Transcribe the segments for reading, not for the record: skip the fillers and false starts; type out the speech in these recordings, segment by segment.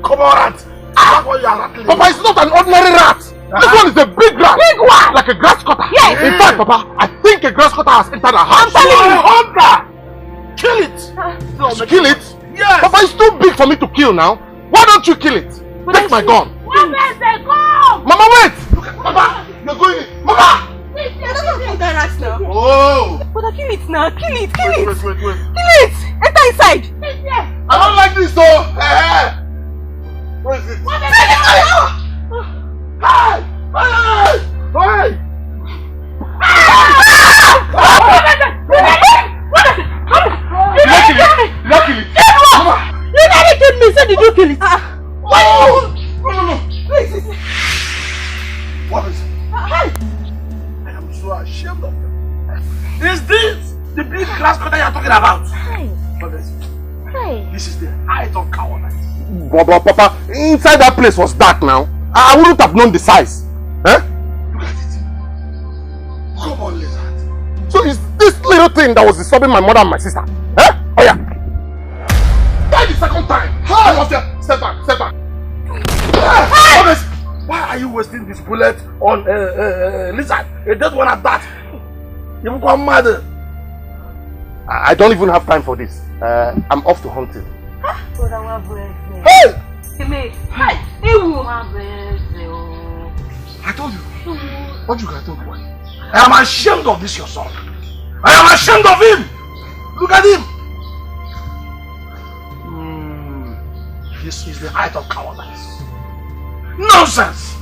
Come on, rat! Papa, it's not an ordinary rat! This one is a big rat! Big one! Like a grass cutter! Yes! In fact, Papa, I think a grass cutter has entered our house! I'm telling you! Hunter! Kill it! Kill it? Yes! Papa, it's too big for me to kill now! Why don't you kill it? Take my gun! Mama, wait! Look at Papa! You're going in! Mama! I don't know that rat now. Oh! But kill it now! Kill it! Kill it! Wait. Kill it! Enter inside! I don't like this though! Where is it? Hey! Luckily! You nearly killed me, so did you kill it? No! What is it? I am so ashamed of them. Is this the big glass cutter you are talking about? What is it? This is the height of cowardice. Papa, inside that place was dark now. I wouldn't have known the size. Eh? Look at it. Come on, lizard. So it's this little thing that was disturbing my mother and my sister. Eh? Oh yeah. Die the second time. How? Step back. Hey! Why are you wasting this bullet on lizard? A dead one at that. You will go mad. I don't even have time for this. I'm off to hunting. Hey! I told you. What you got to do? I am ashamed of this your son. I am ashamed of him. Look at him. This is the height of cowardice. Nonsense.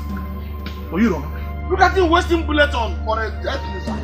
But you don't know. Look at him wasting bullets on for a dead lizard.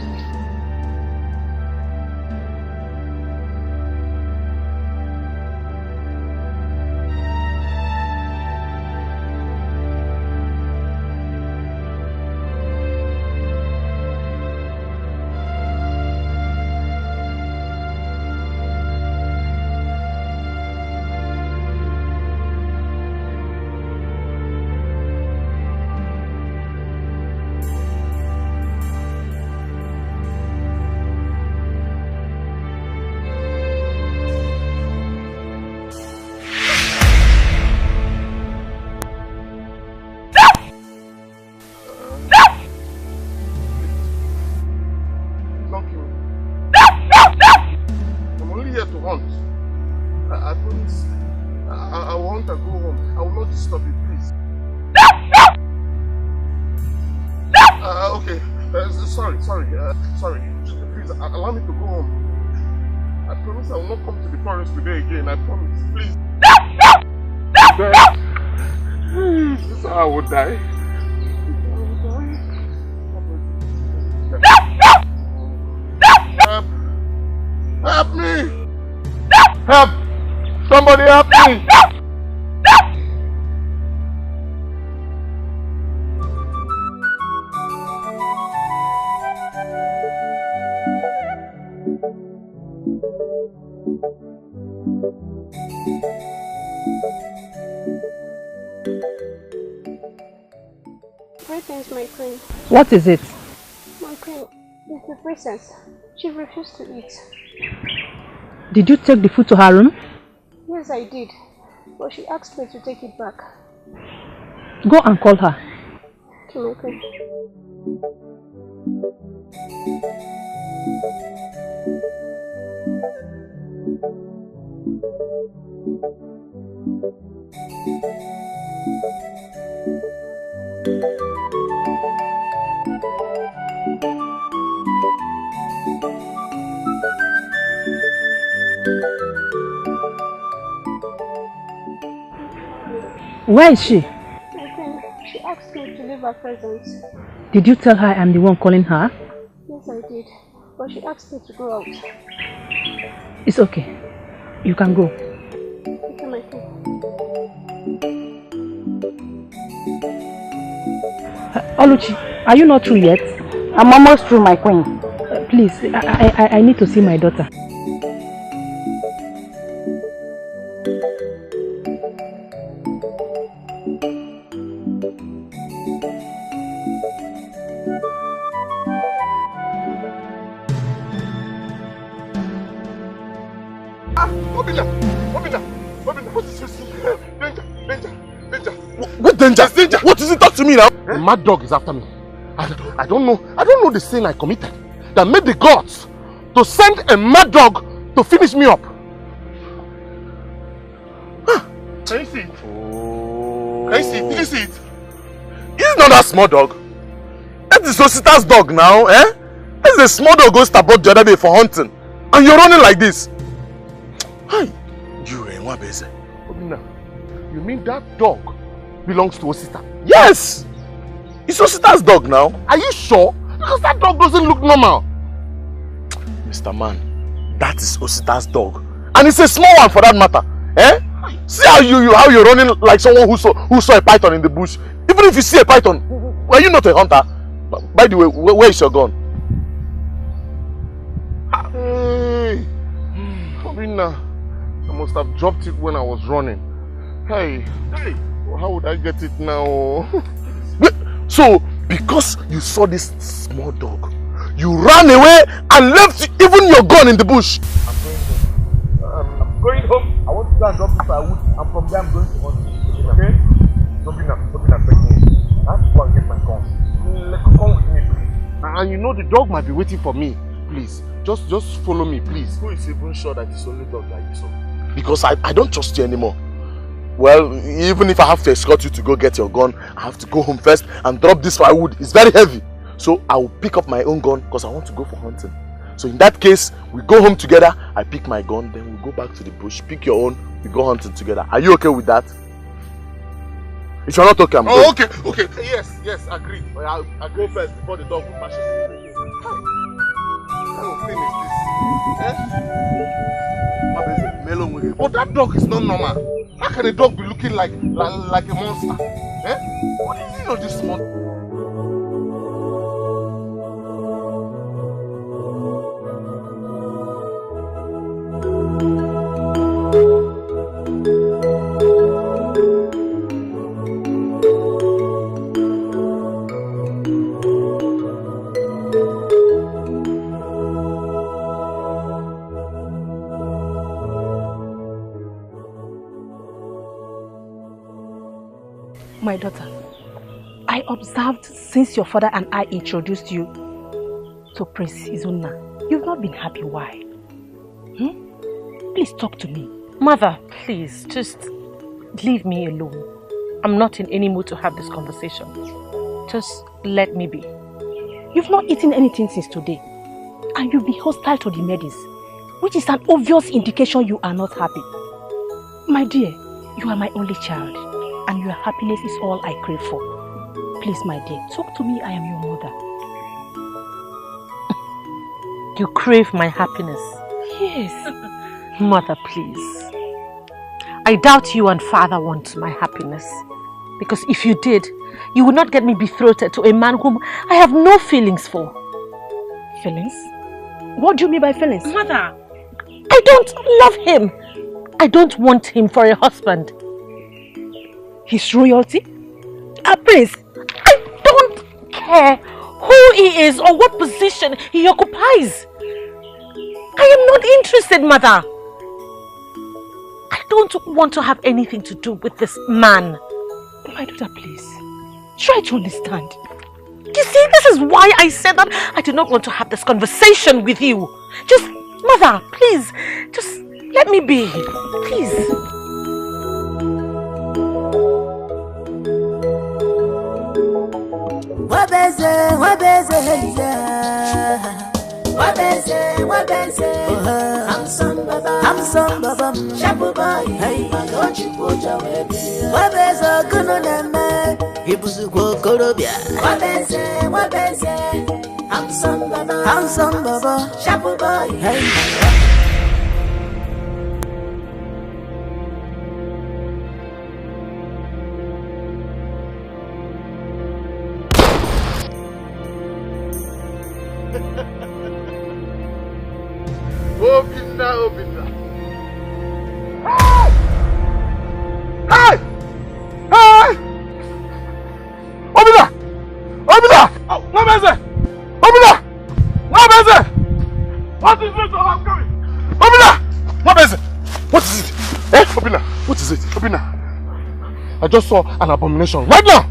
Sorry. Please, allow me to go home. I promise I will not come to the forest today again. I promise. Please. This is how I would die. Help me! Help! Somebody help me! Greetings, my queen. What is it? My queen, it's the princess. She refused to eat. Did you take the food to her room? Yes, I did. But she asked me to take it back. Go and call her. Okay, my queen. Where is she? My queen, she asked me to leave her presence. Did you tell her I'm the one calling her? Yes, I did. But she asked me to go out. It's okay. You can go. Okay, my queen. Oluchi, are you not through yet? I'm almost through, my queen. Please, I need to see my daughter. What danger? Danger? What is it? Talk to me now. The mad dog is after me. I don't know the sin I committed that made the gods to send a mad dog to finish me up. Can you see it? Oh. Can you see it? Did you see it? It's not that small dog. That is Osita's dog now, eh? That's a small dog goes to the other day for hunting. And you're running like this. Hi. You ain't one base. Obina, you mean that dog belongs to Osita? Yes! It's Osita's dog now. Are you sure? Because that dog doesn't look normal. Mr. Man, that is Osita's dog. And it's a small one for that matter. Eh? See how you're running like someone who saw a python in the bush. Even if you see a python, were you not a hunter? By the way, where is your gun? Hey, Obina, I must have dropped it when I was running. Hey, how would I get it now? So, because you saw this small dog, you ran away and left even your gun in the bush. I'm going home. I want to go and drop the firewood, and from there I'm going to hunt. Okay? Obina, beg me. I have to go and get my gun. Come with me, please. And you know the dog might be waiting for me. Please, just follow me, please. Who is even sure that it's only dog that you saw? Because I don't trust you anymore. Well, even if I have to escort you to go get your gun, I have to go home first and drop this firewood. It's very heavy. So I will pick up my own gun because I want to go for hunting. So in that case, we go home together, I pick my gun, then we go back to the bush, pick your own, we go hunting together. Are you okay with that? If you're not okay, I'm going. Okay. Yes, agreed. I'll go first before the dog will mash us. What kind of thing is this? Eh? But that dog is not normal. How can a dog be looking like a monster? Eh? What is it, this monster? My daughter, I observed since your father and I introduced you to Prince Izuna, you've not been happy. Why? Please talk to me. Mother, please, just leave me alone. I'm not in any mood to have this conversation. Just let me be. You've not eaten anything since today, and you'll be hostile to the maidens, which is an obvious indication you are not happy. My dear, you are my only child, and your happiness is all I crave for. Please, my dear, talk to me. I am your mother. You crave my happiness? Yes. Mother, please. I doubt you and father want my happiness. Because if you did, you would not get me betrothed to a man whom I have no feelings for. Feelings? What do you mean by feelings? Mother, I don't love him. I don't want him for a husband. His royalty? Prince, I don't care who he is or what position he occupies. I am not interested, Mother. I don't want to have anything to do with this man. My daughter, please, try to understand. You see, this is why I said that I do not want to have this conversation with you. Just, Mother, please, just let me be. Please. I'm some baba, shabu boy, hey, don't you put your way. Wabeza kuno man, hibusu korobia. Wabeze, I'm some baba, shabu boy, hey. Obina. Hey! Hey! Obina! Obina! What is it? Obina! What is it? What is it? I'm coming! Obina! What is it? What is it? Eh? Obina! What is it? Obina! I just saw an abomination right now!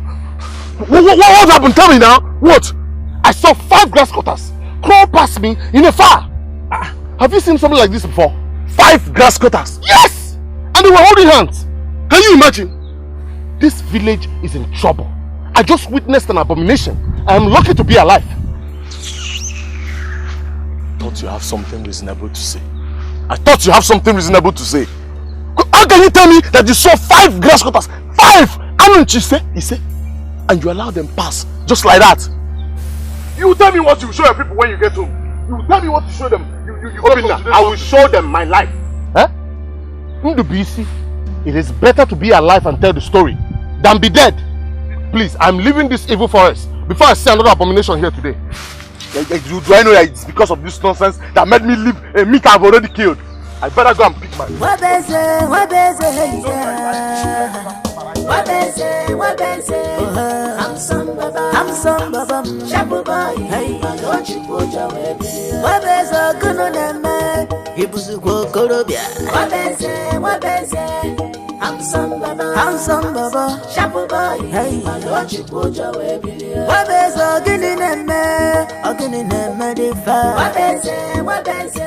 What happened? Tell me now! What? I saw 5 grass cutters crawl past me in a fire! Have you seen something like this before? 5 grass cutters? Yes! And they were holding hands! Can you imagine? This village is in trouble. I just witnessed an abomination. I am lucky to be alive. Thought you have something reasonable to say. I thought you have something reasonable to say. How can you tell me that you saw 5 grass cutters? 5! Aren't you say? He said, and you allow them pass just like that. You tell me what you show your people when you get home. You tell me what to show them. I will show them my life. Huh? Ndubisi, it is better to be alive and tell the story than be dead. Please, I'm leaving this evil forest before I see another abomination here today. Do I know that it's because of this nonsense that made me leave a meat I've already killed? I better go and pick my... I'm some baba, shabu boy, hey, don't you put your way. What is a good on that man? He was a good Korobia. What is it? I'm some baba, shabu boy, hey, don't you put your way. What is a good in that man? A good in that man, what is it?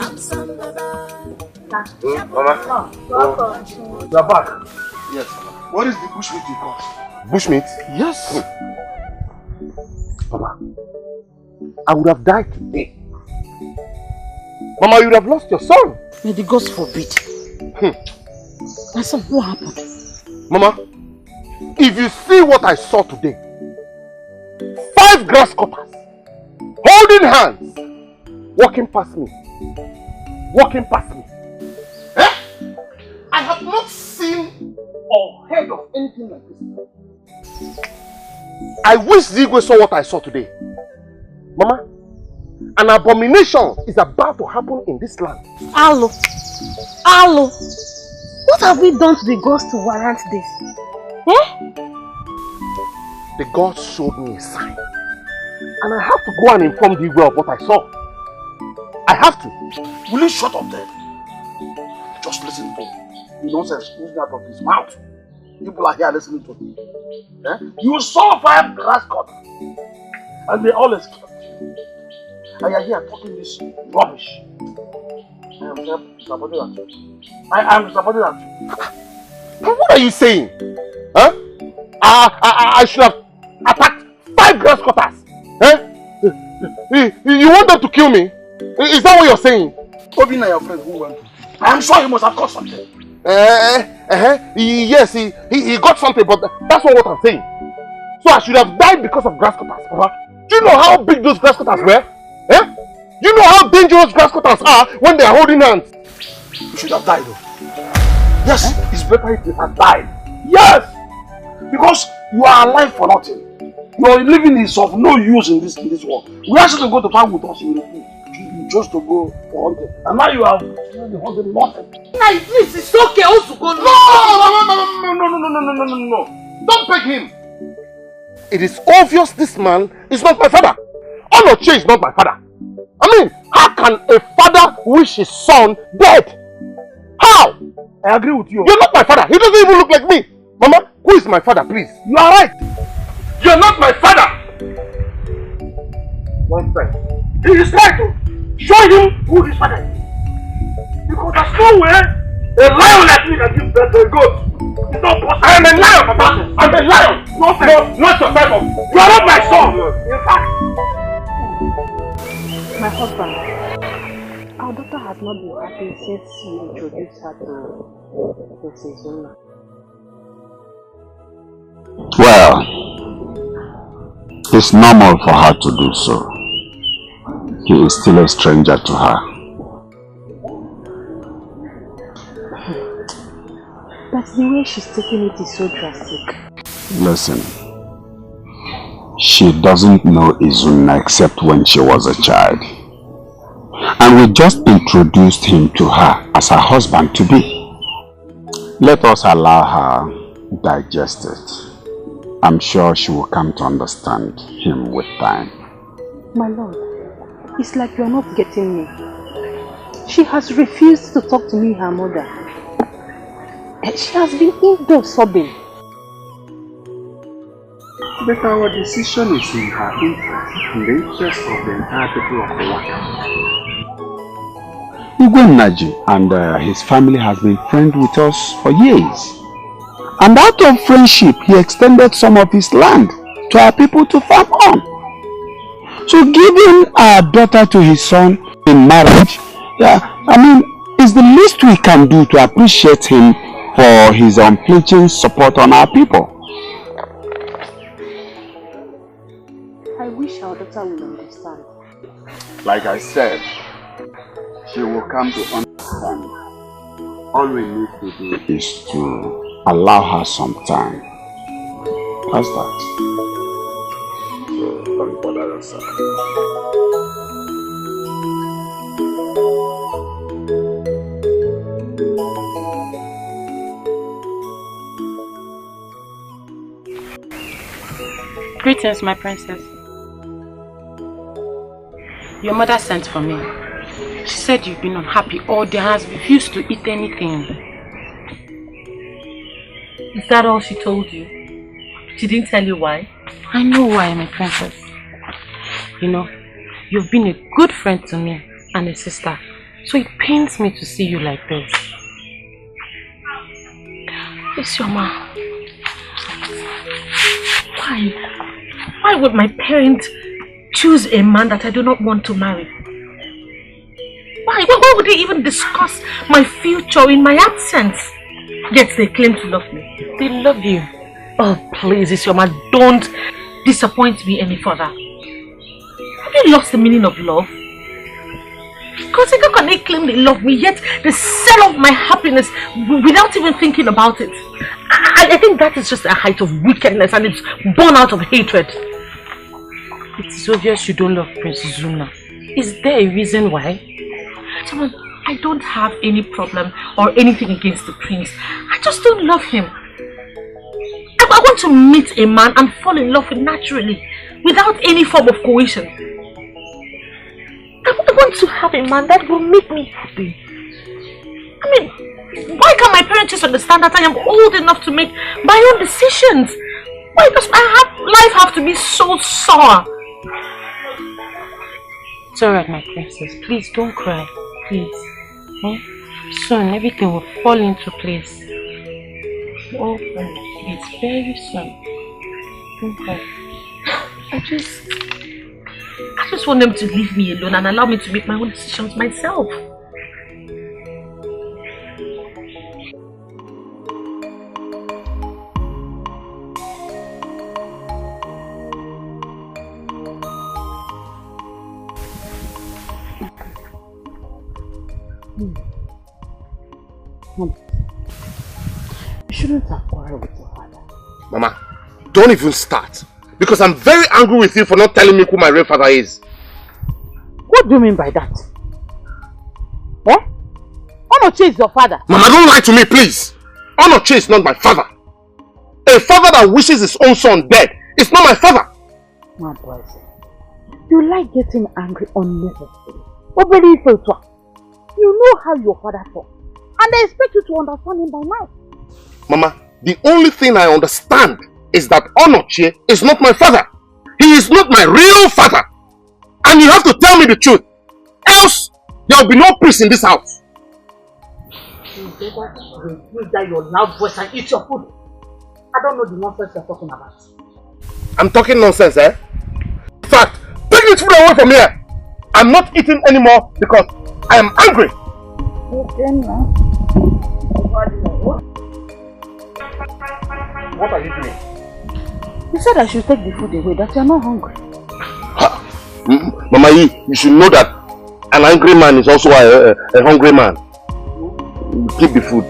I'm some baba. Mama, you're back. Yes. What is the bushmeat you got? Bushmeat? Yes. Mama, I would have died today. Mama, you would have lost your son. May the gods forbid. My son, what happened? Mama, if you see what I saw today, 5 grass cutters, holding hands, walking past me. Eh? I have not seen or heard of anything like this. I wish Zigwe saw what I saw today. Mama, an abomination is about to happen in this land. Alo, what have we done to the gods to warrant this? The gods showed me a sign. And I have to go and inform Zigwe of what I saw. I have to. Will you shut up there? Just listen to the nonsense moving out of his mouth. People are here listening to him. Eh? You saw 5 grass cutters and they all escaped. And you are here talking this rubbish. I am disappointed at you. I am disappointed at you. What are you saying? Huh? I should have attacked 5 grass cutters. Eh? You want them to kill me? Is that what you're saying? Obina, your friend, who went to? I am sure he must have got something. Yes, he got something, but that's not what I'm saying. So I should have died because of grass cutters. Do you know how big those grass cutters were? Eh? Do you know how dangerous grass cutters are when they are holding hands? You should have died though. Yes, it's better if you had died. Yes! Because you are alive for nothing. Your living is of no use in this world. We asked you to go to farm with us, you refused. You chose to go for hunting. And now you are hunting nothing. Hey, please, it's okay also go. No! Don't beg him. It is obvious this man is not my father. Onoche is not my father. I mean, how can a father wish his son dead? How? I agree with you. You're not my father. He doesn't even look like me. Mama, who is my father, please? You are right. You're not my father. One friend. He is right to show him who his father is. Because there's no way a lion like me can give birth to a goat. It's not possible. I am a lion, Papa. I'm a lion. No, not your type of. You are not my son. In fact. My husband, our daughter has not been happy since you introduced her to Princess Zuna. Well, it's normal for her to do so. He is still a stranger to her. But the way she's taking it is so drastic. Listen, she doesn't know Izuna except when she was a child. And we just introduced him to her as her husband to be. Let us allow her digest it. I'm sure she will come to understand him with time. My lord, it's like you're not getting me. She has refused to talk to me, her mother. She has been indoors sobbing. But our decision is in her interest, in the interest of the entire people of Owaka. Igwe Naji and his family has been friends with us for years. And out of friendship, he extended some of his land to our people to farm on. So giving our daughter to his son in marriage, is the least we can do to appreciate him for his unflinching support on our people. I wish our daughter will understand. Like I said, she will come to understand. All we need to do is to allow her some time. How's that? So, don't bother yourself. Greetings, my princess. Your mother sent for me. She said you've been unhappy all day and has refused to eat anything. Is that all she told you? She didn't tell you why? I know why, my princess. You know, you've been a good friend to me and a sister, so it pains me to see you like this. Isioma, why would my parents choose a man that I do not want to marry? Why would they even discuss my future in my absence? Yet they claim to love me. They love you. Oh, please, Isioma, don't disappoint me any further. Have you lost the meaning of love? Because how can they claim they love me, yet they sell off my happiness without even thinking about it? I think that is just a height of wickedness, and it's born out of hatred. It is obvious you don't love Prince Zuna. Is there a reason why? I don't have any problem or anything against the prince. I just don't love him. I want to meet a man and fall in love with naturally, without any form of coercion. I want to have a man that will make me happy. I mean, why can't my parents just understand that I am old enough to make my own decisions? Why does my life have to be so sour? It's alright, my princess. Please don't cry. Please. Soon everything will fall into place. Oh, it's very soon. Don't cry. I just want them to leave me alone and allow me to make my own decisions myself. You shouldn't have quarreled with your father. Mama, don't even start. Because I'm very angry with you for not telling me who my real father is. What do you mean by that? Eh? Onoche is your father. Mama, don't lie to me, please. Onoche is not my father. A father that wishes his own son dead is not my father. My boy, you like getting angry unnecessarily. You know how your father talks, and I expect you to understand him by now. Mama, the only thing I understand is that Onoche is not my father. He is not my real father. And you have to tell me the truth. Else, there will be no peace in this house. You better reduce that your loud voice and eat your food. I don't know the nonsense you're talking about. I'm talking nonsense, eh? In fact, take this food away from here. I'm not eating anymore because I am angry. Okay, now. What are you doing? You said I should take the food away, that you're not hungry. Mama, you should know that an angry man is also a hungry man. Keep the food.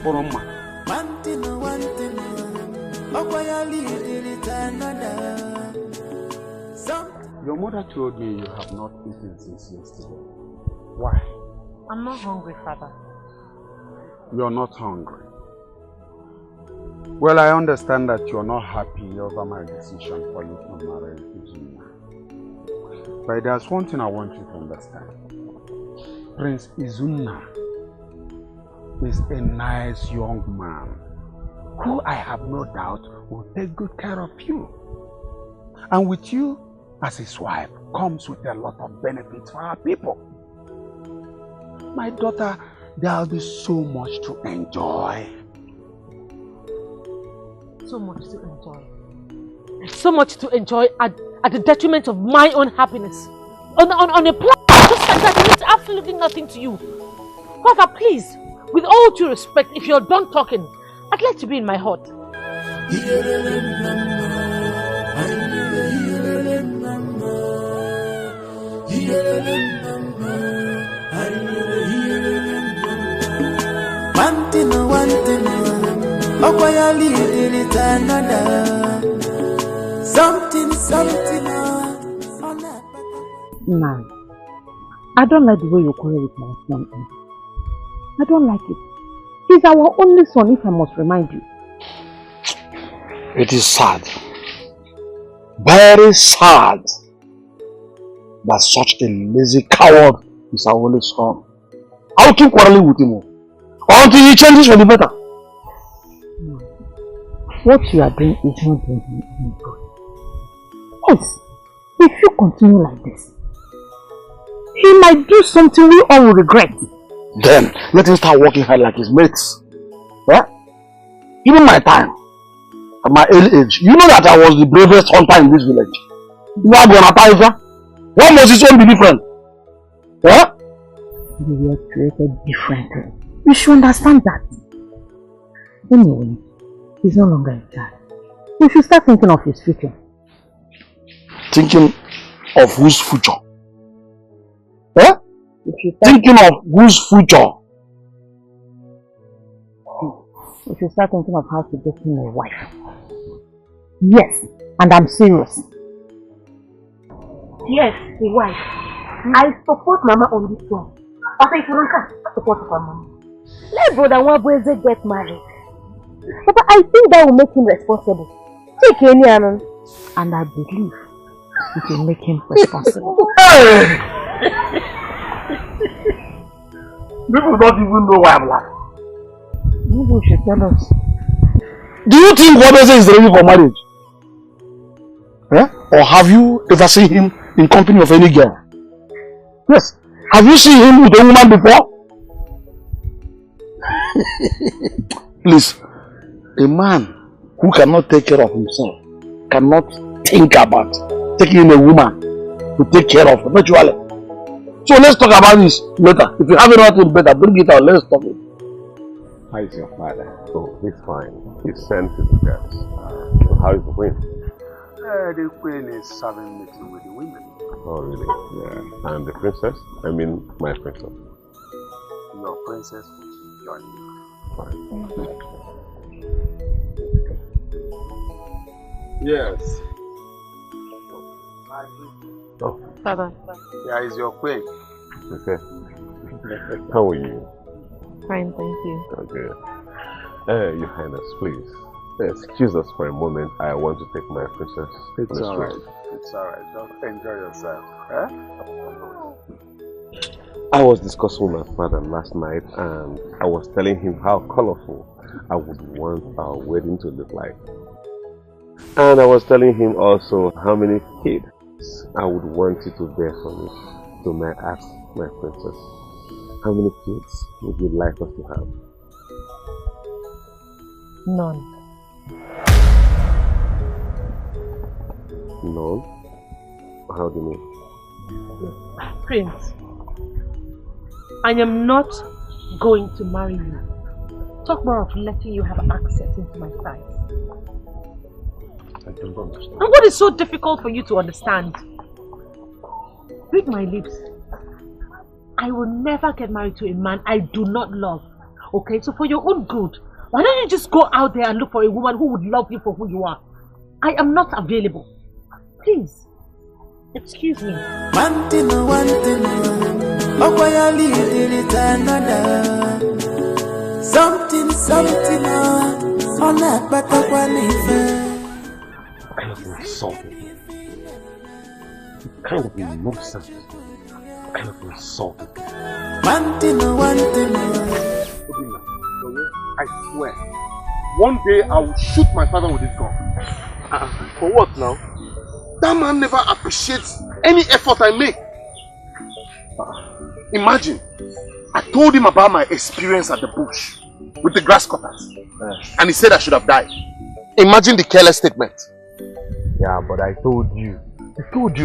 for ma. Your mother told me you have not eaten since yesterday. Why? I'm not hungry, Father. You're not hungry. Well, I understand that you're not happy over my decision for you to marry Izuna. But there's one thing I want you to understand. Prince Izuna is a nice young man who I have no doubt will take good care of you. And with you as his wife comes with a lot of benefits for our people. My daughter, there'll be so much to enjoy. So much to enjoy. So much to enjoy at the detriment of my own happiness. On a plan just like that, it means absolutely nothing to you. Father, please, with all due respect, if you're done talking, I'd like to be in my hut. Man, I don't like the way you quarrel with my son. I don't like it. He's our only son, if I must remind you. It is sad. Very sad that such a lazy coward is our only son. I'll keep quarreling with him until he changes for the better. What you are doing is not doing any good. Yes, if you continue like this, he might do something we all will regret. Then let him start working hard like his mates. Yeah? Even my time, at my early age, you know that I was the bravest hunter in this village. Why must his own be different? Yeah? You were created differently. You should understand that. Anyway, he's no longer in charge. You should start thinking of his future. Thinking of whose future? Eh? Thinking of whose future? You should start thinking of how to get him a wife. Yes, and I'm serious. Yes, the wife. I support Mama on this one. But if you don't support Mama. Let Brother Wabweze get married. But I think that will make him responsible. Take any and I believe it will make him responsible. People don't even know why I'm laughing. Maybe you should tell us. Do you think Wabweze is ready for marriage? Eh? Or have you ever seen him in company of any girl? Yes. Have you seen him with a woman before? Please, a man who cannot take care of himself cannot think about taking a woman to take care of eventually. So let's talk about this later. If you have anything better, bring it out. Let's talk it. How is your father? Oh, he's fine. He's sent his regards. So how is the queen? The queen is having meeting with the women. Oh, really? Yeah. And the princess? I mean, my princess. Your princess will join you. Fine. Yes. Oh. Father. Yeah, is your queen. Okay. How are you? Fine, thank you. Okay. Your Highness, please. Excuse us for a moment. I want to take my princess. It's alright. It's alright. Just enjoy yourself. Eh? I was discussing with my father last night and I was telling him how colorful I would want our wedding to look like. And I was telling him also how many kids I would want you to bear for me. So may I ask my princess, how many kids would you like us to have? None. None? How do you mean? Prince, I am not going to marry you. Talk more of letting you have access into my sight. I don't understand. And what is so difficult for you to understand? Read my lips. I will never get married to a man I do not love. Okay, so for your own good, why don't you just go out there and look for a woman who would love you for who you are? I am not available. Please, excuse me. One thing, something, on that but the one kind of insulting. Kind of nonsense. Kind of insulting. One thing. I swear, one day I will shoot my father with this gun. For what now? That man never appreciates any effort I make. Imagine, I told him about my experience at the bush with the grass cutters, and he said I should have died. Imagine the careless statement. Yeah, but I told you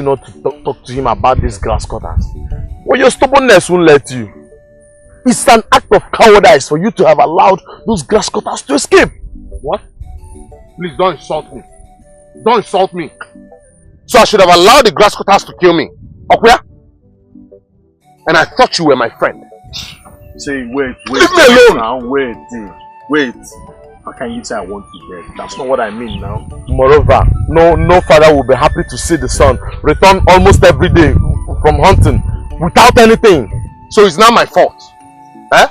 not to talk to him about these grass cutters. Well, your stubbornness won't let you. It's an act of cowardice for you to have allowed those grass cutters to escape. What? Please don't insult me. Don't insult me. So I should have allowed the grass cutters to kill me. Okuya? And I thought you were my friend. Say, wait. Leave me alone! Now, wait. How can you say I want you dead? That's not what I mean now. Moreover, no father will be happy to see the son return almost every day from hunting without anything. So it's not my fault. Eh?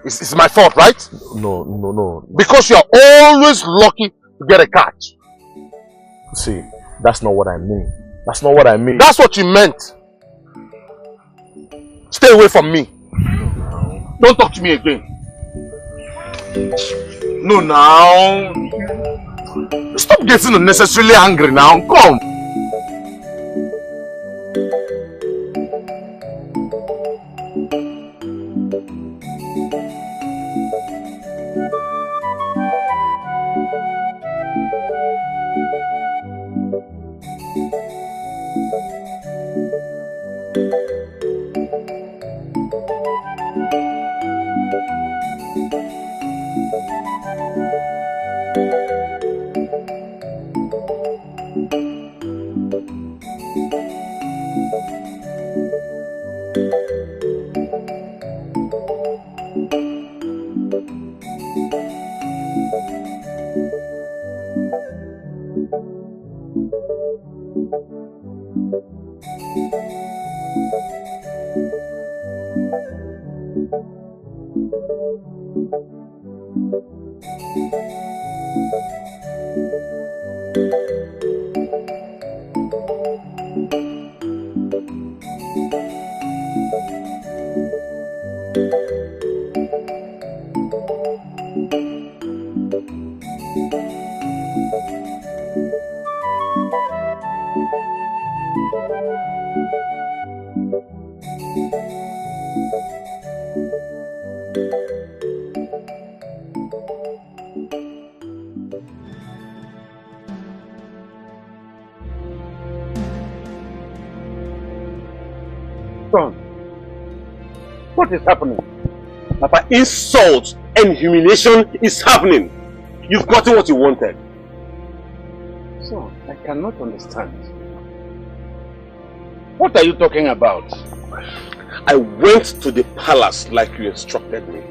It's my fault, right? No. Because you're always lucky to get a catch. See, that's not what I mean. That's not what I mean. That's what you meant. Stay away from me. Don't talk to me again. No, now. Stop getting unnecessarily angry now. Come. Son, what is happening? Papa, insult and humiliation is happening. You've gotten what you wanted. Son, I cannot understand. What are you talking about? I went to the palace like you instructed me.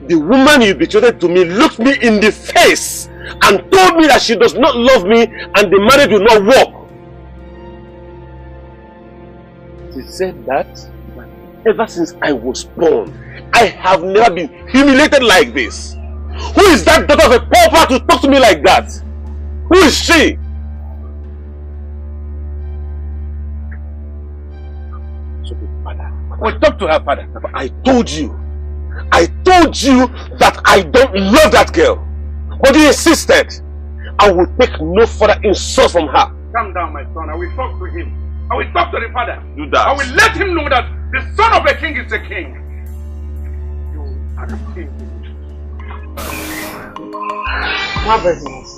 The woman you betrayed to me looked me in the face and told me that she does not love me and the marriage will not work. She said that ever since I was born, I have never been humiliated like this. Who is that daughter of a pauper to talk to me like that? Who is she? Well, talk to her, father. I told you that I don't love that girl. But he insisted. I will take no further insult from her. Calm down, my son. I will talk to him. I will talk to the father. Do that. I will let him know that the son of a king is a king. You are a king. My business.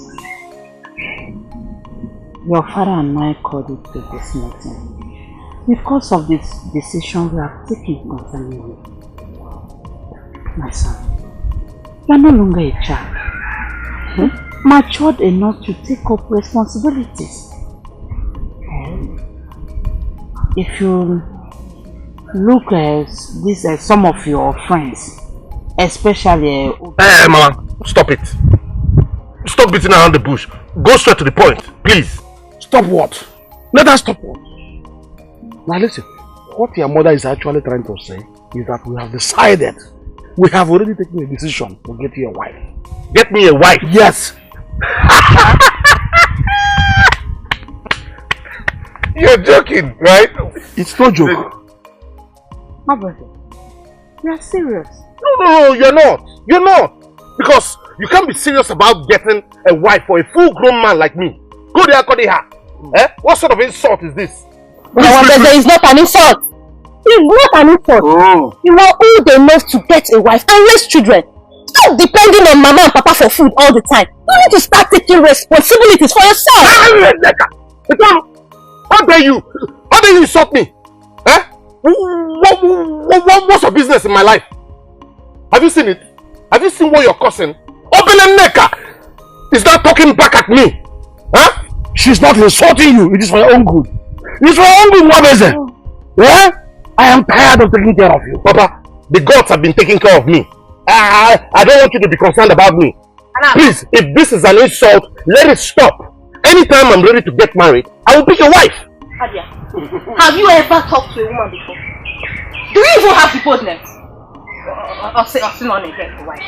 Your father and I called it to this meeting because of this decision we have taken concerning you. My son, you are no longer a child. Matured enough to take up responsibilities. If you look at some of your friends, Especially... Hey, Mama, stop it. Stop beating around the bush. Go straight to the point, please. Stop what? Let us stop what? Now listen, what your mother is actually trying to say is that we have decided, we have already taken a decision to get you a wife. Get me a wife? Yes. You're joking, right? It's no joke. My brother, you are serious. No, you're not. You're not. Because you can't be serious about getting a wife for a full-grown man like me. Go there, her. Eh? What sort of insult is this? There is not an insult. It's not an insult. Oh. You are old enough to get a wife and raise children. Stop depending on mama and papa for food all the time. You need to start taking responsibilities for yourself. How dare you? How dare you insult me? Eh? What's your business in my life? Have you seen it? Have you seen what you're causing? Open a neck! Is that talking back at me? Huh? She's not insulting you. It is for your own good. It is for your own good, Wabeze. Yeah? I am tired of taking care of you. Papa, the gods have been taking care of me. I don't want you to be concerned about me. Please, if this is an insult, let it stop. Anytime I'm ready to get married, I will be your wife. Adia, have you ever talked to a woman before? Do you even have the boldness? I'll say on a head for wife.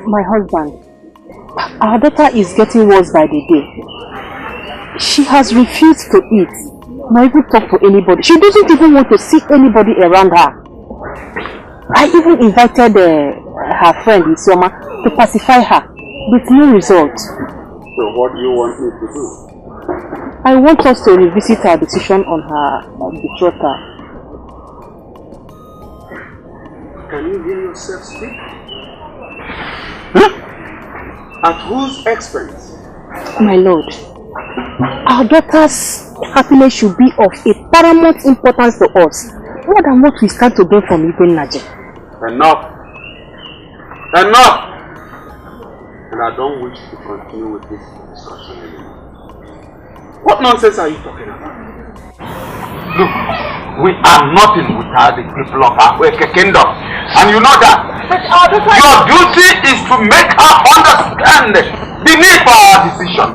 My husband, our daughter is getting worse by the day. She has refused to eat, not even talk to anybody. She doesn't even want to see anybody around her. I even invited her friend Isioma to pacify her, with no result. So what do you want me to do? I want us to revisit our decision on her betrothal. Can you hear yourself speak? Huh? At whose expense? My lord, our daughter's happiness should be of a paramount importance to us, more than what we stand to gain from Igwe Naje. Enough! Enough! And I don't wish to continue with this discussion anymore. What nonsense are you talking about? Look, we are nothing without the people of our kingdom. And you know that. But your duty is to make her understand the need for our decision.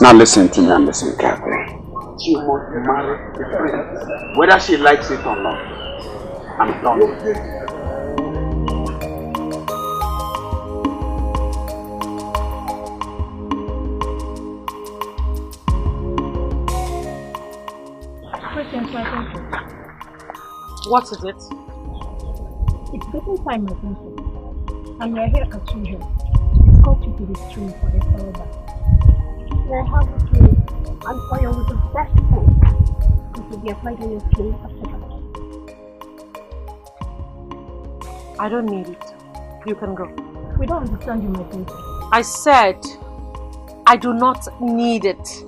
Now listen to me and listen carefully. She must marry a prince, whether she likes it or not. I'm done with it. What is it? It's getting time, my princess. And we are here at children. It's called you to the stream for the further. We are having to and oil with the best food. It will be applied on your skin after that. I don't need it. You can go. We don't understand you, my princess. I said I do not need it.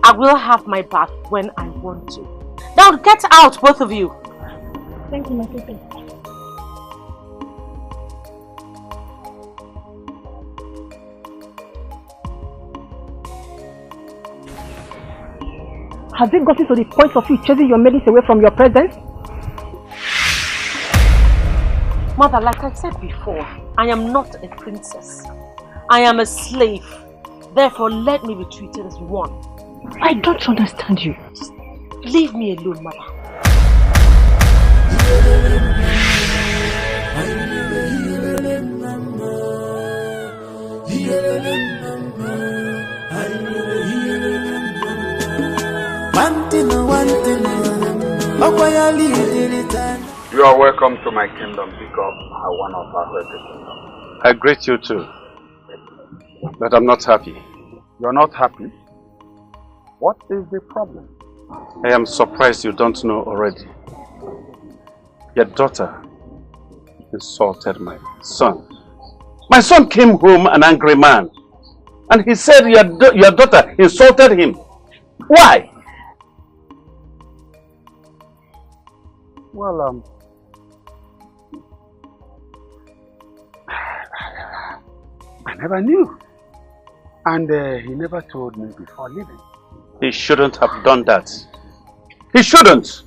I will have my bath when I want to. Now get out, both of you. Thank you, my princess. Have you gotten to the point of you chasing your maidens away from your presence? Mother, like I said before, I am not a princess. I am a slave. Therefore, let me be treated as one. I don't understand you. Just leave me alone, Mother. You are welcome to my kingdom because I one of our kingdom. I greet you too. But I'm not happy. You're not happy? What is the problem? I am surprised you don't know already. Your daughter insulted my son. My son came home an angry man. And he said your daughter insulted him. Why? Well, I never knew. And he never told me before leaving. He shouldn't have done that. He shouldn't.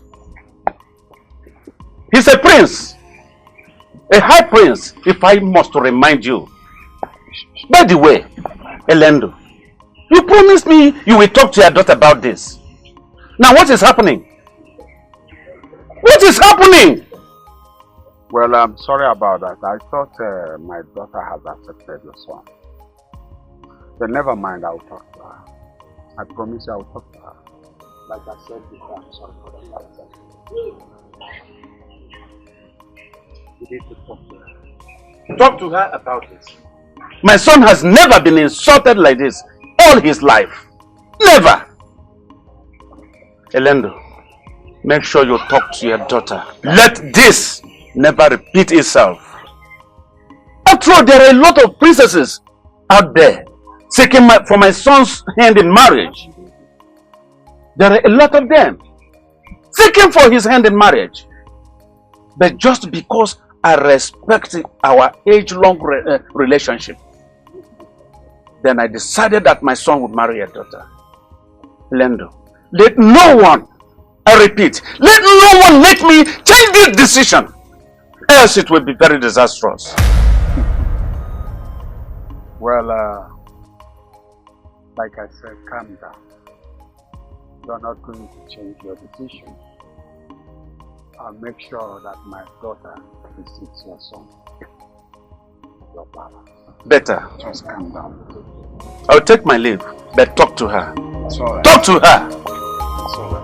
He's a prince. A high prince, if I must remind you. By the way, Elendo, you promised me you will talk to your daughter about this. Now what is happening? What is happening? Well, I'm sorry about that. I thought my daughter has accepted your son. But never mind, I'll talk to her. I promise you I'll talk to her. Like I said before, I'm sorry for the last time. You need to talk to her. Talk to her about this. My son has never been insulted like this all his life. Never. Elendo, make sure you talk to your daughter. Let this never repeat itself. After all, there are a lot of princesses out there seeking for my son's hand in marriage. There are a lot of them seeking for his hand in marriage. But just because I respect our age-long relationship, then I decided that my son would marry your daughter. Lendo, let no one, I repeat, let no one let me change this decision, else it will be very disastrous. Well, like I said, calm down. You're not going to change your decision. I'll make sure that my daughter visits your son. Your father. Better. Just calm down. I'll take my leave, but talk to her. It's all right. Talk to her. It's all right.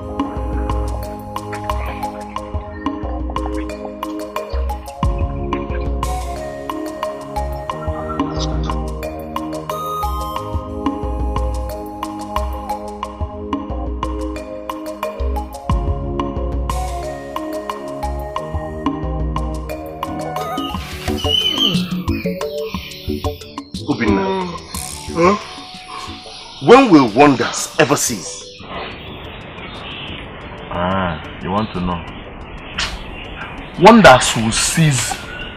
When will wonders ever cease? You want to know? Wonders will cease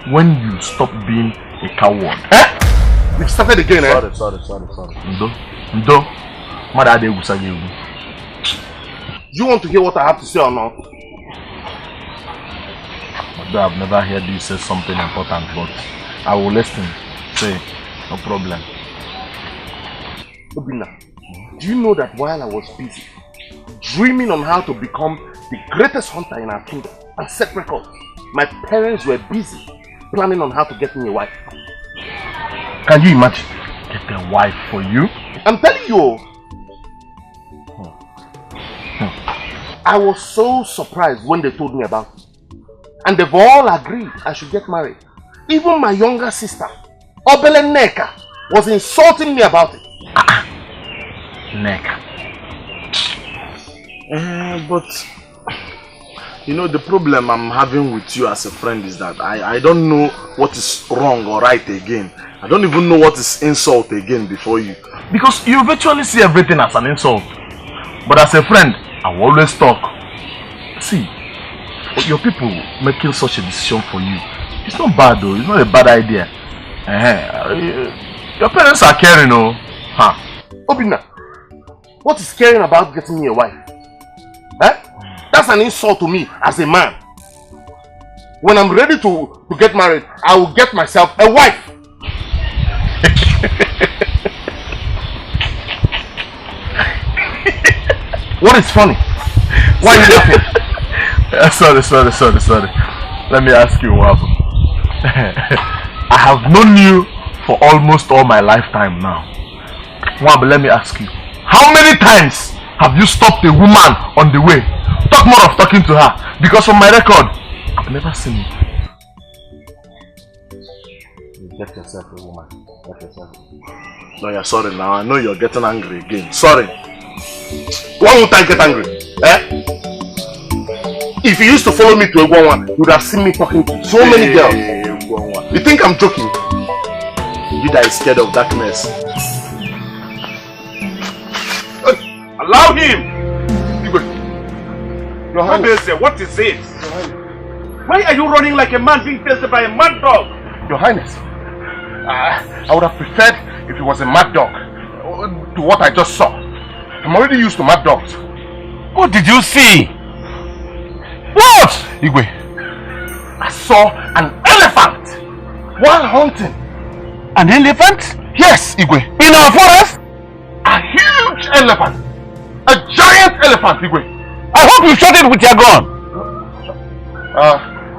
when you stop being a coward. Eh? You've started again, Sorry. Ndo. Do you want to hear what I have to say or not? Although I've never heard you say something important, but I will listen. Say, no problem. Obina, do you know that while I was busy dreaming on how to become the greatest hunter in our kingdom and set records, my parents were busy planning on how to get me a wife? Can you imagine? Get a wife for you? I'm telling you. I was so surprised when they told me about it. And they've all agreed I should get married. Even my younger sister, Obele Neka, was insulting me about it. Neka. But you know, the problem I'm having with you as a friend is that I don't know what is wrong or right again. I don't even know what is insult again before you. Because you virtually see everything as an insult. But as a friend, I will always talk. See, your people making such a decision for you, it's not bad though, it's not a bad idea. Your parents are caring, oh. Huh? Obina, what is caring about getting me a wife? Eh? That's an insult to me as a man. When I'm ready to get married, I will get myself a wife. What is funny? Why are you laughing? Sorry. Let me ask you, Wabu. I have known you for almost all my lifetime now. Wabu, let me ask you. How many times have you stopped a woman on the way? Talk more of talking to her. Because from my record, I've never seen it. You get yourself a woman. Get yourself. No, you're sorry now. I know you're getting angry again. Sorry. Why won't I get angry? Eh? If you used to follow me to Egwonwa, you would have seen me talking to so many girls. You think I'm joking? You that is scared of darkness. Allow him! Your Highness, what is it? Why are you running like a man being chased by a mad dog? Your Highness, I would have preferred if it was a mad dog to what I just saw. I'm already used to mad dogs. What did you see? What? Igwe, I saw an elephant while hunting. An elephant? Yes, Igwe. In our forest? A huge elephant. A giant elephant, Igwe. I hope you shot it with your gun.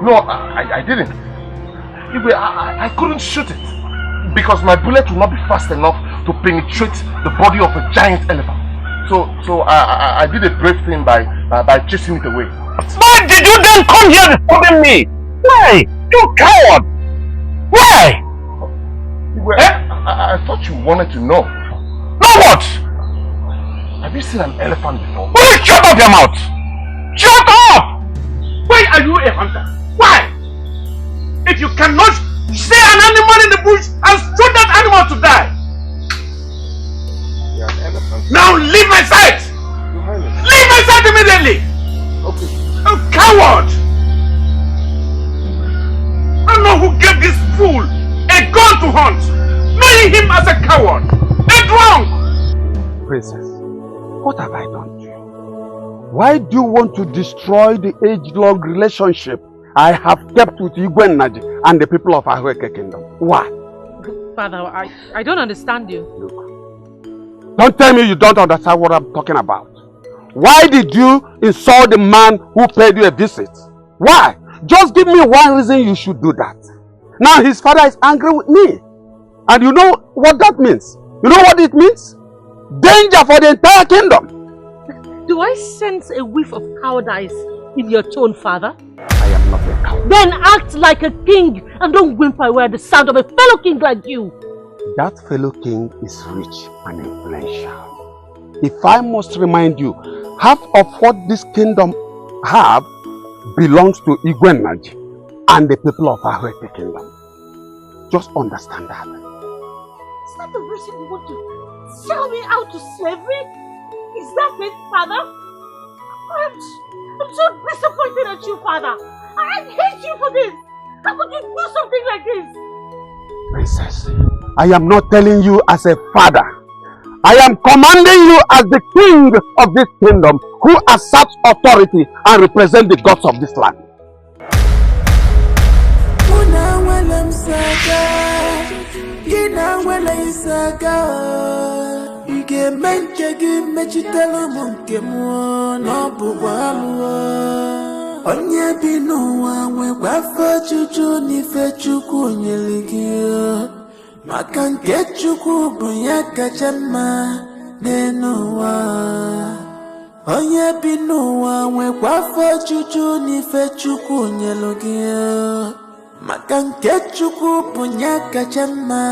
No, I didn't. Igwe, I couldn't shoot it because my bullet would not be fast enough to penetrate the body of a giant elephant. So I did a brave thing by chasing it away. Why did you then come here disturbing me? Why? You coward! Why? Igwe, I thought you wanted to know. Know what? Have you seen an elephant before? Will you shut up your mouth? Shut up! Why are you a hunter? Why? If you cannot see an animal in the bush and shoot that animal to die. Yeah, an elephant. Now leave my sight! Leave my sight immediately! Okay. A coward! I know who gave this fool a gun to hunt, knowing him as a coward, a drunk! Princess, what have I done to you? Why do you want to destroy the age-long relationship I have kept with Igwe Naji and the people of Ahweke Kingdom? Why? Father, I don't understand you. Look, don't tell me you don't understand what I'm talking about. Why did you insult the man who paid you a visit? Why? Just give me one reason you should do that. Now his father is angry with me. And you know what that means? You know what it means? Danger for the entire kingdom. Do I sense a whiff of cowardice in your tone, Father? I am not a coward. Then act like a king and don't whimper where the sound of a fellow king like you. That fellow king is rich and influential. If I must remind you, half of what this kingdom have belongs to Igwe Naji and the people of Ahweke Kingdom. Just understand that. Is that the reason you want to sell me out to slavery? Is that it, Father? I'm so disappointed at you, Father. I hate you for this. How could you do something like this? Princess, I am not telling you as a father. I am commanding you as the king of this kingdom who asserts authority and represents the gods of this land. Onye bi n'ụwa nwekwa afọ juju n'ife Chukwu nyere gị maka nke Chukwu bụ ya kacha mma n'elu ụwa. Onye bi n'ụwa nwekwa afọ juju n'ife Chukwu nyere gị maka nke Chukwu bụ ya kacha mma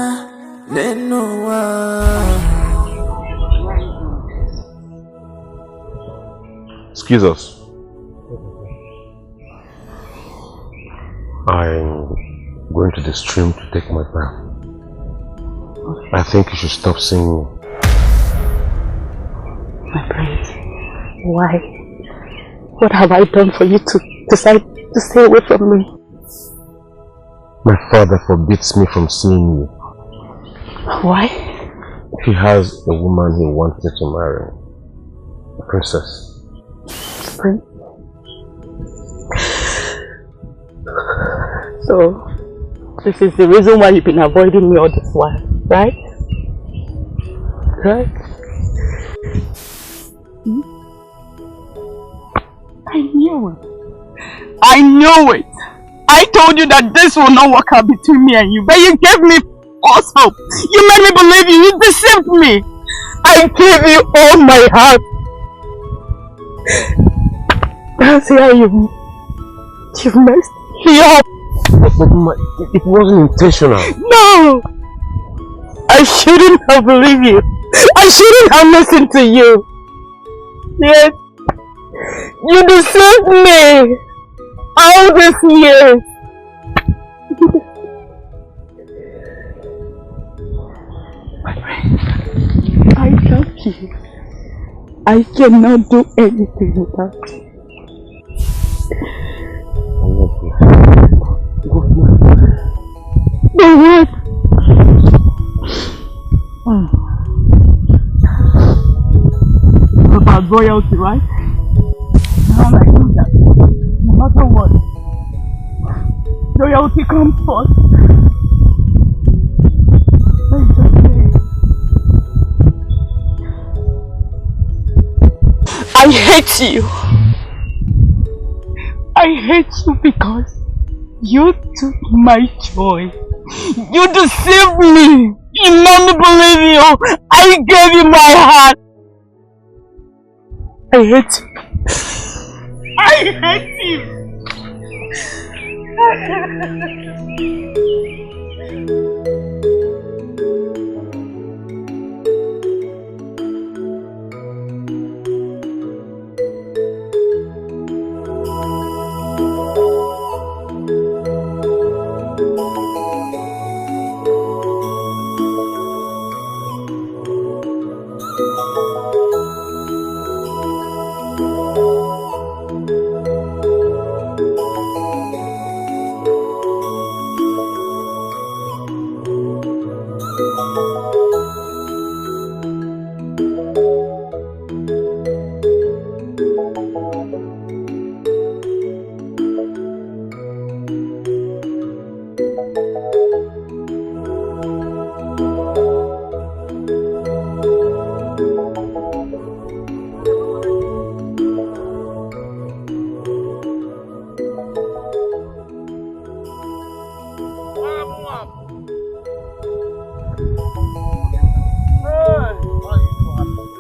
n'elu ụwa. Excuse us. I'm going to the stream to take my bath. I think you should stop singing. My prince, why? What have I done for you to decide to stay away from me? My father forbids me from seeing you. Why? He has a woman he wants me to marry. A princess. Prince? So, this is the reason why you've been avoiding me all this while, right? Right? Hmm? I knew it. I knew it. I told you that this will not work out between me and you, but you gave me false hope. You made me believe you. You deceived me. I gave you all my heart. That's how you've messed me up. But it wasn't intentional. No! I shouldn't have believed you. I shouldn't have listened to you. Yet, you deceived me all these years. My friend, I love you. I cannot do anything without you. The what? About royalty, right? Now I know that no matter what, royalty comes first. I hate you. I hate you because you took my joy. You deceived me. You made me believe you. I gave you my heart. I hate you. I hate you.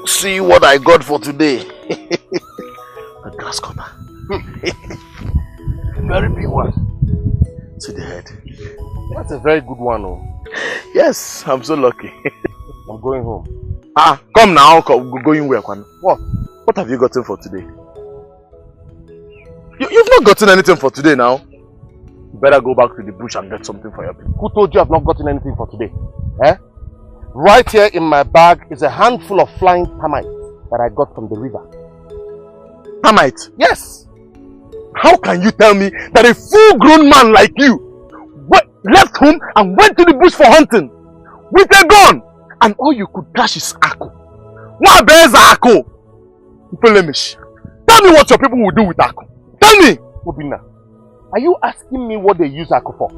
See what I got for today. A grass cutter. Very big one. See the head. That's a very good one. Oh. Yes, I'm so lucky. I'm going home. Ah, come now. Going where? What? What have you gotten for today? You've not gotten anything for today now. You better go back to the bush and get something for your people. Who told you I've not gotten anything for today? Eh? Right here in my bag is a handful of flying termites that I got from the river. Termites? Yes. How can you tell me that a full-grown man like you left home and went to the bush for hunting with a gun, and all you could catch is ako? What bears ako? Tell me what your people will do with ako. Tell me! Obina, are you asking me what they use ako for?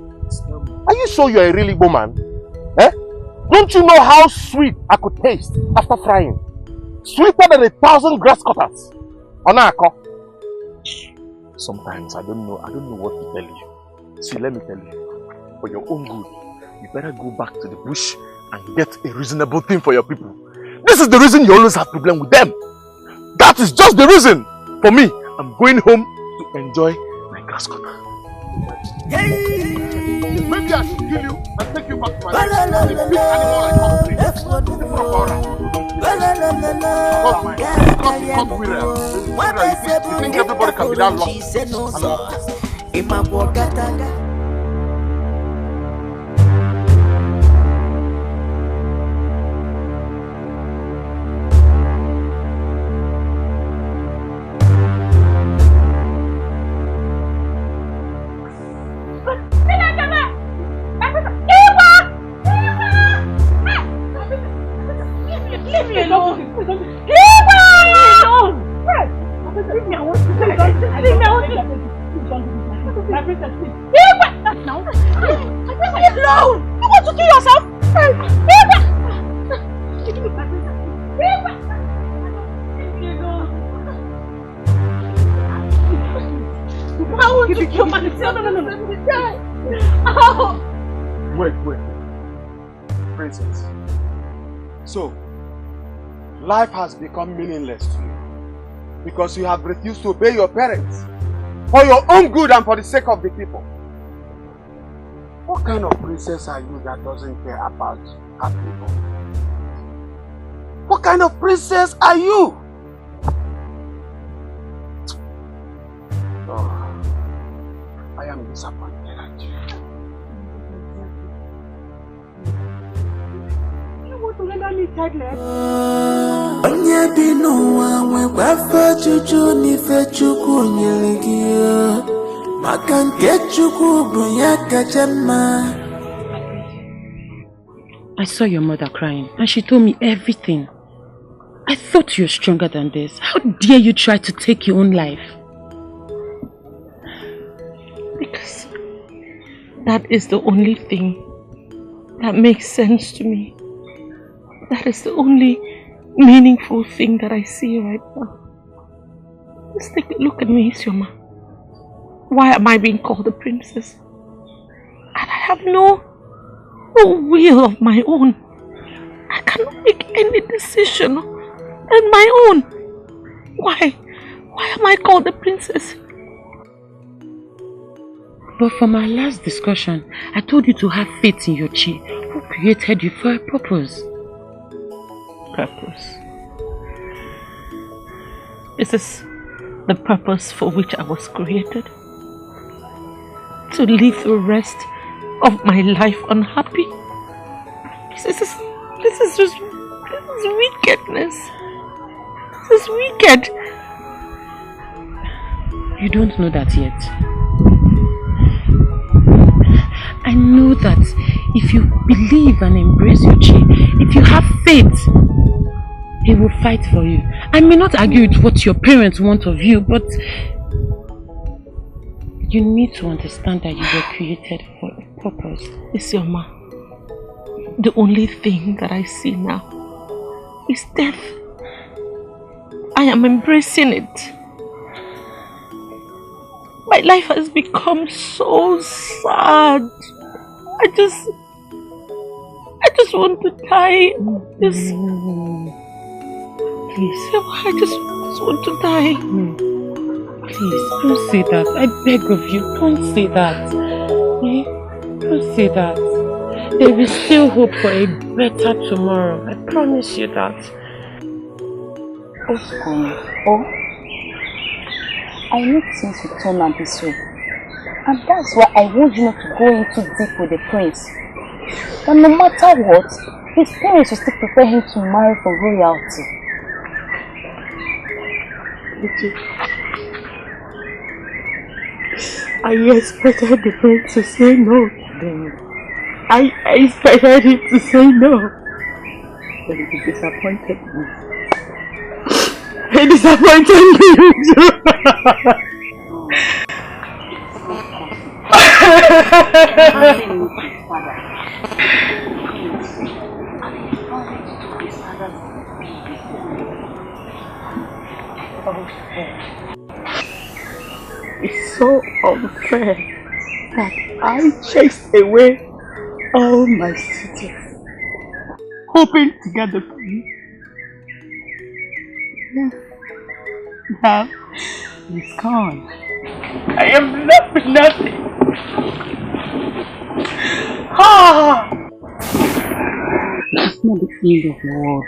Are you sure you're a really Igbo man? Eh? Don't you know how sweet ako tastes after frying? Sweeter than 1,000 grass cutters. Onako. Sometimes I don't know what to tell you. See, let me tell you. For your own good, you better go back to the bush and get a reasonable thing for your people. This is the reason you always have problem with them. That is just the reason. For me, I'm going home to enjoy my grass cutter. Maybe I should kill you and take you back to my place. A big animal like country. You think everybody can be that lucky? Leave me alone! Leave me alone! Leave me, I want to say leave me, I want to my princess, please. Leave me! Now. Leave me alone! You want to kill yourself? Leave me! Leave me, my princess, please. Leave me! I want to kill myself. No. Wait. Princess. So, life has become meaningless to you because you have refused to obey your parents for your own good and for the sake of the people. What kind of princess are you that doesn't care about her people? What kind of princess are you? Oh, I am disappointed at you. You want to render limited left. Onye bi n'ụwa nwekwa afọ juju n'ife Chukwu nyere gị maka nke Chukwu bụ ya kacha mma. I saw your mother crying and she told me everything. I thought you were stronger than this. How dare you try to take your own life? Because that is the only thing that makes sense to me. That is the only meaningful thing that I see right now. Just take a look at me, Isioma. Why am I being called a princess? And I have no will of my own. I cannot make any decision on my own. Why am I called a princess? But from our last discussion, I told you to have faith in your chi, who created you for a purpose. Purpose? Is this the purpose for which I was created? To live the rest of my life unhappy? This is wickedness. This is wicked. You don't know that yet. I know that if you believe and embrace your chi, if you have faith, he will fight for you. I may not argue with what your parents want of you, but you need to understand that you were created for a purpose. Isioma, the only thing that I see now is death. I am embracing it. My life has become so sad. I just want to die. Please, I just want to die. Please, don't say that. I beg of you, don't say that. Don't say that. There is still hope for a better tomorrow. I promise you that. I need things to turn out this way. And that's why I want you not to go in too deep with the prince. And no matter what, his parents will still prepare him to marry for royalty. I expected the prince to say no. I expected him to say no. But he disappointed me. He disappointed me too. It's so unfair that I chased away all my sisters, hoping to get the prince. Now he's gone. I am left with nothing. It's not the end of the world.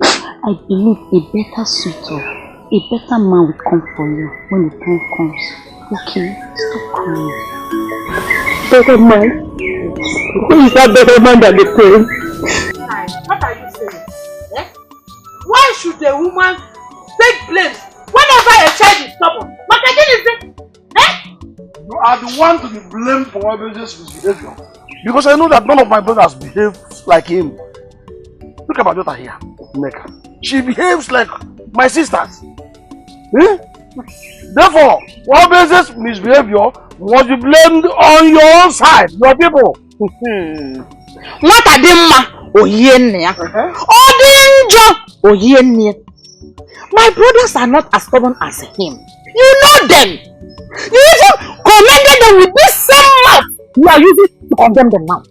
I believe a better suitor, a better man will come for you when the time comes. Okay, stop crying. Better man? Who is that better man than the prince? What are you saying? Eh? Why should a woman take blame whenever a child is stubborn? But again, is it? Eh? You are the one to be blamed for Obese's misbehavior. Because I know that none of my brothers behave like him. Look at my daughter here, Neka. She behaves like my sisters. Eh? Therefore, Obese's misbehavior must be blamed on your own side, your people. What are them? My brothers are not as stubborn as him. You know them. You even commended them with this same mouth you are using to condemn them now.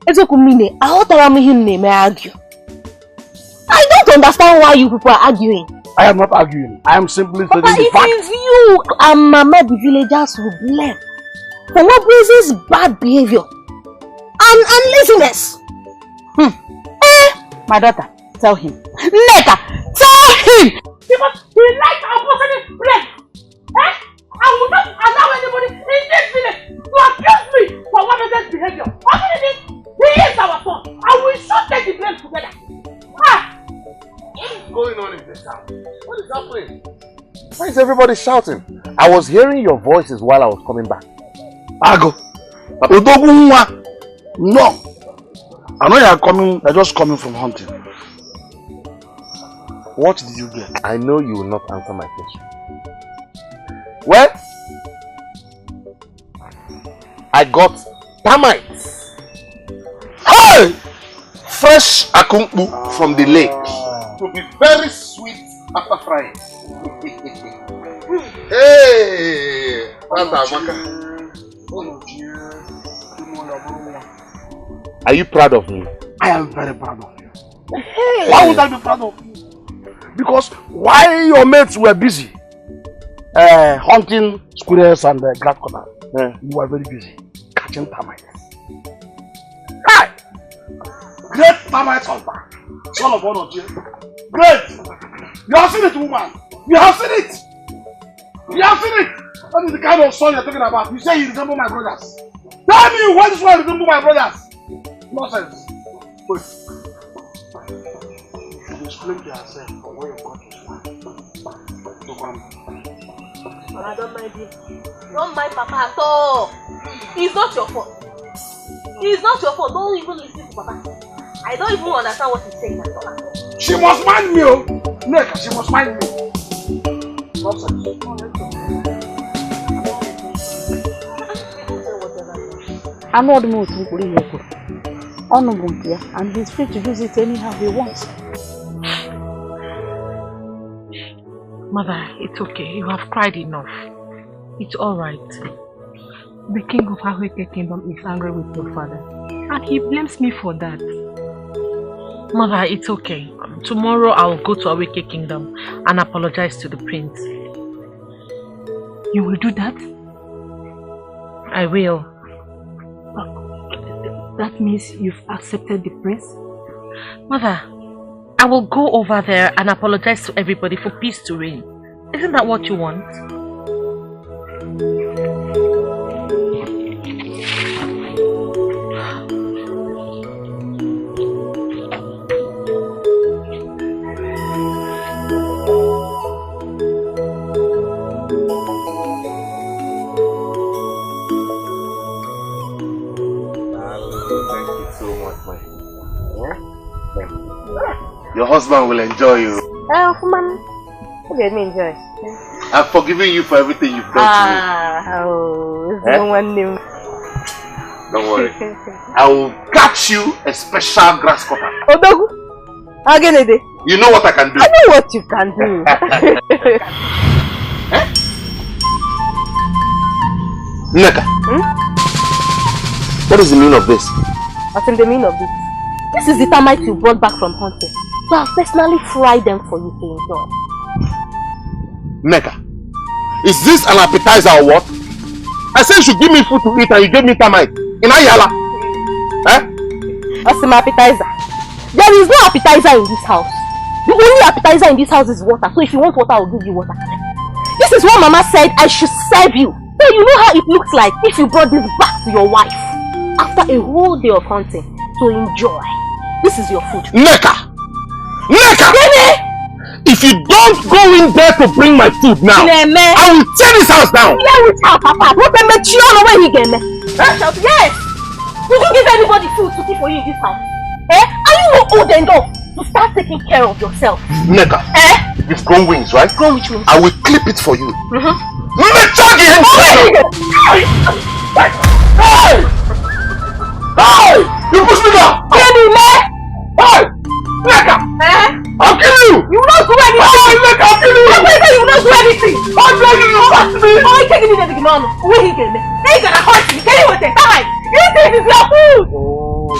I don't understand why you people are arguing. I am not arguing. I am simply stating the fact. It is you and Mama the villagers who blame for Obese's bad behavior and laziness. My daughter, tell him. Neka, tell him! Because he likes our positive blame. Eh? I will not allow anybody in this village to accuse me for Obese's behavior. What is it? He is our son. And we should take the blame together. suffering? Why is everybody shouting? I was hearing your voices while I was coming back. Ago. No. I know you are coming, you're just coming from hunting. What did you get? I know you will not answer my question. Well, I got termites. Hey! Fresh akumbu from the lake. To be very sweet after frying. Hey! Are you proud of me? I am very proud of you. Hey. Why would I be proud of you? Because while your mates were busy hunting squirrels and grass cutters, you were very busy catching termites. Hi! Great termite hunter, son of one of you. Great! You have seen it, woman. You have seen it. You have seen it. That is the kind of son you're talking about. You say you resemble my brothers. Tell me why this one resemble my brothers. Nonsense. Wait. You explain to yourself from where you got this one. I don't mind you. Don't mind Papa at all. It's not your fault. It's not your fault. Don't even listen to Papa. I don't even understand what he's saying at all. She must mind me, oh. Neka, she must mind me. Nonsense. I'm not the most people. And he's free to use it anyhow he wants. Mother, it's okay. You have cried enough. It's alright. The king of Ahweke Kingdom is angry with your father. And he blames me for that. Mother, it's okay. Tomorrow I will go to Ahweke Kingdom and apologize to the prince. You will do that? I will. That means you've accepted the prince? Mother, I will go over there and apologize to everybody for peace to reign. Isn't that what you want? Your husband will enjoy you. Man, what do you mean enjoy? I've forgiven you for everything you've done to me. Don't worry. I will catch you a special grass cutter. Odogu, again, you know what I can do. I know what you can do. Neka, what is the meaning of this? What's in the meaning of this? This is the termite you brought back from hunting. So I've personally fried them for you to enjoy. Neka, is this an appetizer or what? I said you should give me food to eat and you gave me termite. In Ayala? What's my appetizer? There is no appetizer in this house. The only appetizer in this house is water. So if you want water, I'll give you water. This is what Mama said I should serve you. So you know how it looks like if you brought this back to your wife after a whole day of hunting to enjoy. This is your food. Neka! Neka! If you don't go in there to bring my food now, I will tear this house down! Papa. Yes! Would you give anybody food to keep for you in this house? Are you not old enough to start taking care of yourself? Neka, you've grown wings, right? Grown which wings? I will clip it for you. Hey! You push me down! Hey! Neka! I'll kill you! You will not do anything! Hey, Neka, I'll kill you! You will not do anything! How dare you touch me? Oh, you're taking it no. Where he get me? They gonna hurt me. Can you what they die? You think it's your food?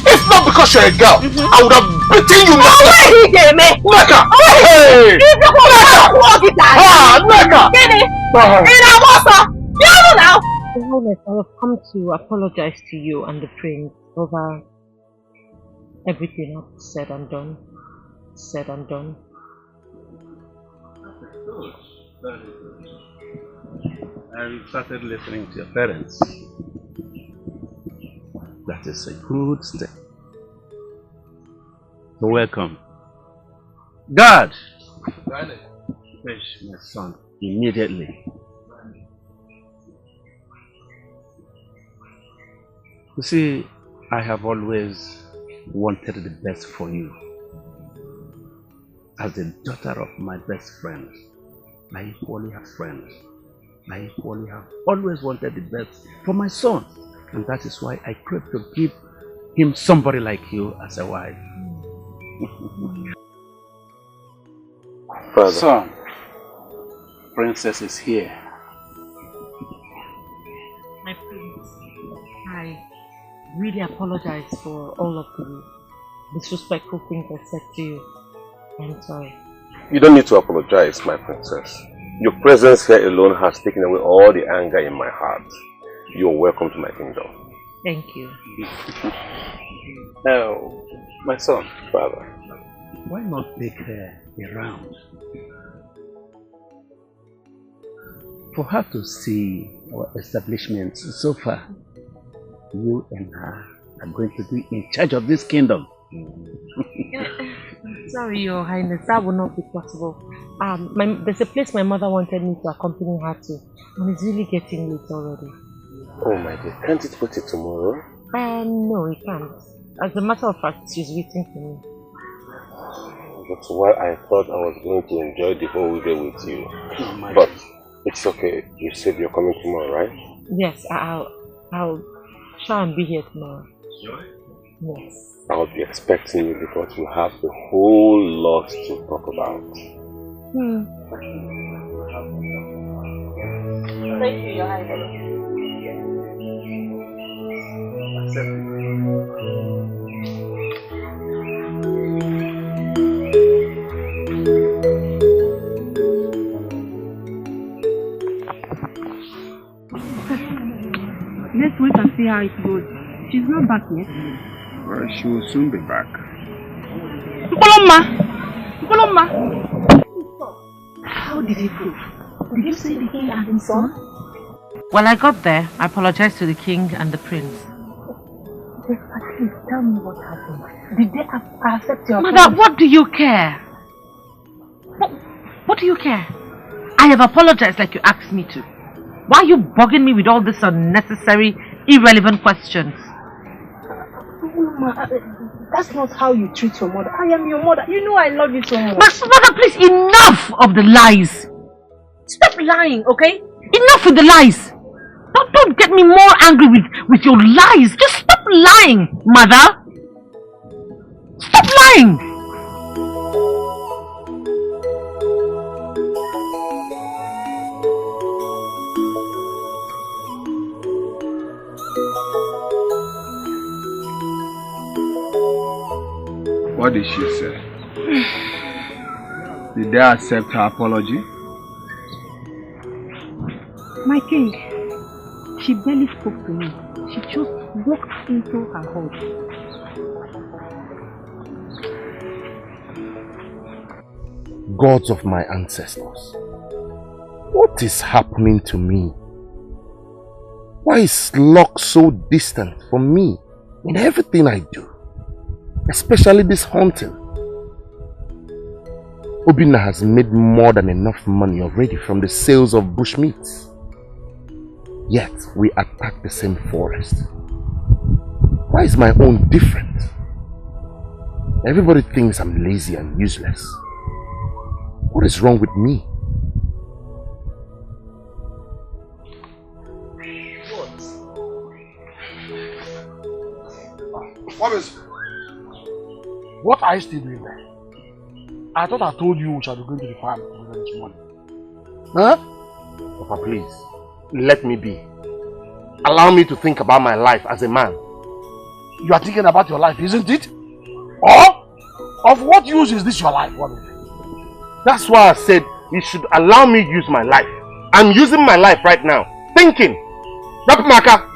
It's not because you're a girl. I would have beaten you now. Where he get me? Neka! Hey! Neka! Get it? In our water! You know now! I have come to apologize to you and the prince over everything I've said and done. I started listening to your parents. That is a good step. So welcome. God! Fetch my son immediately. You see, I have always wanted the best for you. As the daughter of my best friend, I equally have friends. I equally have always wanted the best for my son. And that is why I crave to give him somebody like you as a wife. Father. Son, Princess is here. My prince, I really apologize for all of the disrespectful things I said to you. I'm sorry. You don't need to apologize, my princess. Your presence here alone has taken away all the anger in my heart. You are welcome to my kingdom. Thank you. Now, my son, Father, why not take her around? For her to see our establishment so far, you and her are going to be in charge of this kingdom. Sorry, Your Highness, that will not be possible. There's a place my mother wanted me to accompany her to, and it's really getting late already. Oh my dear, can't it wait till tomorrow? No, it can't. As a matter of fact, she's waiting for me. That's why I thought I was going to enjoy the whole day with you. But it's okay. You said you're coming tomorrow, right? Yes, I'll try and be here tomorrow. Yes. I'll be expecting you because we have a whole lot to talk about. Thank you, Your Highness. Let's wait and see how it goes. She's not back yet. Well, she will soon be back. Nkoloma! How did it go? Did you see the king and his son? When I got there, I apologized to the king and the prince. Please tell me what happened. Did they accept your Mother, what do you care? What do you care? I have apologized like you asked me to. Why are you bugging me with all these unnecessary, irrelevant questions? Mama, that's not how you treat your mother. I am your mother. You know I love you so much. Mother, please, enough of the lies. Stop lying, okay? Enough with the lies. Don't get me more angry with your lies. Just stop lying, Mother. Stop lying. What did she say? Did they accept her apology? My king, she barely spoke to me. She just walked into her home. Gods of my ancestors, what is happening to me? Why is luck so distant from me in everything I do? Especially this hunting. Obinna has made more than enough money already from the sales of bushmeats. Yet we attack the same forest. Why is my own different? Everybody thinks I'm lazy and useless. What is wrong with me? What is it? What are you still doing there? I thought I told you we shall be going to the farm this morning. Huh? Papa, please, let me be. Allow me to think about my life as a man. You are thinking about your life, isn't it? Or, of what use is this your life? What is it? That's why I said you should allow me to use my life. I'm using my life right now, thinking. Rapmaka,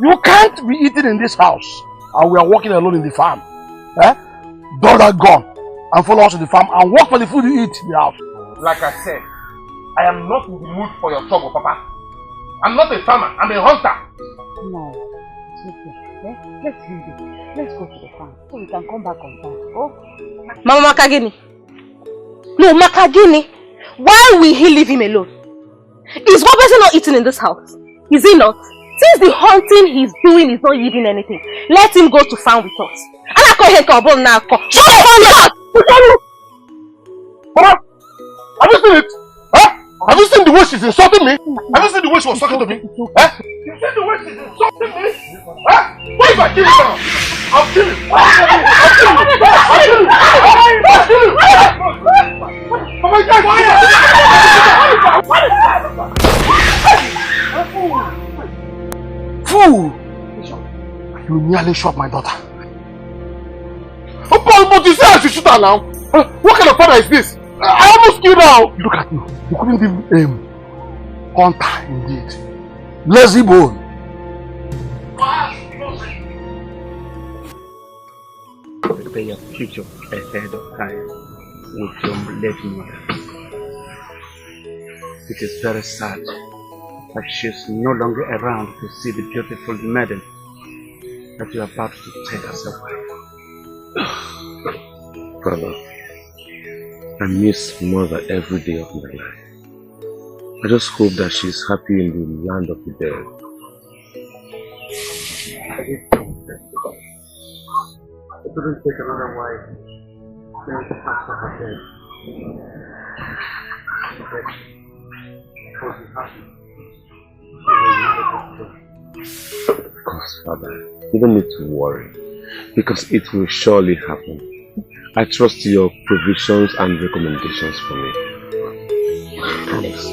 you can't be eating in this house and we are walking alone in the farm. Eh? Drop that gun and follow us to the farm and work for the food you eat in the house. Like I said, I am not in the mood for your trouble, Papa. I'm not a farmer, I'm a hunter. No, it's okay. Let's leave it. Let's go to the farm so we can come back on time. Oh? Mama Makagini. No, Makagini. Why will he leave him alone? Is Wabese not eating in this house? Is he not? Since the hunting he's doing is not yielding anything, let him go to farm with us. Shut up! Mama, have you seen it? Huh? Have you seen the way she's insulting me? Have you seen the way she was talking to me? Huh? You seen the way she's insulting me? Huh? What if I kill him now? I'll kill him! I'll kill him! Oh my God! Fool! You nearly shot my daughter. But you say I should shoot her now? What kind of father is this? I almost killed her. Look at me. You couldn't even aim. Hunter indeed. Lazy bone. Prepare your future ahead of time with your late mother. It is very sad that she is no longer around to see the beautiful maiden that you are about to take as a wife. Father, I miss mother every day of my life. I just hope that she's happy in the land of the dead. I couldn't take another wife. Then after her death. Of course, Father. You don't need to worry, because it will surely happen. I trust your provisions and recommendations for me. Promise.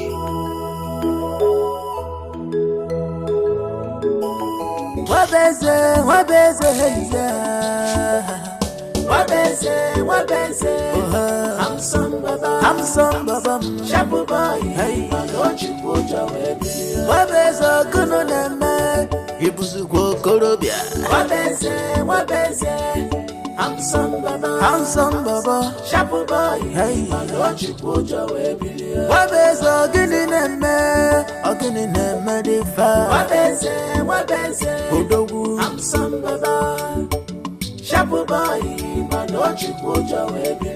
I'm some baba, shabu boy, hey, don't you put your baby. Wabese, kuno neme, ibusu kwa korobia. Wabese, I'm some baba, shabu boy, hey, don't you put your baby. Wabese, ogini neme, defiance. Wabese, odogu, I'm some baba, shabu boy, don't you put your baby.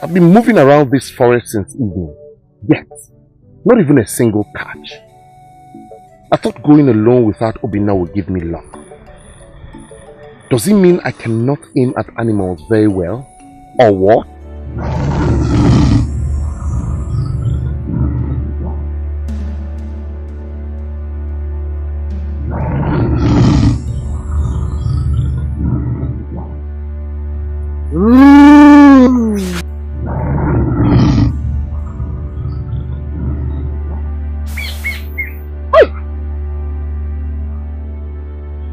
I've been moving around this forest since evening, yet not even a single catch. I thought going alone without Obina would give me luck. Does it mean I cannot aim at animals very well? Or what?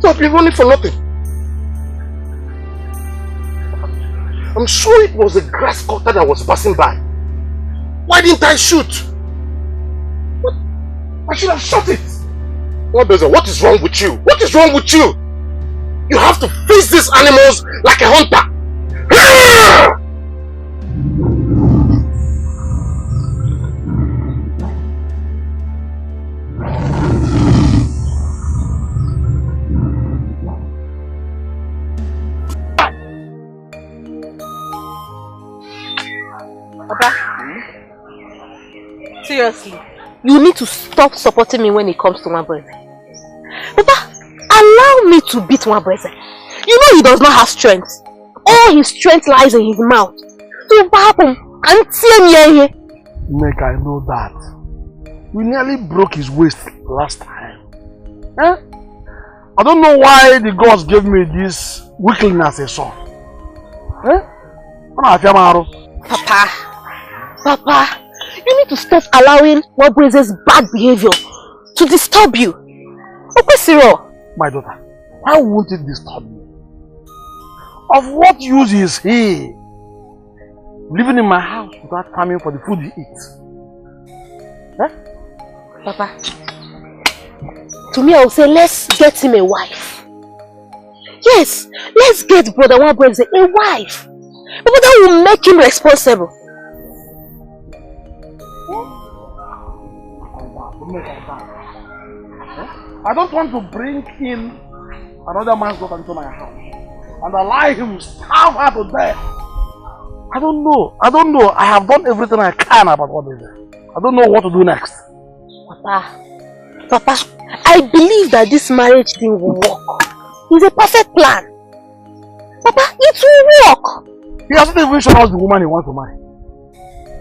I've been running for nothing. I'm sure it was a grass cutter that was passing by. Why didn't I shoot? What? I should have shot it. What is wrong with you? What is wrong with you? You have to face these animals like a hunter. Seriously, you need to stop supporting me when it comes to Wabese. Papa, allow me to beat Wabese. You know he does not have strength. All his strength lies in his mouth. So what happened? Nick, I know that. We nearly broke his waist last time. Eh? I don't know why the gods gave me this weakling as a son. Eh? Papa, you need to stop allowing Wabese's bad behavior to disturb you. My daughter, why won't it disturb me? Of what use is he living in my house without coming for the food he eats? Eh? Papa, to me I will say let's get him a wife. Yes, let's get brother Wabese a wife. But that will make him responsible. I don't want to bring in another man's daughter into my house. and allow him to starve her to death. I don't know. I have done everything I can about what is there. I don't know what to do next. Papa, I believe that this marriage thing will work. It's a perfect plan. Papa, it will work. He hasn't even shown us the woman he wants to marry.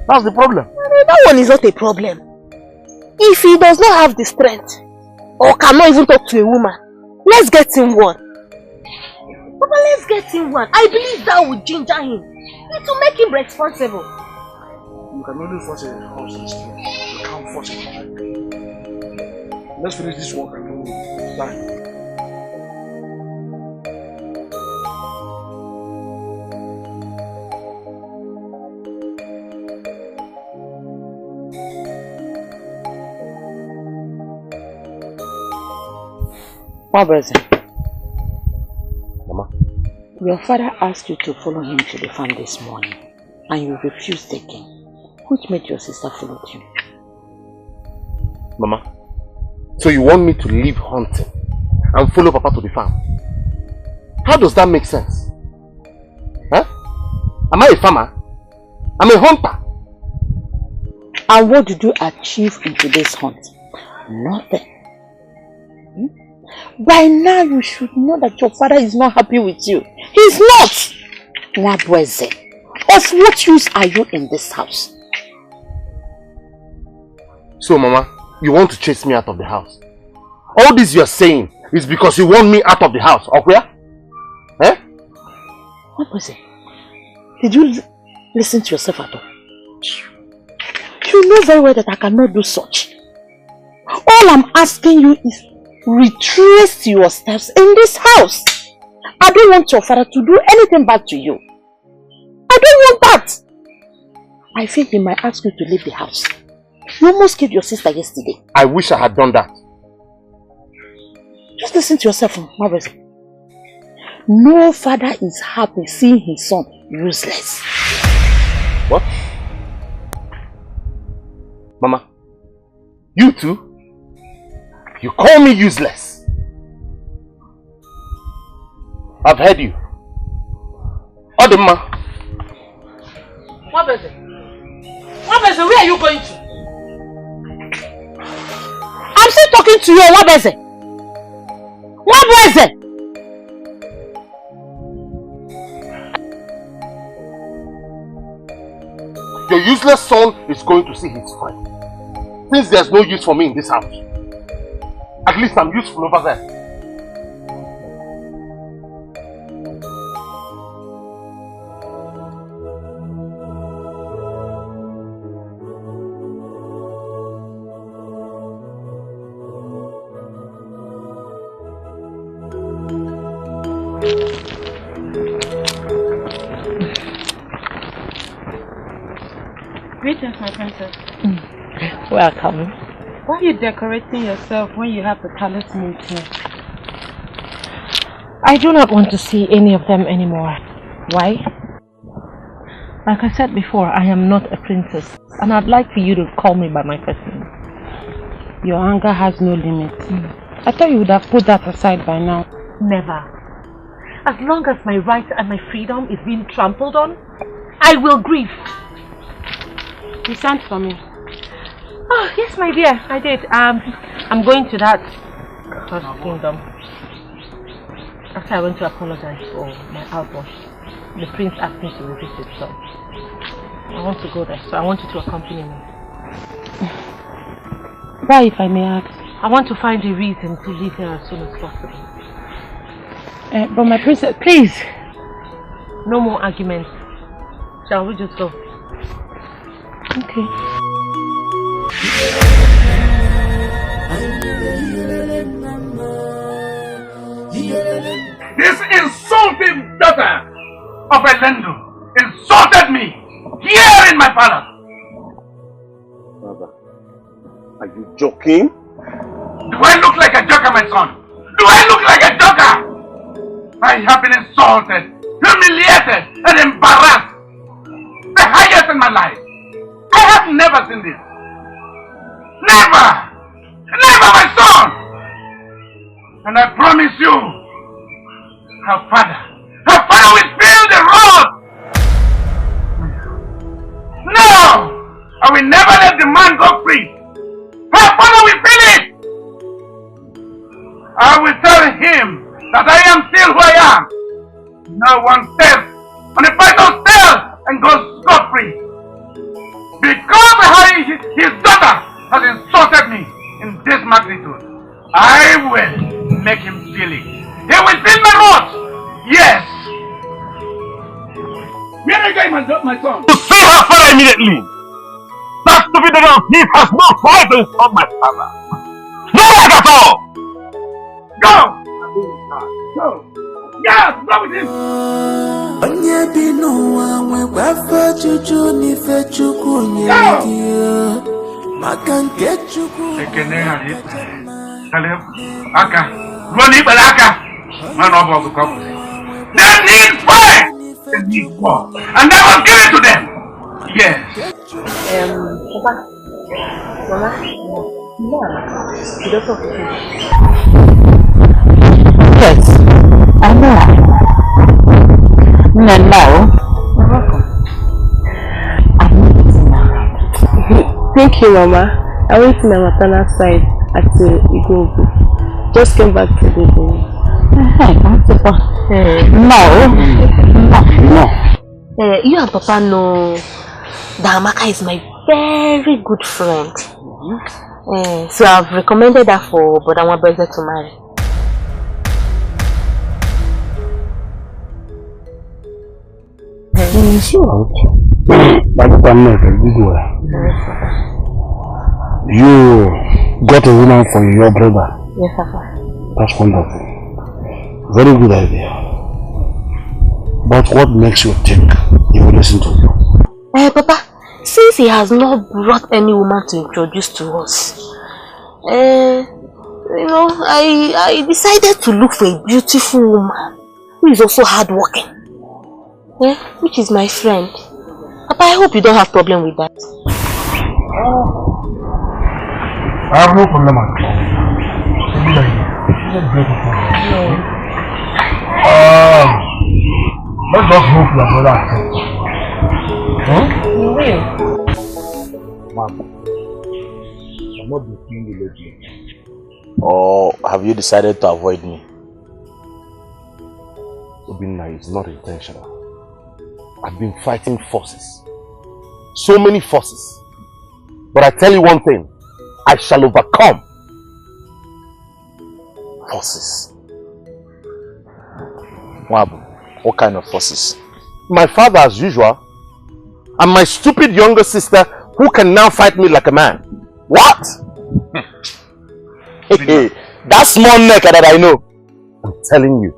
That's the problem. That one is not a problem. If he does not have the strength, or cannot even talk to a woman, let's get him one. Papa, let's get him one. I believe that will ginger him. It will make him responsible. You can only force a house and street. You can't force it. Let's finish this work and move. Bye. Mama, your father asked you to follow him to the farm this morning, and you refused again, which made your sister follow you. Mama, so you want me to leave hunting and follow Papa to the farm? How does that make sense? Huh? Am I a farmer? I'm a hunter. And what did you achieve in today's hunt? Nothing. By now you should know that your father is not happy with you. He's not! Nwabweze, of what use are you in this house? So Mama, you want to chase me out of the house? All this you're saying is because you want me out of the house, or where? Eh? Nwabweze, did you listen to yourself at all? You know very well that I cannot do such. All I'm asking you is retrace your steps in this house. I don't want your father to do anything bad to you. I don't want that. I feel he might ask you to leave the house. You almost killed your sister yesterday. I wish I had done that. Just listen to yourself, Marvelous. No father is happy seeing his son useless. What? Mama, you too? You call me useless? I've heard you. Odema. Wabeze, where are you going to? I'm still talking to you, Wabeze. Wabeze! Your useless son is going to see his friend. Since there's no use for me in this house, at least I'm useful over there. Greetings, my princess. Welcome. Why are you decorating yourself when you have the palace meeting? I do not want to see any of them anymore. Why? Like I said before, I am not a princess, and I'd like for you to call me by my first name. Your anger has no limit. I thought you would have put that aside by now. Never. As long as my right and my freedom is being trampled on, I will grieve. You sent for me. Oh, yes, my dear, I did. I'm going to that God's kingdom. After I went to apologize for my outburst, the prince asked me to revisit, so I want to go there. So I want you to accompany me. Why, if I may ask? I want to find a reason to leave here as soon as possible. But my princess, please. No more arguments. Shall we just go? Okay. This insulting daughter of a Lendo insulted me here in my palace. Father, are you joking? Do I look like a joker, my son? Do I look like a joker? I have been insulted, humiliated, and embarrassed. The highest in my life. I have never seen this. Never! Never, my son! And I promise you, her father I will tell him that I am still who I am. No one steps on the final stairs and goes scot-free. Because his daughter has insulted me in this magnitude, I will make him feel it. He will feel my wrath. Yes. Where are you going, my son? To see her father immediately. That stupid little thief has no right to insult my father. No right at all. Go. Go. Yes, go with him. Onye bi n'ụwa nwekwafe chuchu n'ife Chukwu nyere gị maka nke Chukwu ekene ha dị aka ruo n'ikpere aka mana ọ bụ ọgụ ka ọ kwụsị. They need fire, they need war, and I will give it to them. Yes. Papa, Mama, you don't talk to me. Yes, I know. No, you're welcome. Thank you, Mama. I went to my maternal side at Edo. Just came back today. No. You and Papa know that Amaka is my very good friend. So I've recommended her for Brother Wabeze to marry. Sure. You got a woman for your brother? Yes, Papa. That's wonderful. Very good idea. But what makes you think he will listen to you? Papa, since he has not brought any woman to introduce to us, I decided to look for a beautiful woman who is also hardworking. Which is my friend. Papa, I hope you don't have problem with that. I have no problem at all. Let's just hope your brother accepts. You will. Mom, I'm not being you lately. Or have you decided to avoid me? Obinna, it's not intentional. I've been fighting forces. So many forces. But I tell you one thing. I shall overcome forces. Wabu, what kind of forces? My father as usual. And my stupid younger sister who can now fight me like a man. What? Hey, that small neck that I know. I'm telling you.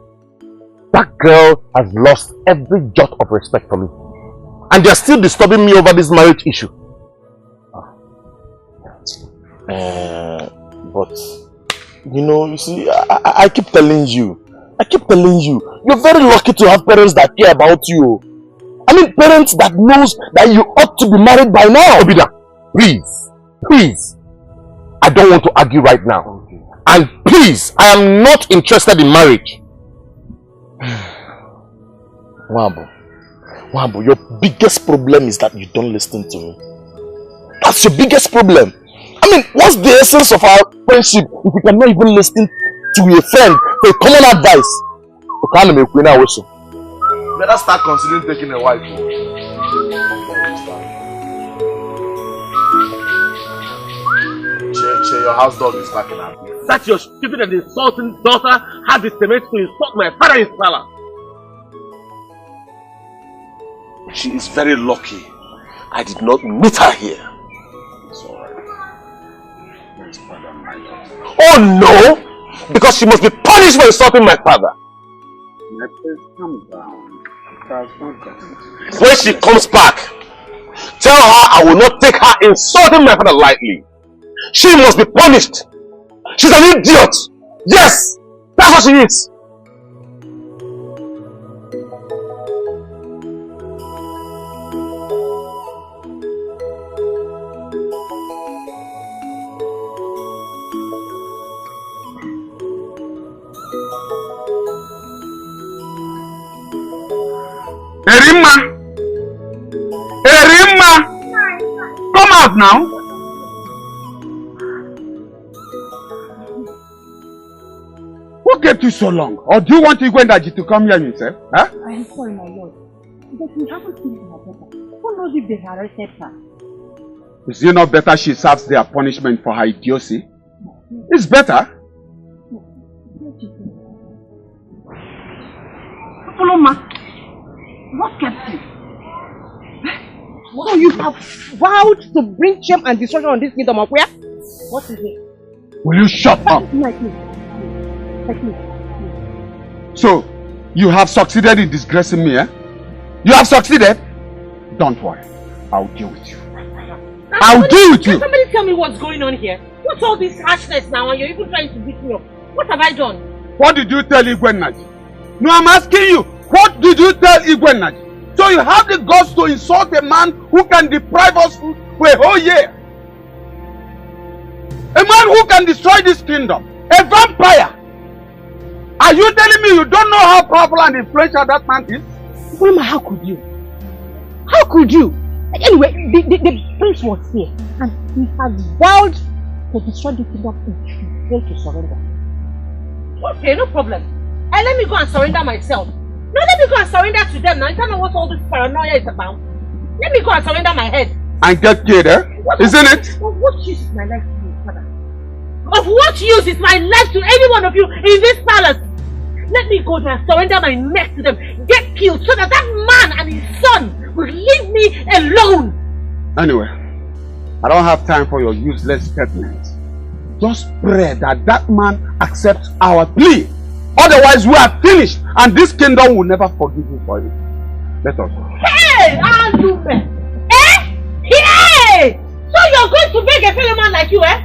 That girl has lost every jot of respect for me. And they're still disturbing me over this marriage issue. But, you see, I keep telling you. You're very lucky to have parents that care about you. I mean, parents that knows that you ought to be married by now. Obida, please. I don't want to argue right now. Okay. And please, I am not interested in marriage. Wambo, your biggest problem is that you don't listen to me. That's your biggest problem. I mean, what's the essence of our friendship if you cannot even listen to a friend for a common advice? Better start considering taking a wife. Your house dog is backing at me. That your stupid and insulting daughter had the temerity to insult my father in Salah. She is very lucky. I did not meet her here. It's alright. Oh no! Because she must be punished for insulting my father. Calm down. When she comes back, tell her I will not take her insulting my father lightly. She must be punished. She's an idiot. Yes, that's what she is. Erimma! Come out now! kept you so long? Or do you want Igwendaji to come here himself? Huh? I am sorry, my lord. But we haven't seen her daughter. Who knows if they arrested her? Is it not better she serves their punishment for her idiocy? It's better. Paloma, what kept you? So you have vowed to bring shame and destruction on this kingdom of where? What is it? Will you shut up? So, you have succeeded in disgracing me, eh? You have succeeded? Don't worry. I'll deal with you. I'll deal with you! Can somebody tell me what's going on here? What's all this harshness now and you're even trying to beat me up? What have I done? What did you tell Igwendaji? No, I'm asking you. What did you tell Igwendaji? So you have the guts to insult a man who can deprive us for a whole year. A man who can destroy this kingdom. A vampire. Are you telling me you don't know how powerful and influential that man is? Mama, how could you? How could you? Anyway, the prince was here and he has vowed to destroy the kingdom if you fail to surrender. Okay, no problem. And let me go and surrender myself. No, let me go and surrender to them now. You don't know what all this paranoia is about. Let me go and surrender my head. And get killed, eh? Isn't it? Of what use is my life to you, Father? Of what use is my life to any one of you in this palace? Let me go there and surrender my neck to them. Get killed so that man and his son will leave me alone. Anyway, I don't have time for your useless statements. Just pray that that man accepts our plea. Otherwise, we are finished and this kingdom will never forgive you for it. Let us go. Hey, Alume! Eh? Hey! So you're going to beg a fellow man like you, eh?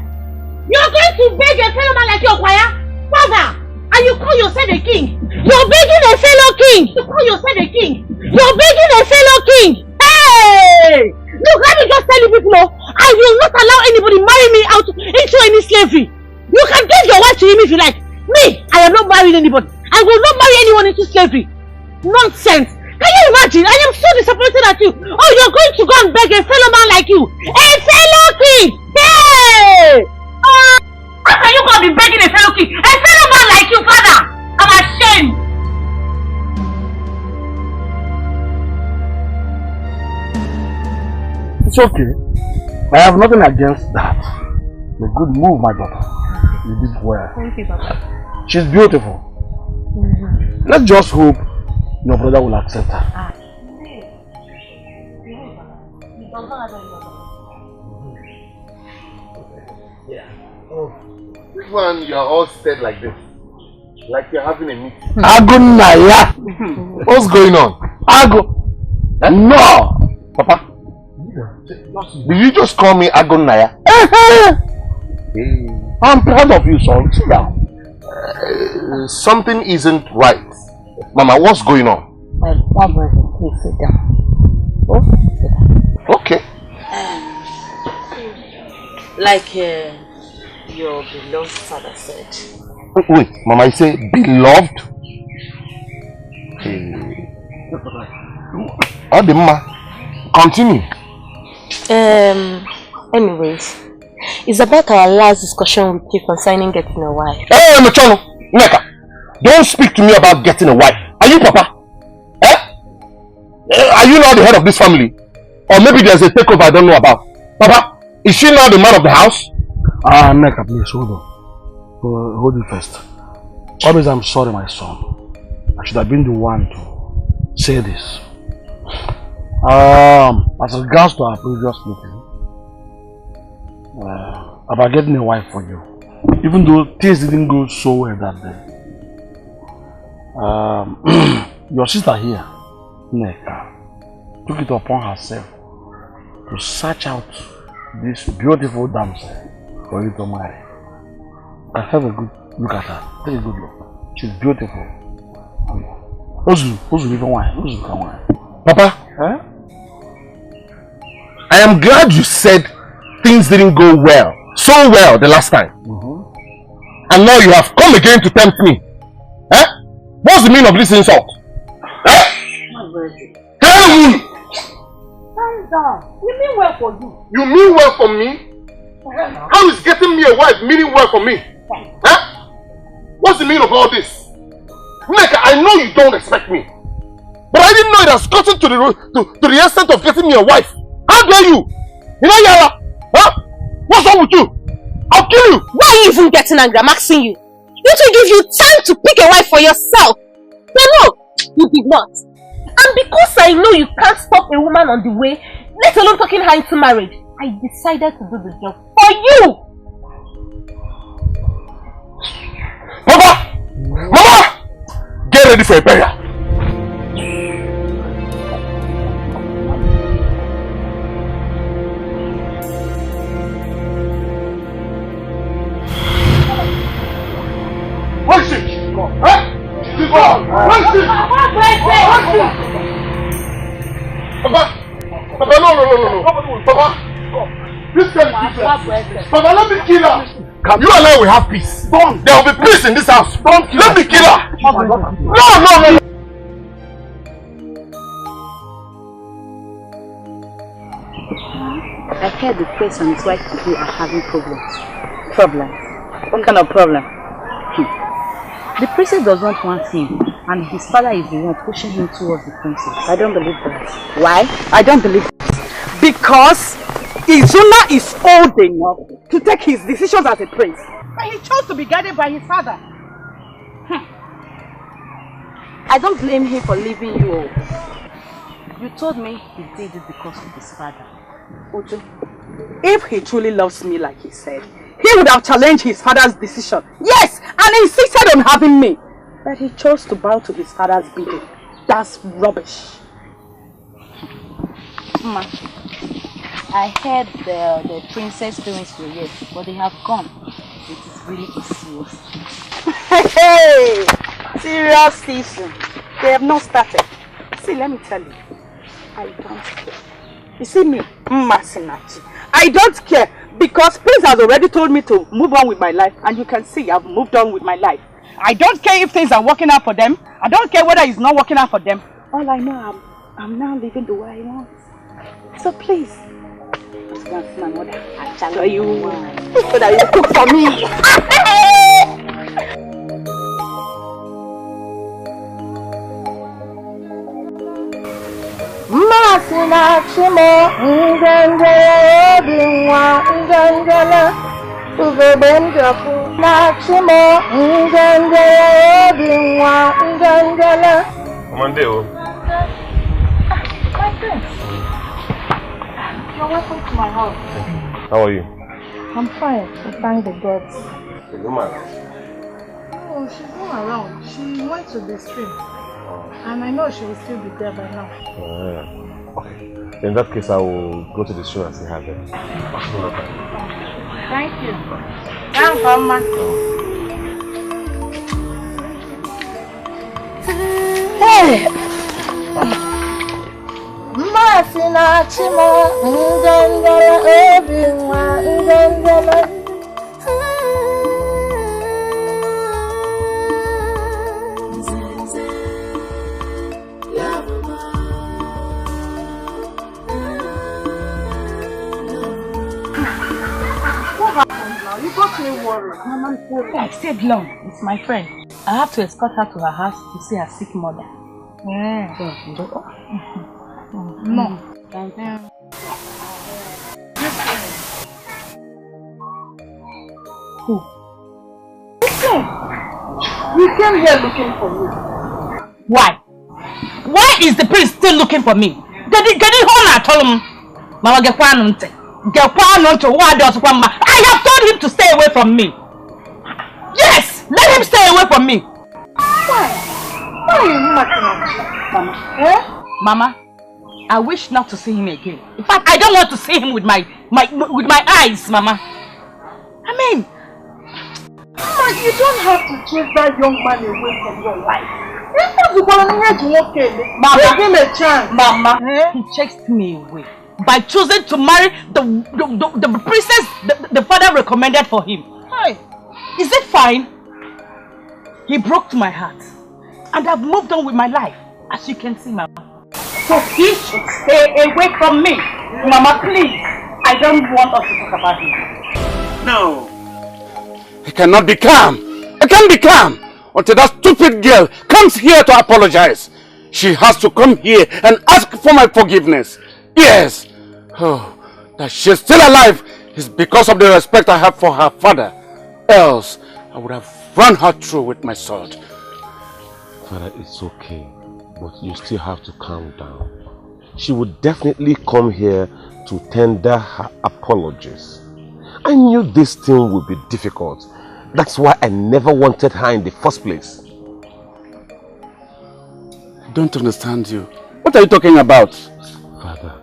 You're going to beg a fellow man like you, Okwaya? Father! And you call yourself a king? You're begging a fellow king! You call yourself a king? You're begging a fellow king! Hey! Look, let me just tell you people, I will not allow anybody marry me out into any slavery. You can give your wife to him if you like. Me, I am not marrying anybody. I will not marry anyone into slavery. Nonsense. Can you imagine? I am so disappointed at you. Oh, you're going to go and beg a fellow man like you. A fellow king. Hey! How can you go and be begging a fellow king? A fellow man like you, father. I'm ashamed. It's okay. I have nothing against that. A good move, my daughter. You did well. Thank you, Papa. She's beautiful. Let's just hope your brother will accept her. Yeah. Oh, which one you are all scared like this? Like you're having a meeting. Agunaya! What's going on? No! Papa? Did you just call me Agunaya? I'm proud of you, son. Sit down. Something isn't right. Mama, what's going on? Please sit down. Okay. Like your beloved father said. Wait, Mama, you say beloved? Adema, continue. Anyways, it's about our last discussion with you concerning getting a wife. Hey, Machano, Neka, don't speak to me about getting a wife. Are you Papa? Eh? Are you now the head of this family? Or maybe there's a takeover I don't know about. Papa, is she now the man of the house? Neka, please, hold on. Hold it first. Always, I'm sorry, my son. I should have been the one to say this. As regards to our previous meeting, about getting a wife for you, even though things didn't go so well that day, your sister here, Neka, took it upon herself to search out this beautiful damsel for you to marry. I have a good look at her. Take a good look. She's beautiful. Papa, huh? I am glad you said things didn't go well, so well the last time. And now you have come again to tempt me. Eh? What's the meaning of this insult? Eh? Tell me! Calm down. We mean well for you. You mean well for me? How is getting me a wife meaning well for me? Huh? What's the meaning of all this? Nneka, I know you don't respect me. But I didn't know it has gotten to the extent of getting me a wife. How dare you? You know, Yara? Huh? What's wrong with you? I'll kill you. Why are you even getting angry? I'm asking you. Didn't we give you time to pick a wife for yourself? No, you did not. And because I know you can't stop a woman on the way, let alone talking her into marriage, I decided to do the job for you. Mama! Get ready for a burial. Where's she? Huh? She's gone. Where's she? Papa, no. Papa, this girl is useless. Papa, let me kill her. You and I will have peace. There will be peace in this house. Let me kill her. No. I heard the priest and his wife today are having problems. Problems? What kind of problem? The princess does not want him, and his father is the one pushing him towards the princess. I don't believe that. Why? I don't believe that. Because Izuna is old enough to take his decisions as a prince. And he chose to be guided by his father. I don't blame him for leaving you all. You told me he did it because of his father. Ojo, if he truly loves me like he said, he would have challenged his father's decision. Yes, and insisted on having me. But he chose to bow to his father's bidding. That's rubbish. Ma, I heard the princess parents were here, but they have gone. It is really serious. Hey! Serious season. They have not started. See, let me tell you. I don't care. You see me, Masinachi. I don't care because Prince has already told me to move on with my life, and you can see I've moved on with my life. I don't care if things are working out for them. I don't care whether it's not working out for them. All I know, I'm now living the way I want. So please, just go and see my mother. I'll tell you so that you cook for me. Masina chimo ngenge binwa ngengele uzobenjafu na chimo ngenge binwa ngengele. Mandeo. My friend. You're welcome to my house. How are you? I'm fine. I thank the gods. Is your mother? Oh, she's not around. She went to the stream. And I know she will still be there by now. Okay. In that case, I will go to the stream and see her there. Thank you. Thank you, Mama. Hey! Masina chimo ngengele ebinwa ngengele. You got me worried. I stayed long. It's my friend. I have to escort her to her house to see her sick mother. No. Thank you. Who? Listen. We came here looking for you. Why? Why is the prince still looking for me? Get it home, I told him. Mama, I have told him to stay away from me. Yes, let him stay away from me. Why? Why are you mocking at Mama? Eh? Mama, I wish not to see him again. In fact, I don't want to see him with my eyes, Mama. I mean, Mama, you don't have to chase that young man away from your life. Mama, give him a chance. Mama, he chased me away by choosing to marry the princess the father recommended for him. Hey, is it fine? He broke my heart, and I've moved on with my life, as you can see, Mama. So he should stay away from me. Mama, please. I don't want us to talk about him. No. He cannot be calm. I can't be calm until that stupid girl comes here to apologize. She has to come here and ask for my forgiveness. Yes. Oh, that she's still alive is because of the respect I have for her father. Else, I would have run her through with my sword. Father, it's okay, but you still have to calm down. She would definitely come here to tender her apologies. I knew this thing would be difficult. That's why I never wanted her in the first place. I don't understand you. What are you talking about? Father,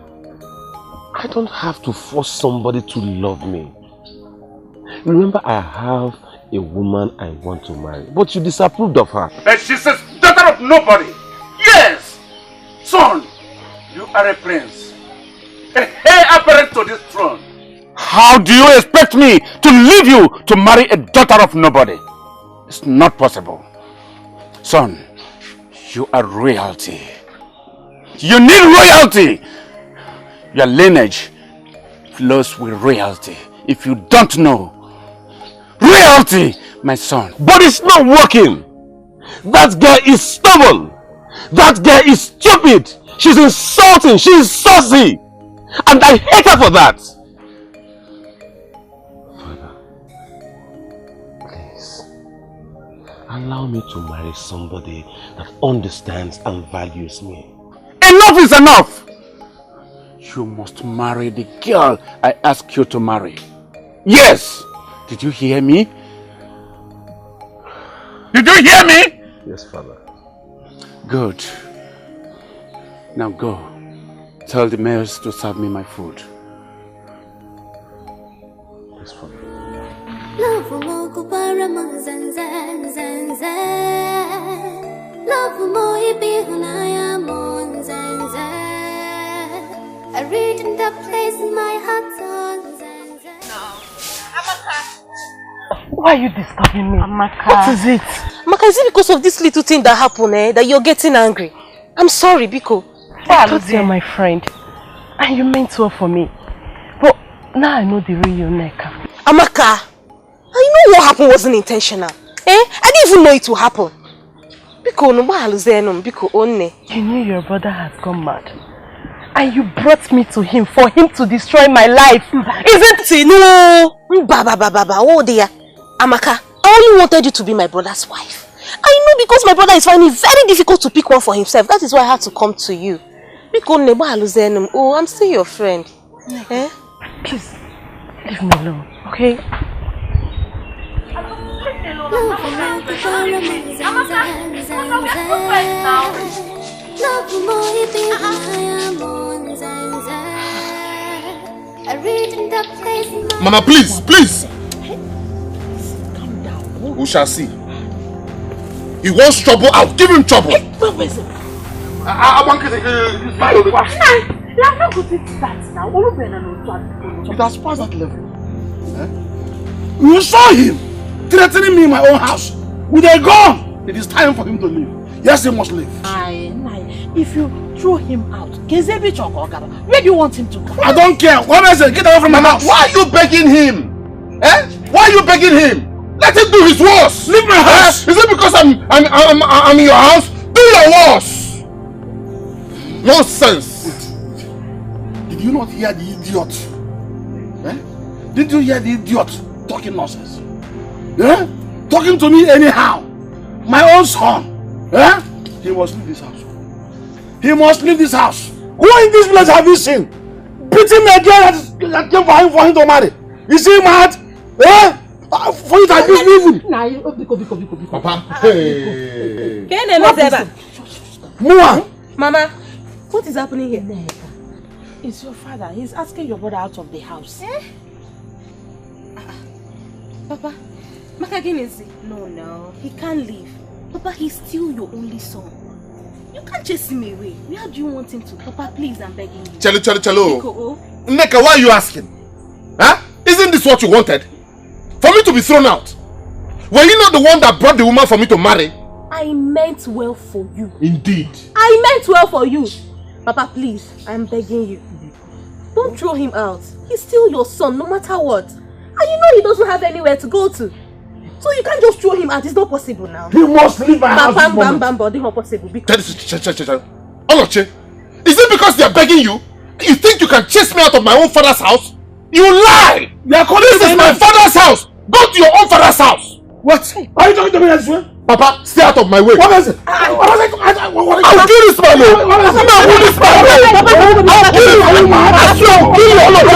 I don't have to force somebody to love me. Remember, I have a woman I want to marry, but you disapproved of her. But she's a daughter of nobody. Yes! Son, you are a prince. A heir apparent to this throne. How do you expect me to leave you to marry a daughter of nobody? It's not possible. Son, you are royalty. You need royalty. Your lineage flows with royalty. If you don't know, royalty, my son. But it's not working. That girl is stubborn. That girl is stupid. She's insulting. She's saucy. And I hate her for that. Father, please, allow me to marry somebody that understands and values me. Enough is enough. You must marry the girl I asked you to marry. Yes. Did you hear me? Did you hear me? Yes, Father. Good. Now go. Tell the maids to serve me my food. Yes, Father. I read in that place in my heart. Why are you disturbing me? Amaka. What is it? Amaka, is it because of this little thing that happened that you're getting angry? I'm sorry, Biko. I thought you're my friend. And you meant well for me. But now I know the real Neka. Amaka, I know what happened wasn't intentional. I didn't even know it would happen. Biko, you knew your brother has gone mad. And you brought me to him for him to destroy my life. Isn't it? No. Oh dear. Amaka, I only wanted you to be my brother's wife. I know because my brother is finding it very difficult to pick one for himself. That is why I had to come to you. Oh, I'm still your friend. Please, leave me alone, okay? Mama, please, please. Calm down. We shall see. He wants trouble, I'll give him trouble. It has passed that level. You saw him threatening me in my own house with a gun. It is time for him to leave. Yes, he must leave. If you throw him out, where do you want him to go? I don't care. What I say, get away from my house. Why are you begging him? Why are you begging him? Let him do his worst. Leave my house. Is it because I'm in your house? Do your worst. Nonsense. Did you not hear the idiot? Did you hear the idiot talking nonsense? Talking to me anyhow. My own son. He must leave this house. He must leave this house. Who in this place have you seen? Beating me again that came for him to marry. Is he mad? For you to abuse me even. Papa. Hey. Mua. Mama, what is happening here? It's your father. He's asking your brother out of the house. Papa, No, he can't leave. Papa, he's still your only son. You can't chase him away. Where do you want him to? Papa, please, I'm begging you. Chalo. Neka, why are you asking? Isn't this what you wanted? For me to be thrown out? Were you not the one that brought the woman for me to marry? I meant well for you. Indeed. I meant well for you. Papa, please, I'm begging you. Don't throw him out. He's still your son, no matter what. And you know he doesn't have anywhere to go to. So you can't just throw him out. It's not possible now. He must leave my house this moment. It's not possible. Because... Oloche, is it because they are begging you? You think you can chase me out of my own father's house? You lie! This is my father's house! Go to your own father's house! What? Are you talking to me this way? Papa, stay out of my way. What is it? I'll kill this man! I'll kill this man! I'll kill you! I swear I'll kill you all of you!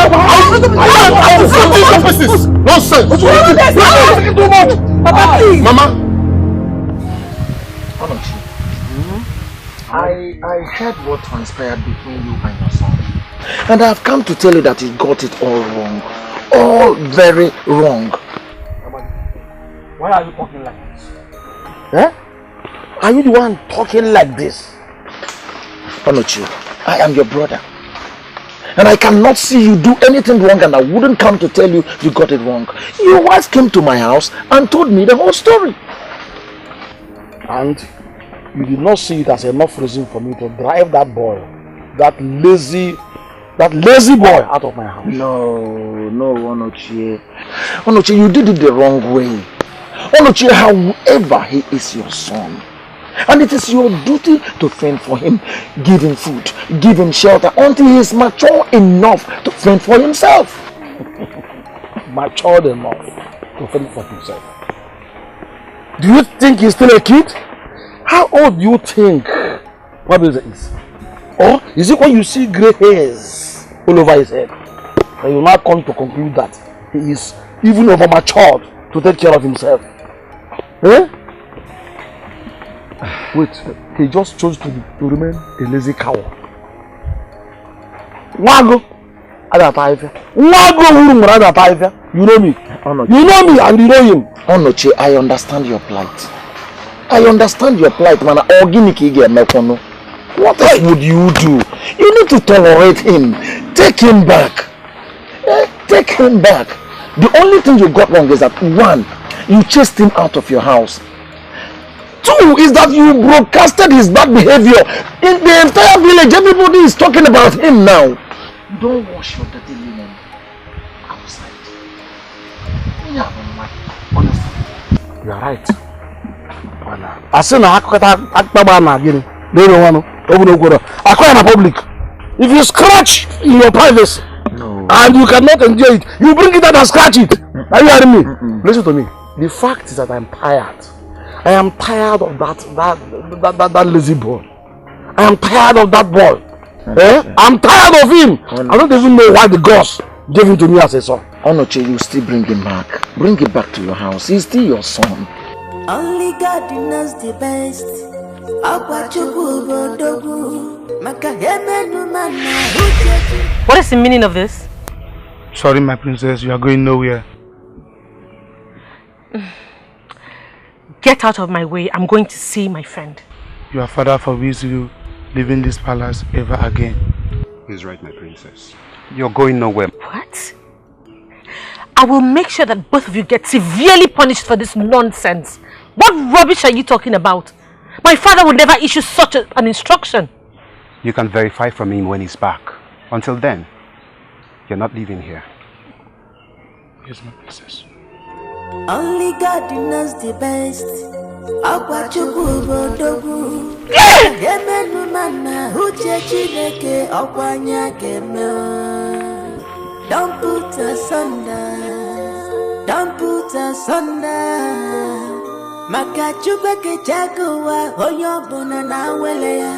I'll shoot these offices! Nonsense! What's wrong with this? Papa, please! Mama! I heard what transpired between you and your son. And I have come to tell you that he got it all wrong. All very wrong. Why are you talking like this? Eh? Are you the one talking like this? Onochi, I am your brother. And I cannot see you do anything wrong, and I wouldn't come to tell you you got it wrong. Your wife came to my house and told me the whole story. And you did not see it as enough reason for me to drive that boy, that lazy boy out of my house. No, Onochi. Onochi, you did it the wrong way. Onochi, however, he is your son. And it is your duty to fend for him, give him food, give him shelter until he is mature enough to fend for himself. Matured enough to fend for himself. Do you think he's still a kid? How old do you think Wabeza is? Or is it when you see grey hairs all over his head that you now come to conclude that he is even over matured to take care of himself? Eh? Wait, he just chose to remain a lazy cow. Wago, you know me. You know me and you know him. Onochi, I understand your plight. I understand your plight, man. What else would you do? You need to tolerate him. Take him back. Take him back. The only thing you got wrong is that, one, you chased him out of your house. Two is that you broadcasted his bad behavior. In the entire village, everybody is talking about him now. Don't wash your dirty linen outside. Yeah, you are right. I say na akpaba na gini. They don't want to open the public. If you scratch in your privacy and you cannot enjoy it, you bring it out and scratch it. Are you hearing me? Listen to me. The fact is that I'm tired. I am tired of that lazy boy. I am tired of that boy. I'm tired of him. I don't even know why the gods gave him to me as a son. Onoche, you still bring him back. Bring him back to your house. He's still your son. Only God knows the best. What is the meaning of this? Sorry, my princess, you are going nowhere. Get out of my way. I'm going to see my friend. Your father forbids you leaving this palace ever again. He's right, my princess. You're going nowhere. What? I will make sure that both of you get severely punished for this nonsense. What rubbish are you talking about? My father would never issue such an instruction. You can verify from him when he's back. Until then, you're not leaving here. Yes, my princess. Only God knows the best. Don't put us under. Don't put us under. Makachubeke chakuwa onyo bona na wele ya.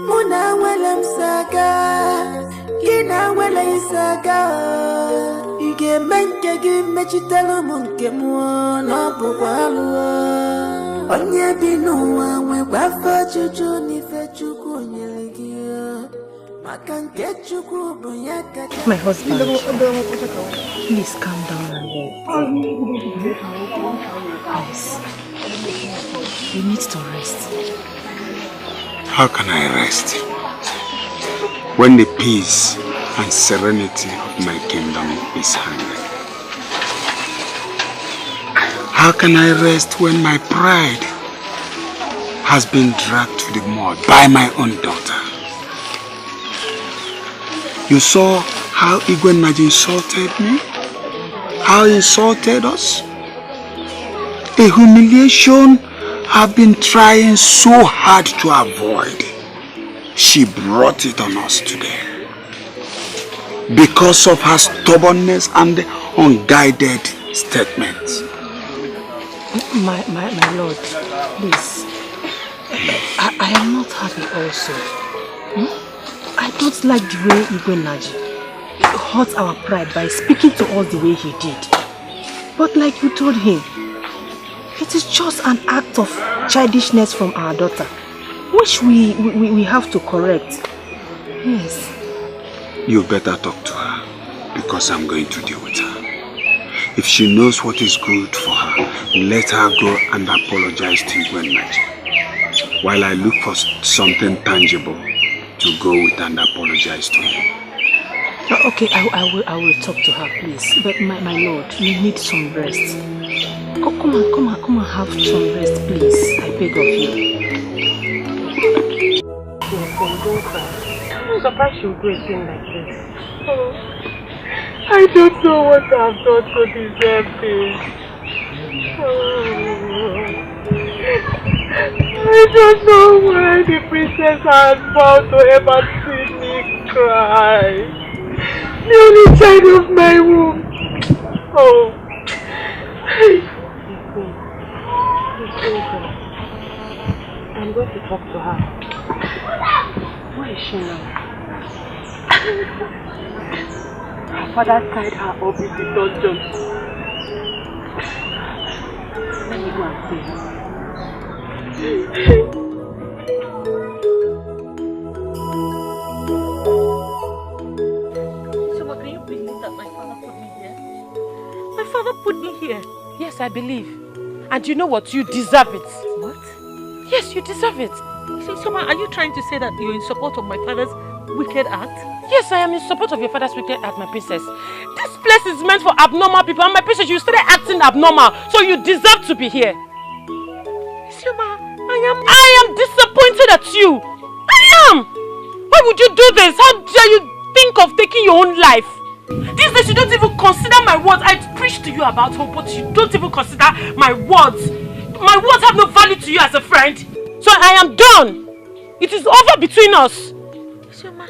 Muna wele msaga. Kina wele isaga. Ige menke gi mechitalo munke muo no bukwaluo. Onye binuwa we wafo chuchu ni fechuku nyeligia. My husband, please calm down and wait. Please, you need to rest. How can I rest when the peace and serenity of my kingdom is hanging? How can I rest when my pride has been dragged to the mud by my own daughter? You saw how Igwe Naji insulted me? How he insulted us? A humiliation I've been trying so hard to avoid. She brought it on us today. Because of her stubbornness and unguided statements. My lord, please. I am not happy also. I don't like the way Igwe Naji hurt our pride by speaking to us the way he did. But like you told him, it is just an act of childishness from our daughter, which we have to correct. Yes. You better talk to her, because I'm going to deal with her. If she knows what is good for her, let her go and apologize to Igwe Naji, while I look for something tangible to go with and apologize to him. Okay, I will talk to her, please. But my lord, you need some rest. Come and have some rest, please. I beg of you. Don't cry. I'm surprised she'll do a thing like this. Oh, I don't know what I've done to deserve this. I don't know why the princess has vowed to ever see me cry. The only child of my womb. Oh. I'm going to talk to her. Where is she now? Her father tied her up in the dungeon. Let me go and see her. Soma, can you believe that my father put me here? My father put me here. Yes, I believe. And you know what? You deserve it. What? Yes, you deserve it. Soma, are you trying to say that you're in support of my father's wicked act? Yes, I am in support of your father's wicked act, my princess. This place is meant for abnormal people, and my princess, you started acting abnormal, so you deserve to be here. Soma, I am disappointed at you. I am. Why would you do this? How dare you think of taking your own life? These days you don't even consider my words. I preach to you about hope, but you don't even consider my words. My words have no value to you as a friend. So I am done. It is over between us. Soma,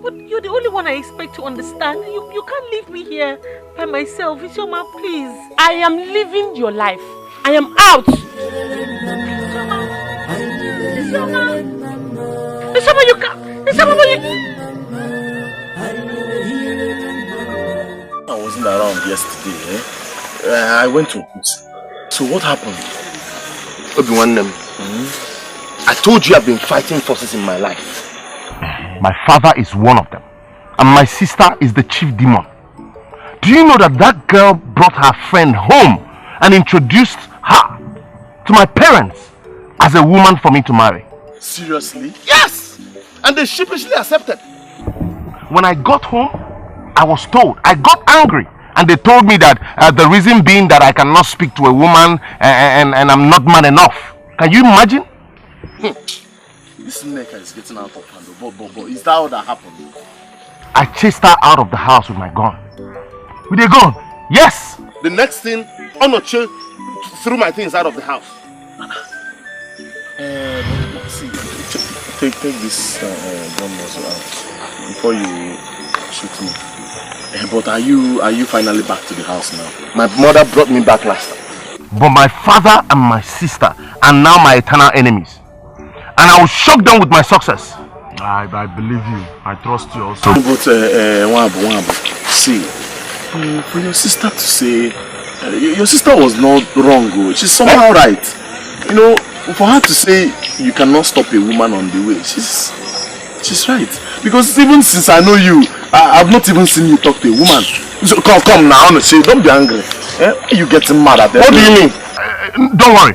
but you're the only one I expect to understand. You can't leave me here by myself. Soma, please. I am living your life. I am out. Soma, you can't. Soma, you... I wasn't around yesterday. I went to Kusi. So what happened? I told you I've been fighting forces in my life. My father is one of them, and my sister is the chief demon. Do you know that that girl brought her friend home and introduced her to my parents as a woman for me to marry? Seriously? Yes! And they sheepishly accepted. When I got home, I was told, I got angry, and they told me that the reason being that I cannot speak to a woman and I'm not man enough. Can you imagine? This necker is getting out of hand. But is that how that happened? I chased her out of the house with my gun. With a gun? Yes! The next thing, Onoche threw my things out of the house. See, take this gun muzzle out before you shoot me. But are you finally back to the house now? My mother brought me back last time. But my father and my sister are now my eternal enemies. And I will shock them with my success. I believe you. I trust you also. But Wabu, see, for your sister to say, your sister was not wrong. She's somehow right. You know, for her to say you cannot stop a woman on the way, she's right. Because even since I know you, I've not even seen you talk to a woman. So come now, honestly, don't be angry. You getting mad at them. What do you mean? Don't worry.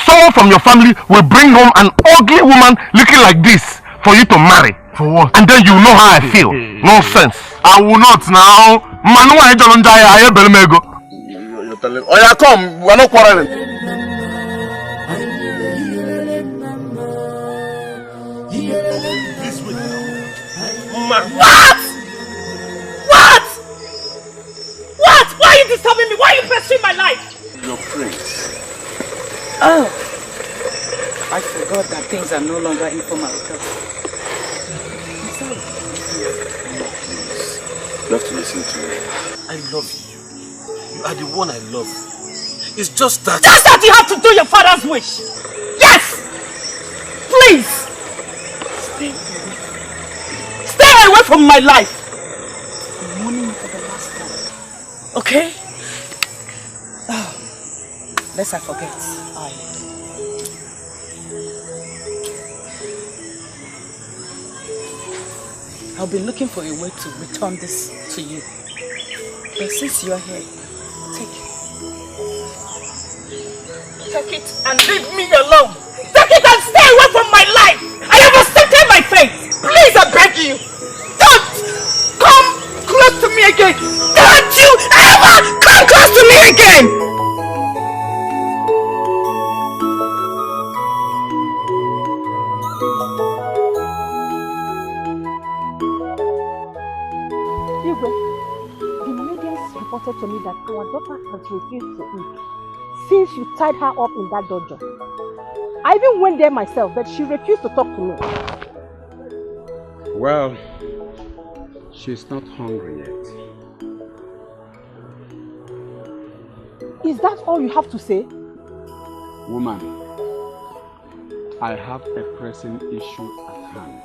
Someone from your family will bring home an ugly woman looking like this for you to marry. For what? And then you know how I feel. Nonsense. I will not now. You're telling me. Oh yeah, come. We're not quarreling. This way. What? Why are you disturbing me? Why are you pursuing my life? You're praying. Oh, I forgot that things are no longer informal with us. I'm sorry. No, please. You have to listen to me. I love you. You are the one I love. It's just that... Just that you have to do your father's wish! Yes! Please! Stay away from my life! I'm warning you for the last time. Okay? Oh, lest I forget. I'll be looking for a way to return this to you. But since you're here, take it. Take it and leave me alone. Take it and stay away from my life. I have accepted my fate. Please, I beg you. Don't come close to me again. Don't you ever come close to me again. The mediums reported to me that our daughter has refused to eat since you tied her up in that dungeon. I even went there myself, but she refused to talk to me. Well, she's not hungry yet. Is that all you have to say? Woman, I have a pressing issue at hand.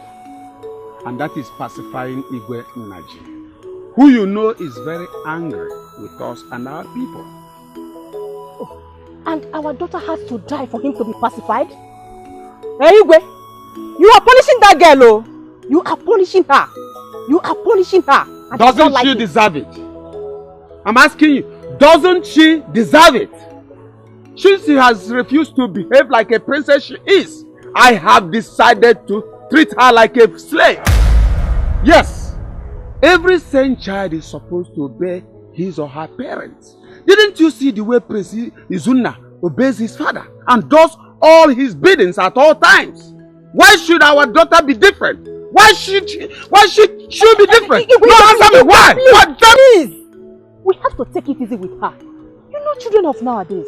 And that is pacifying Igwe Nnaji, who you know is very angry with us and our people. Oh, and our daughter has to die for him to be pacified? Hey, Igwe, you are punishing that girl, oh! You are punishing her. You are punishing her. Doesn't she deserve it? I'm asking you, doesn't she deserve it? Since she has refused to behave like a princess she is, I have decided to treat her like a slave. Yes, every sane child is supposed to obey his or her parents. Didn't you see the way Prince Izuna obeys his father and does all his biddings at all times? Why should our daughter be different? Why should she be different? No, answer me, why? Please! We have to take it easy with her. You know children of nowadays.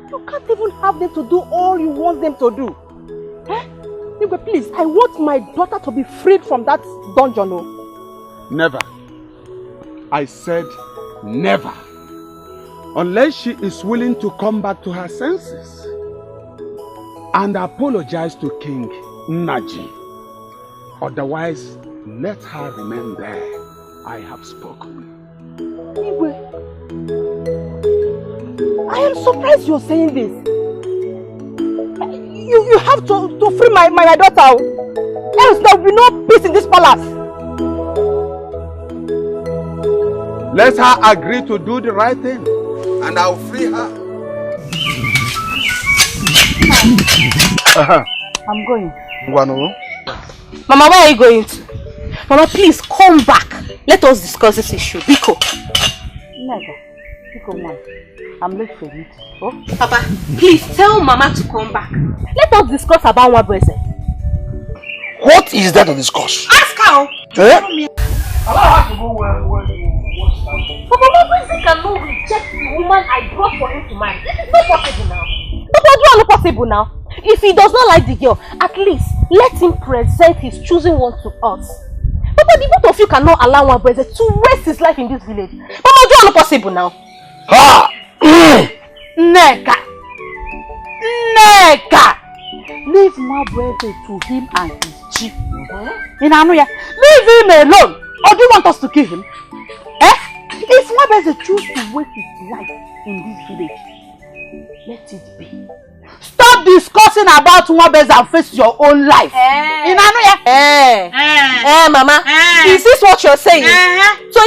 You can't even have them to do all you want them to do. Eh? Please, I want my daughter to be freed from that dungeon. Oh. Never. I said never. Unless she is willing to come back to her senses and apologize to King Nnaji. Otherwise, let her remain there. I have spoken. Igwe, I am surprised you're saying this. You have to free my daughter, else there will be no peace in this palace. Let her agree to do the right thing, and I'll free her. I'm going. Mama, where are you going to? Mama, please come back. Let us discuss this issue. Biko. Nega, Biko, man. I'm late for it. Oh? Papa, please tell Mama to come back. Let us discuss about Nwabueze. What is there to discuss? Ask her. Eh? Papa, Nwabueze cannot reject the woman I brought for him to marry. This is not possible now. Papa, do you not possible now? If he does not like the girl, at least let him present his choosing one to us. Papa, the both of you cannot allow Nwabueze to waste his life in this village. Papa, do you not possible now? Ha! Nega! Nega! Leave Nwabueze to him and his chief. Leave him alone. Or do you want us to kill him? Eh? If Nwabueze chooses to waste his life in this village, let it be. Stop discussing about Nwabueze and face your own life. Mama, is this what you're saying? So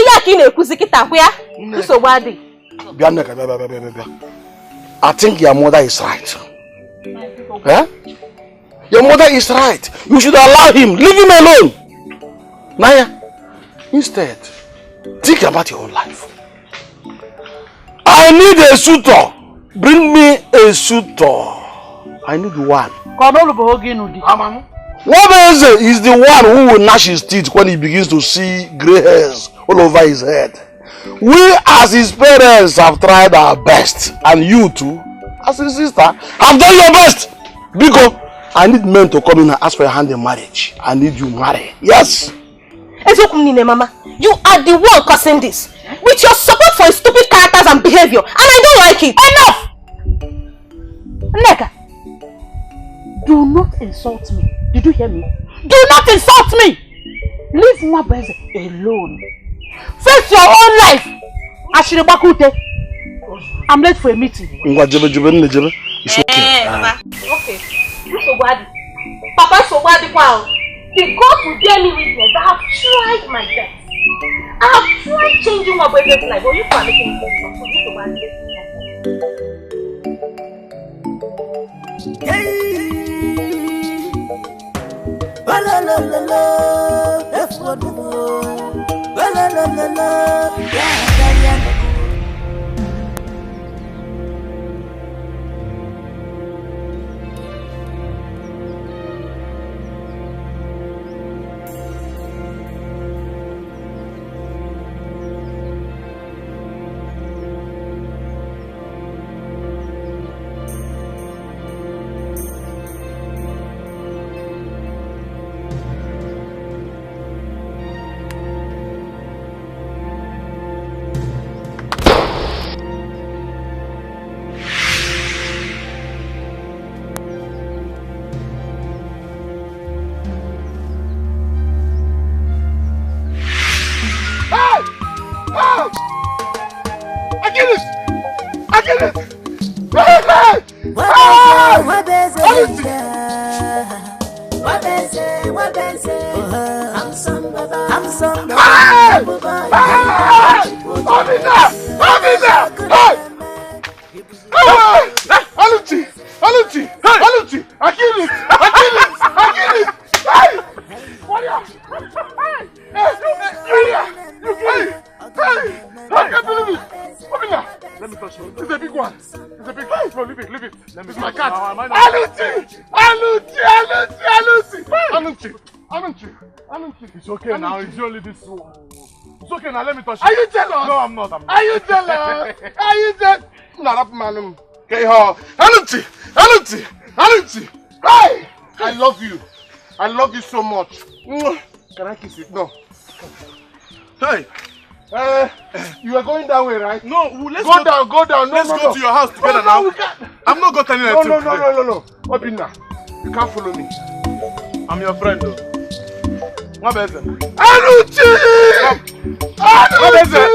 I think your mother is right. Eh? Your mother is right. You should allow him. Leave him alone. Naya, instead, think about your own life. I need a suitor. Bring me a suitor. I need one. Nwabueze is the one who will gnash his teeth when he begins to see grey hairs all over his head. We as his parents have tried our best, and you too as a sister. I've done your best. Biko, I need men to come in and ask for your hand in marriage. I need you marry. Yes. Mama, you are the one causing this. With your support for his stupid characters and behavior. And I don't like it. Enough! Nega, do not insult me. Did you hear me? Do not insult me! Leave Mwabeze alone. Face your own life. Ashiribakute. I'm late for a meeting. It's okay. Okay. Papa Sobadi, because you dare me witness, I have tried my best. I have tried changing my brother's life, but you can't make him It's okay now, it's only this one. It's okay now, let me touch you. Are you jealous? No, I'm not. Are you jealous? Are you jealous? Not man. Okay, Anuchi! Hey! I love you. I love you so much. Can I kiss it? No. Hey! You are going that way, right? No, let's go down. Let's go to your house together now. I'm not going anywhere. No. Obina, you can't follow me. I'm your friend though. What is it? Anuchi! What is it?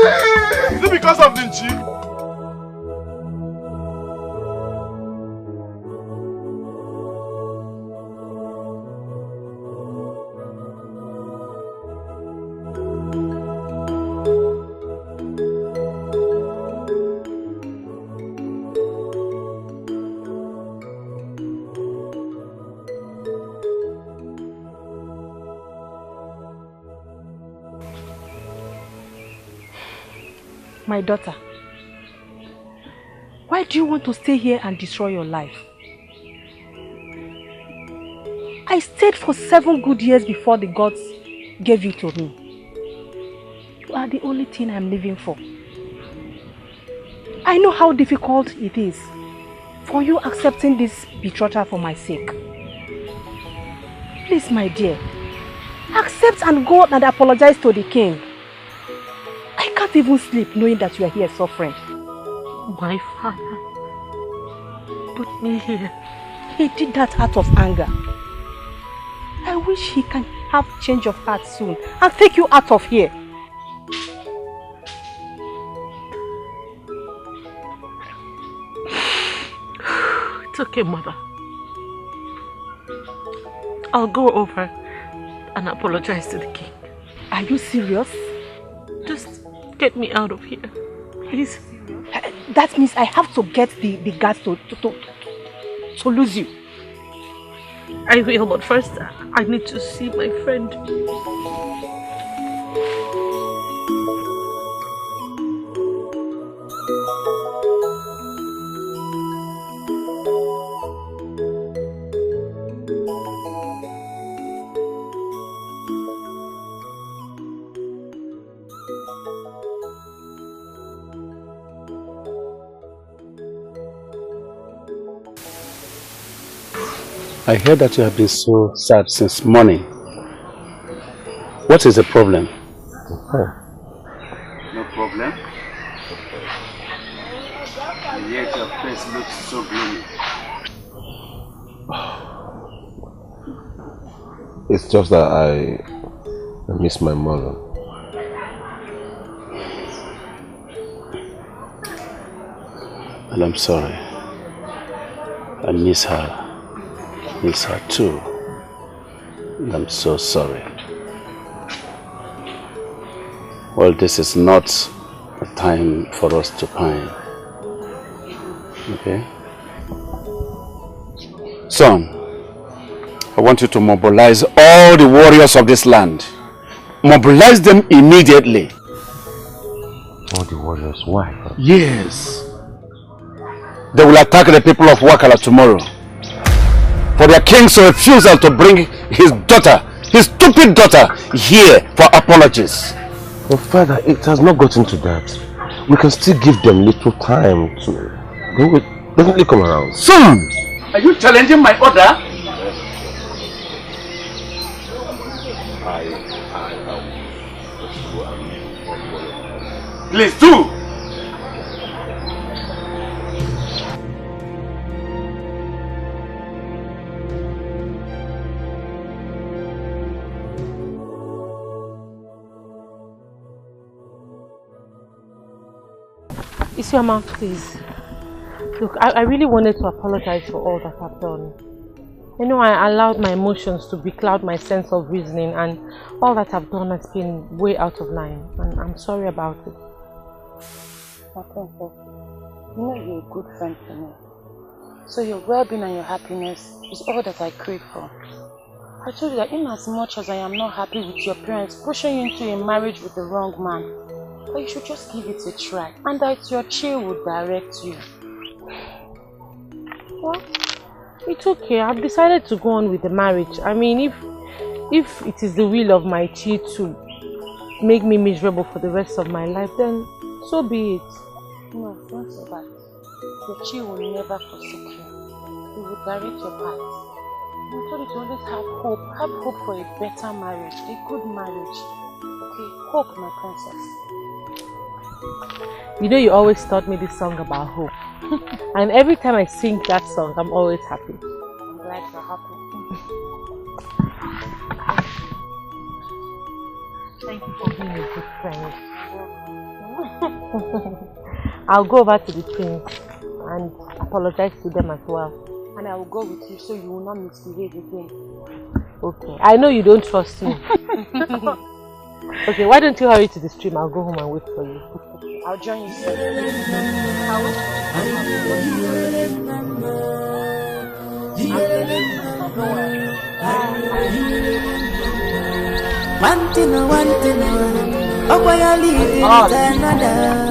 Is it because of the Nchi? My daughter, why do you want to stay here and destroy your life? I stayed for 7 good years before the gods gave you to me. You are the only thing I'm living for. I know how difficult it is for you accepting this betrothal for my sake. Please, my dear, accept and go and apologize to the king. I can't even sleep knowing that you are here suffering. My father put me here. He did that out of anger. I wish he can have change of heart soon and take you out of here. It's okay, mother. I'll go over and apologize to the king. Are you serious? Just get me out of here, please. That means I have to get the guards to lose you. I will, but first I need to see my friend. I heard that you have been so sad since morning. What is the problem? No problem. And yet your face looks so gloomy. It's just that I miss my mother. And I'm sorry. I miss her. Miss her too. And I'm so sorry. Well, this is not a time for us to pine. Okay? Son, I want you to mobilize all the warriors of this land. Mobilize them immediately. All the warriors? Why? Yes. They will attack the people of Wakala tomorrow. For their king's refusal to bring his daughter, his stupid daughter, here for apologies. But Father, it has not gotten to that. We can still give them little time to... They will definitely come around. Son! Are you challenging my order? Please do! Isioma, please. Look, I really wanted to apologize for all that I've done. You know, I allowed my emotions to becloud my sense of reasoning, and all that I've done has been way out of line, and I'm sorry about it. Okay. You know you're a good friend to me. So your well-being and your happiness is all that I crave for. I told you that in as much as I am not happy with your parents pushing you into a marriage with the wrong man, but you should just give it a try, and that your chill will direct you. Well, it's okay. I've decided to go on with the marriage. I mean, if it is the will of my chi to make me miserable for the rest of my life, then so be it. No, don't say that. Your chi will never forsake you. He will direct your path. I told you to always have hope. Have hope for a better marriage, a good marriage. Okay, hope, my princess. You know, you always taught me this song about hope. And every time I sing that song, I'm always happy. I'm glad you're happy. Thank you for being a good friend. I'll go over to the twins and apologize to them as well. And I will go with you so you will not misbehave again. Okay. I know you don't trust me. Okay, why don't you hurry to the stream? I'll go home and wait for you. I'll join you soon. One thing, oh boy, I leave it another.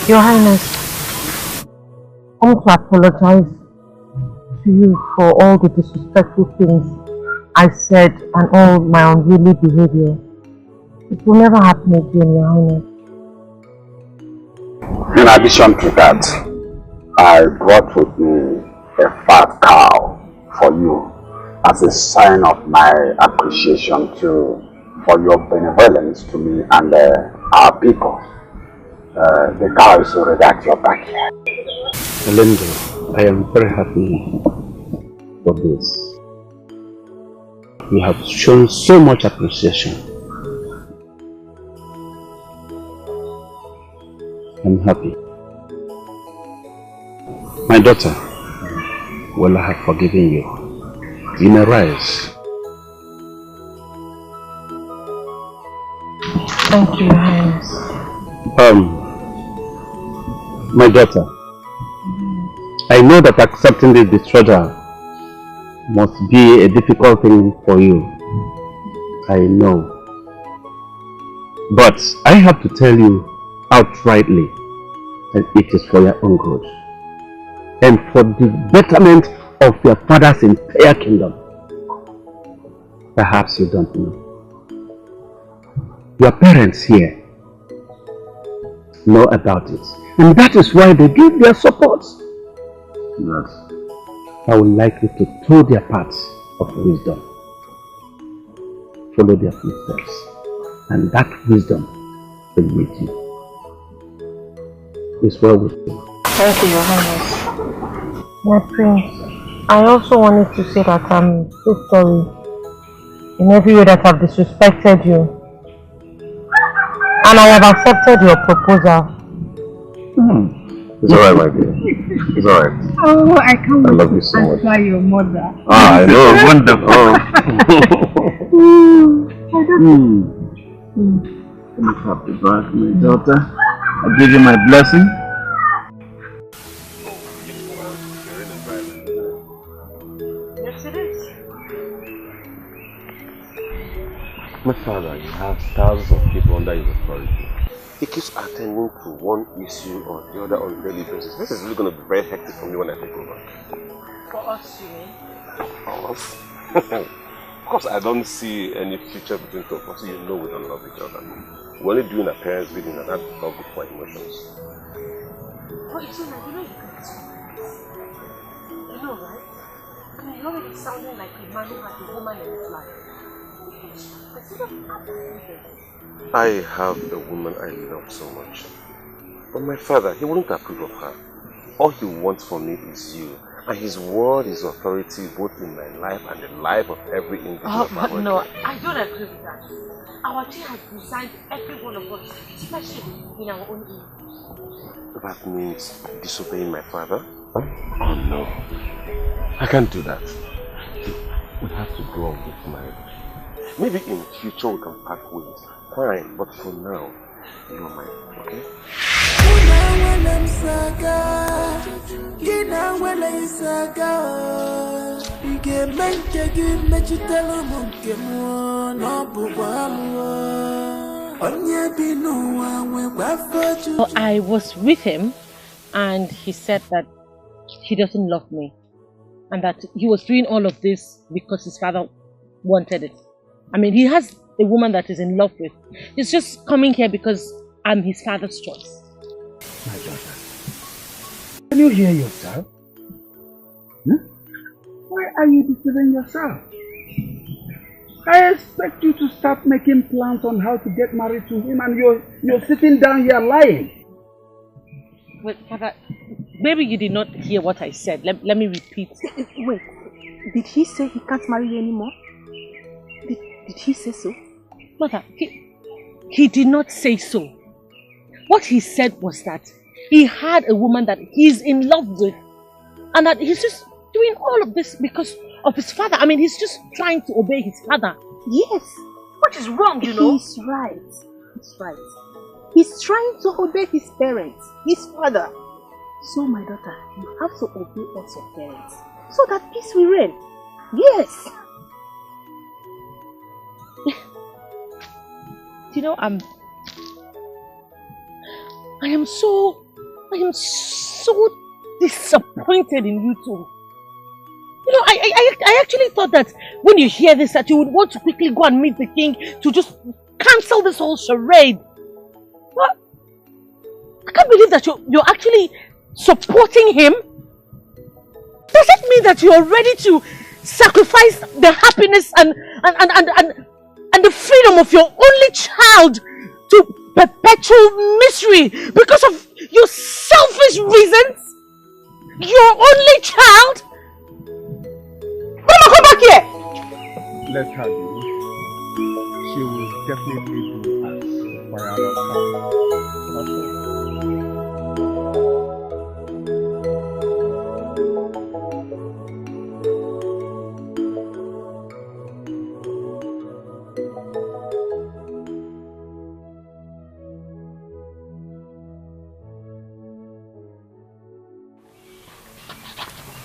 Your Highness, I want to apologize to you for all the disrespectful things I said and all my unruly behavior. It will never happen again, Your Highness. In addition to that, I brought with me a fat cow for you as a sign of my appreciation for your benevolence to me and our people. The cow is already at your back here. Linda, I am very happy for this. You have shown so much appreciation. I'm happy. My daughter, well, I have forgiven you. You may rise. Thank you, Your Highness. My daughter, I know that accepting this betrothal must be a difficult thing for you. I know. But I have to tell you outrightly that it is for your own good and for the betterment of your father's entire kingdom. Perhaps you don't know. Your parents here know about it, and that is why they give their support. Yes. I would like you to toe their paths of wisdom. Follow their footsteps, and that wisdom will lead you. It's well with you. Thank you, Your Highness. My prince, I also wanted to say that I'm so sorry in every way that I've disrespected you. And I have accepted your proposal. It's alright, my dear. It's alright. Oh, I can't I love you so much. answer your mother. Ah, I know, wonderful. Happy birthday, my daughter. I give you my blessing. Yes, it is. My father, you have thousands of people under his authority. He keeps attending to one issue or the other on a daily basis. This is really going to be very hectic for me when I take over. For us, you mean? For us? Of course, I don't see any future between two of us. You know we don't love each other. We're only doing a parents' reading and that's not good for emotions. But you know, you can you know, right? I mean, you're already sounding like a man who has a woman in his life. I have a woman I love so much. But my father, he wouldn't approve of her. All he wants from me is you. And his word is authority both in my life and the life of every individual. Oh, but no, I don't agree with that. Our king has resigned every one of us, especially in our own age. That means disobeying my father? Oh no. I can't do that. We have to go on with marriage. Maybe in the future we can part ways. Fine, but for now, you are mine, okay? I was with him and he said that he doesn't love me and that he was doing all of this because his father wanted it. I mean, he has a woman that he's in love with. He's just coming here because I'm his father's choice. My daughter, can you hear yourself? Why are you deceiving yourself? I expect you to start making plans on how to get married to him and you're sitting down here lying. Wait, Father, maybe you did not hear what I said. Let me repeat. Wait, did he say he can't marry you anymore? Did he say so? Mother, he did not say so. What he said was that he had a woman that he's in love with and that he's just doing all of this because of his father. I mean, he's just trying to obey his father. Yes. What is wrong, you know? He's right. He's right. He's trying to obey his parents, his father. So, my daughter, you have to obey also your parents so that peace will reign. Yes. You know, I am so disappointed in you two. You know, I actually thought that when you hear this that you would want to quickly go and meet the king to just cancel this whole charade. What? I can't believe that you're actually supporting him? Does it mean that you're ready to sacrifice the happiness and the freedom of your only child to perpetual misery because of your selfish reasons? Your only child? Mama, come back here! Let her be. She will definitely do as my other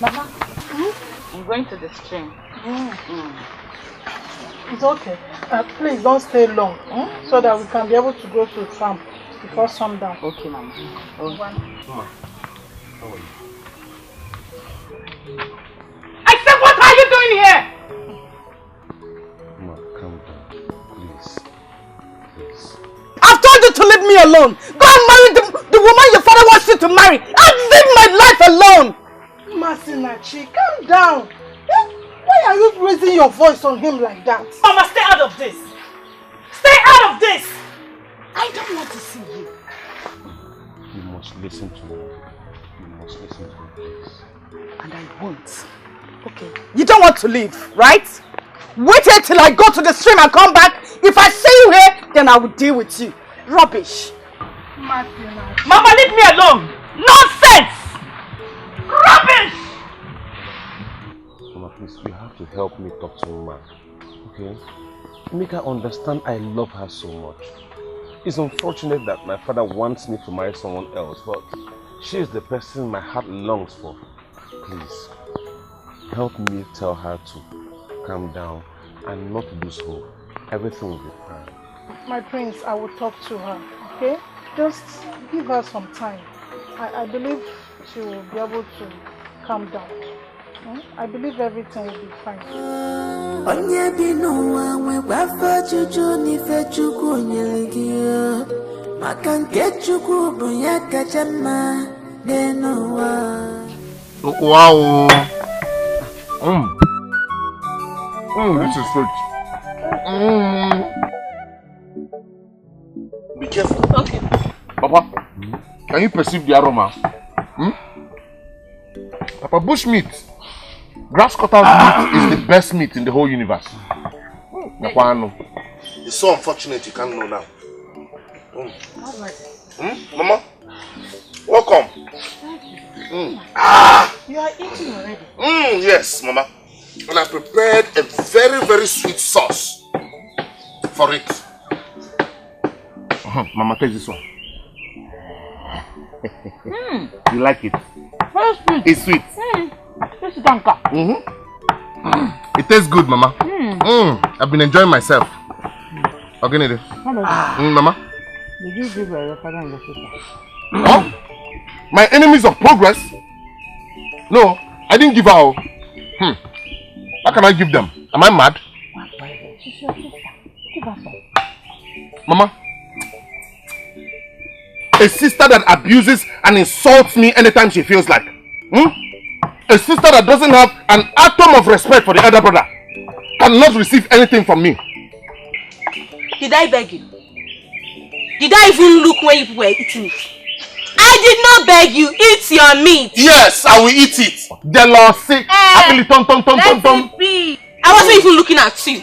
Mama, I'm going to the stream. It's okay. Please don't stay long, so that we can be able to go to the farm before sundown. Okay, Mama. Mama. I said, what are you doing here? Mama, calm down, please. Please. I've told you to leave me alone. Go and marry the woman your father wants you to marry. And leave my life alone. Masinachi, calm down. Why are you raising your voice on him like that? Mama, stay out of this. Stay out of this. I don't want to see you. You must listen to me. You must listen to me, please. And I won't. Okay. You don't want to leave, right? Wait here till I go to the stream and come back. If I see you here, then I will deal with you. Rubbish. Masinachi. Mama, leave me alone. Nonsense. Rubbish. Mama, please, you have to help me talk to Mama, okay? Make her understand I love her so much. It's unfortunate that my father wants me to marry someone else, but she is the person my heart longs for. Please, help me tell her to calm down and not lose hope. Everything will be fine. My prince, I will talk to her, okay? Just give her some time. I believe she will be able to calm down. I believe everything will be fine. Onye bi n'ụwa nwekwa Chukwu n'ife Chukwu nyere gị maka nke Chukwu bụ ya kacha mma n'ụwa. Wow. This is sweet. Be careful. Okay. Papa, can you perceive the aroma? Papa, bush meat. Grass cutter's meat is the best meat in the whole universe. It's so unfortunate you can't know now. Mama, welcome. You are eating already? Yes, Mama. And I prepared a very, very sweet sauce for it. Mama, take this one. You like it? Very sweet. It's sweet. It tastes good, Mama. I've been enjoying myself. Okay, Nede. Mama. Did you give your father and your sister? Oh? My enemies of progress? No, I didn't give her. How can I give them? Am I mad? She's your sister. Give her some. Mama. A sister that abuses and insults me anytime she feels like. A sister that doesn't have an atom of respect for the elder brother cannot receive anything from me. Did I beg you? Did I even look when you were eating it? I did not beg you. Eat your meat. Yes, I will eat it. Jealousy. I wasn't even looking at you.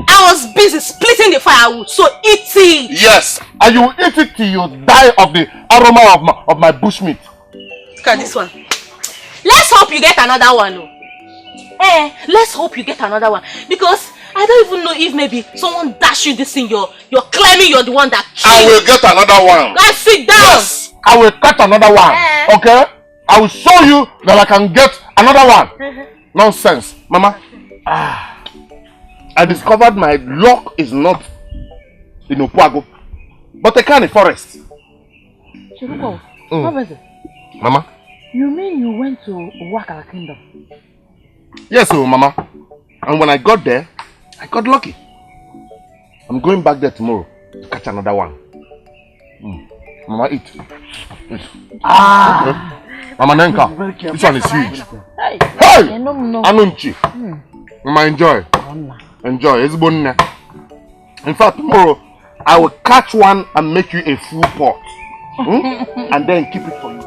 I was busy splitting the firewood, so eat it. Yes, and you will eat it till you die of the aroma of my bushmeat. Look at this one. Let's hope you get another one. Let's hope you get another one. Because I don't even know if maybe someone dash you this in you're claiming you're the one that killed. I will get another one. Let's sit down. Yes. I will cut another one. Okay? I will show you that I can get another one. Nonsense. Mama. I discovered my luck is not in Opoago, but a kind of forest. Chiruko, Mama? You mean you went to Wakala Kingdom? Yes, Mama. And when I got there, I got lucky. I'm going back there tomorrow to catch another one. Mama, eat. Eat. Okay. Mama Nenka, this one is huge. Hey! Anunchi. Mama, enjoy. Enjoy. It's bonne. In fact, tomorrow, I will catch one and make you a full pot. And then keep it for you.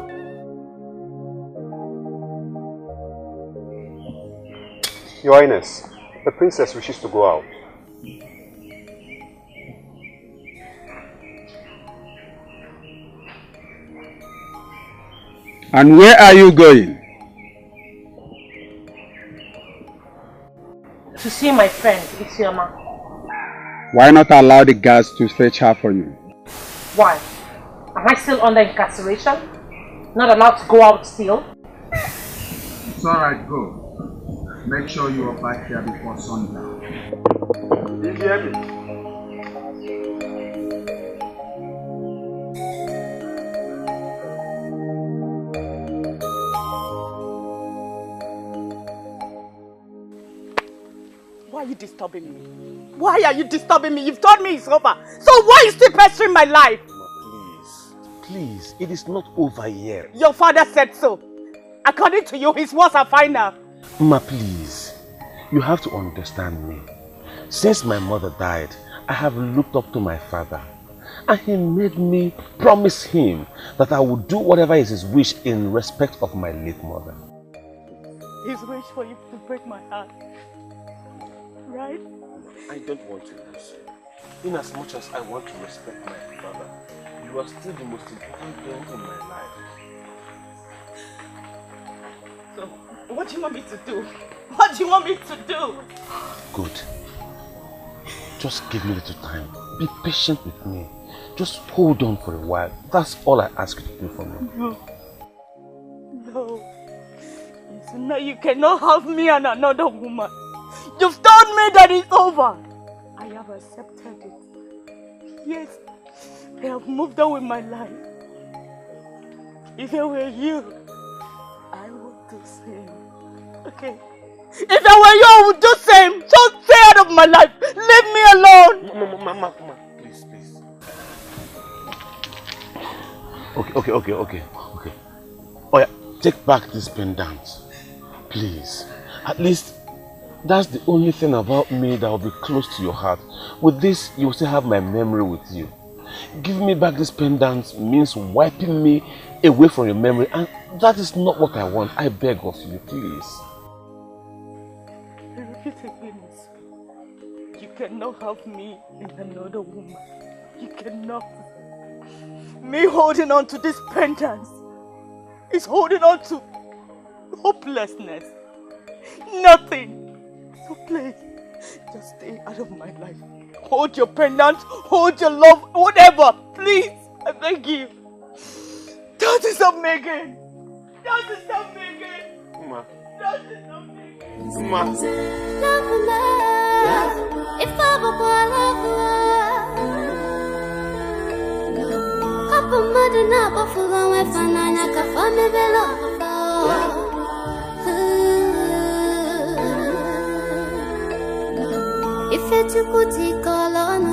Your Highness, the princess wishes to go out. And where are you going? To see my friend, Isioma. Why not allow the guards to fetch her for you? Why? Am I still under incarceration? Not allowed to go out still? It's alright, go. Make sure you are back here before sundown. Did you hear me? Why are you disturbing me? Why are you disturbing me? You've told me it's over. So why are you still pestering my life? Please, it is not over yet. Your father said so. According to you, his words are final. Ma, please. You have to understand me. Since my mother died, I have looked up to my father. And he made me promise him that I would do whatever is his wish in respect of my late mother. His wish for you to break my heart. Right? I don't want to lose you. In as much as I want to respect my father, you are still the most important thing in my life. So, what do you want me to do? What do you want me to do? Good. Just give me a little time. Be patient with me. Just hold on for a while. That's all I ask you to do for me. No. No. Now you cannot have me and another woman. You've told me that it's over. I have accepted it. Yes, I have moved on with my life. If I were you, I would do the same. Okay? If I were you, I would do the same. Just stay out of my life. Leave me alone. Mama, please. Okay. Oh yeah, take back this pendant. Please. At least, that's the only thing about me that will be close to your heart. With this, you will still have my memory with you. Giving me back this pendant means wiping me away from your memory, and that is not what I want. I beg of you, please. Repeat again. You cannot have me and another woman. You cannot. Me holding on to this pendant is holding on to hopelessness. Nothing. So please, just stay out of my life. Hold your pendant, hold your love, whatever. Please, I beg you. Don't disturb me again. Don't disturb me again. Ma. Don't disturb me again. Ma. If I were Papa mother na bafuga we fananya kafame belo. If it's a kuti kolano,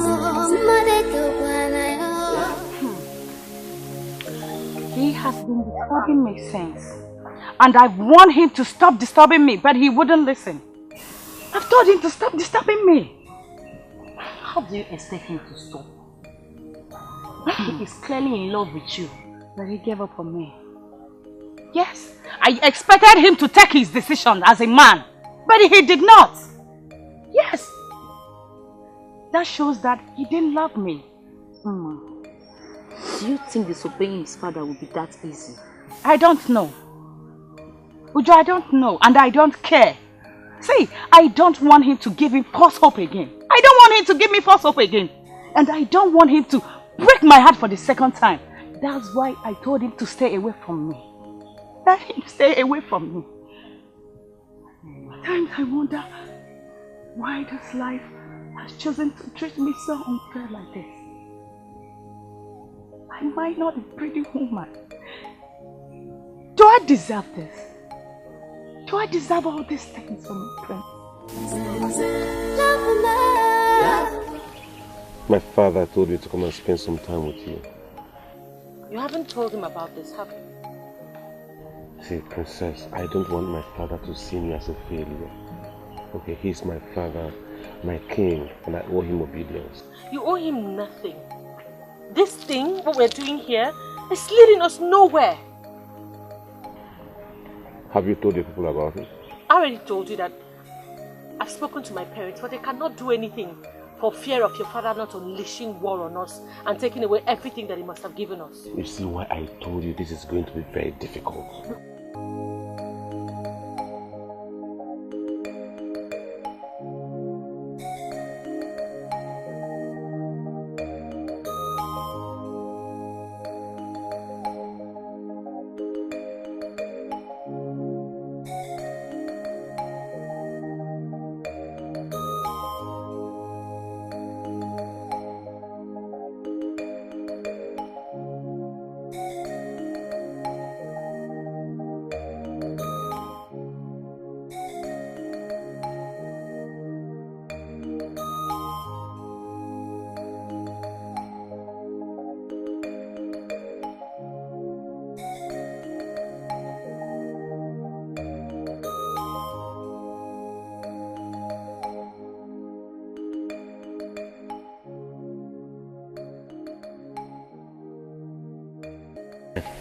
He has been disturbing me since. And I've warned him to stop disturbing me, but he wouldn't listen. I've told him to stop disturbing me. How do you expect him to stop? He is clearly in love with you, but he gave up on me. Yes, I expected him to take his decision as a man, but he did not. Yes. That shows that he didn't love me. Do you think disobeying his father will be that easy? I don't know. Ujo, I don't know, and I don't care. See, I don't want him to give him false hope again. I don't want him to give me false hope again. And I don't want him to break my heart for the second time. That's why I told him to stay away from me. Let him stay away from me. At times I wonder why this life has chosen to treat me so unfair like this. I might not be a pretty woman. Do I deserve this? Do I deserve all these things from my friend? My father told me to come and spend some time with you. You haven't told him about this, have you? See, Princess, I don't want my father to see me as a failure. Okay, he's my father, my king, and I owe him obedience. You owe him nothing. This thing, what we're doing here, is leading us nowhere. Have you told the people about it? I already told you that I've spoken to my parents, but they cannot do anything for fear of your father not unleashing war on us and taking away everything that he must have given us. You see why I told you this is going to be very difficult.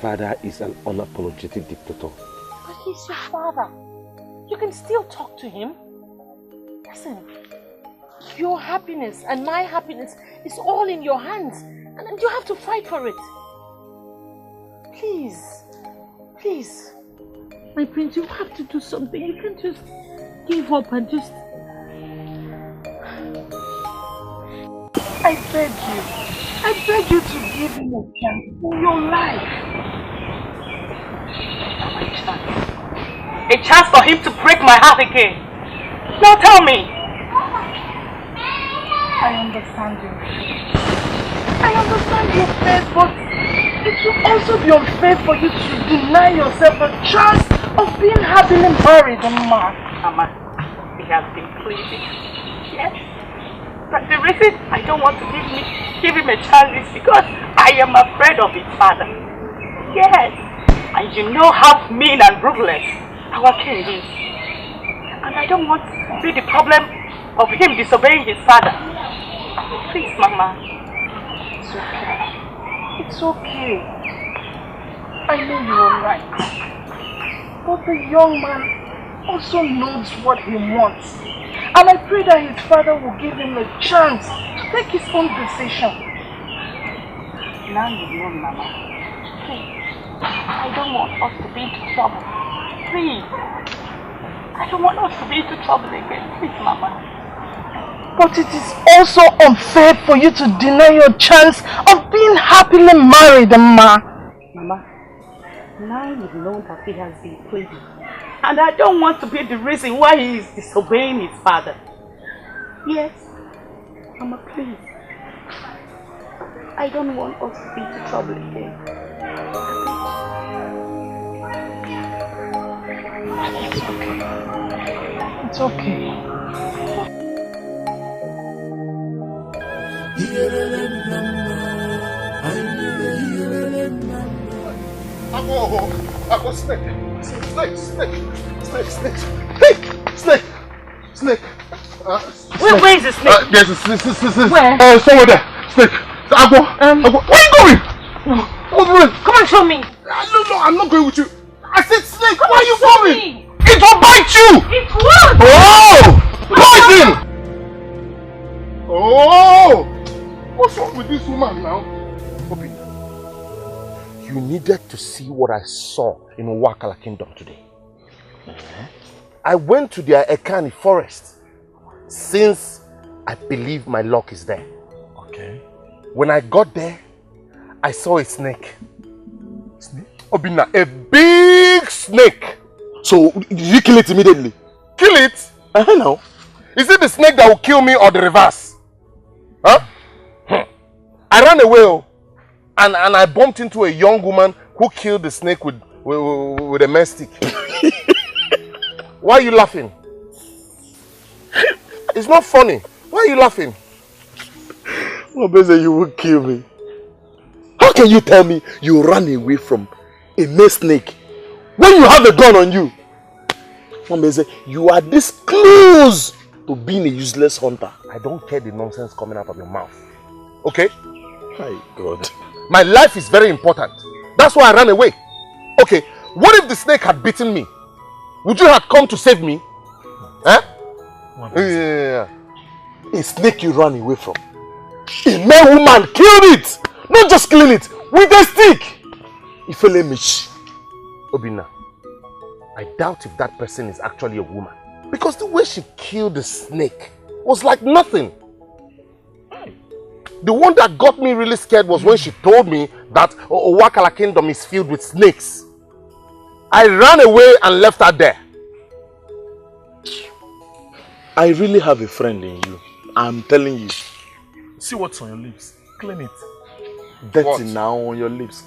Father is an unapologetic dictator. But he's your father. You can still talk to him. Listen, your happiness and my happiness is all in your hands, and you have to fight for it. Please, please. My prince, you have to do something. You can't just give up and just... I beg you to give him a chance in your life. A chance for him to break my heart again. Now tell me. I understand you. I understand your faith, but it will also be unfair for you to deny yourself a chance of being happily married, Mama, he has been pleading. Yes. But the reason I don't want to give him a chance is because I am afraid of his father. Yes. And you know how mean and ruthless our king is. And I don't want to be the problem of him disobeying his father. Please, Mama. It's okay. It's okay. I know you're right. But the young man also knows what he wants. And I pray that his father will give him a chance to take his own decision. Now you know, Mama. Please. I don't want us to be into trouble. Please. I don't want us to be into trouble again. Please, Mama. But it is also unfair for you to deny your chance of being happily married, Ma. Mama, now you know that he has been pleading. And I don't want to be the reason why he is disobeying his father. Yes. Mama, please. I don't want us to be into trouble again. It's okay. Snake. Where is the snake? There's a snake. Where? Somewhere there. Snake. Agbo. Where are you going? Come on, show me. No, I'm not going with you. I said snake. Come Why on, are you show going? me. It will bite you. It will. Oh! Poison! Oh! What's wrong with this woman now? Obi, you needed to see what I saw in Wakala Kingdom today. I went to their Ekani forest since I believe my luck is there. Okay. When I got there, I saw a snake. Snake? Obina, a big snake. So, did you kill it immediately? Kill it? No. Is it the snake that will kill me or the reverse? Huh? I ran away and I bumped into a young woman who killed the snake with a mess stick. Why are you laughing? It's not funny. Why are you laughing? Obeze, you will kill me. How can you tell me you ran away from a mess snake When you have a gun on you, you are this close to being a useless hunter. I don't care the nonsense coming out of your mouth. Okay? My God. My life is very important. That's why I ran away. Okay, what if the snake had bitten me? Would you have come to save me? Huh? Yeah. A snake you ran away from. A mere woman killed it. Not just killing it, with a stick. Ifele Obina, I doubt if that person is actually a woman. Because the way she killed the snake was like nothing. The one that got me really scared was when she told me that Owakala Kingdom is filled with snakes. I ran away and left her there. I really have a friend in you. I'm telling you. See what's on your lips. Clean it. Dirty now on your lips.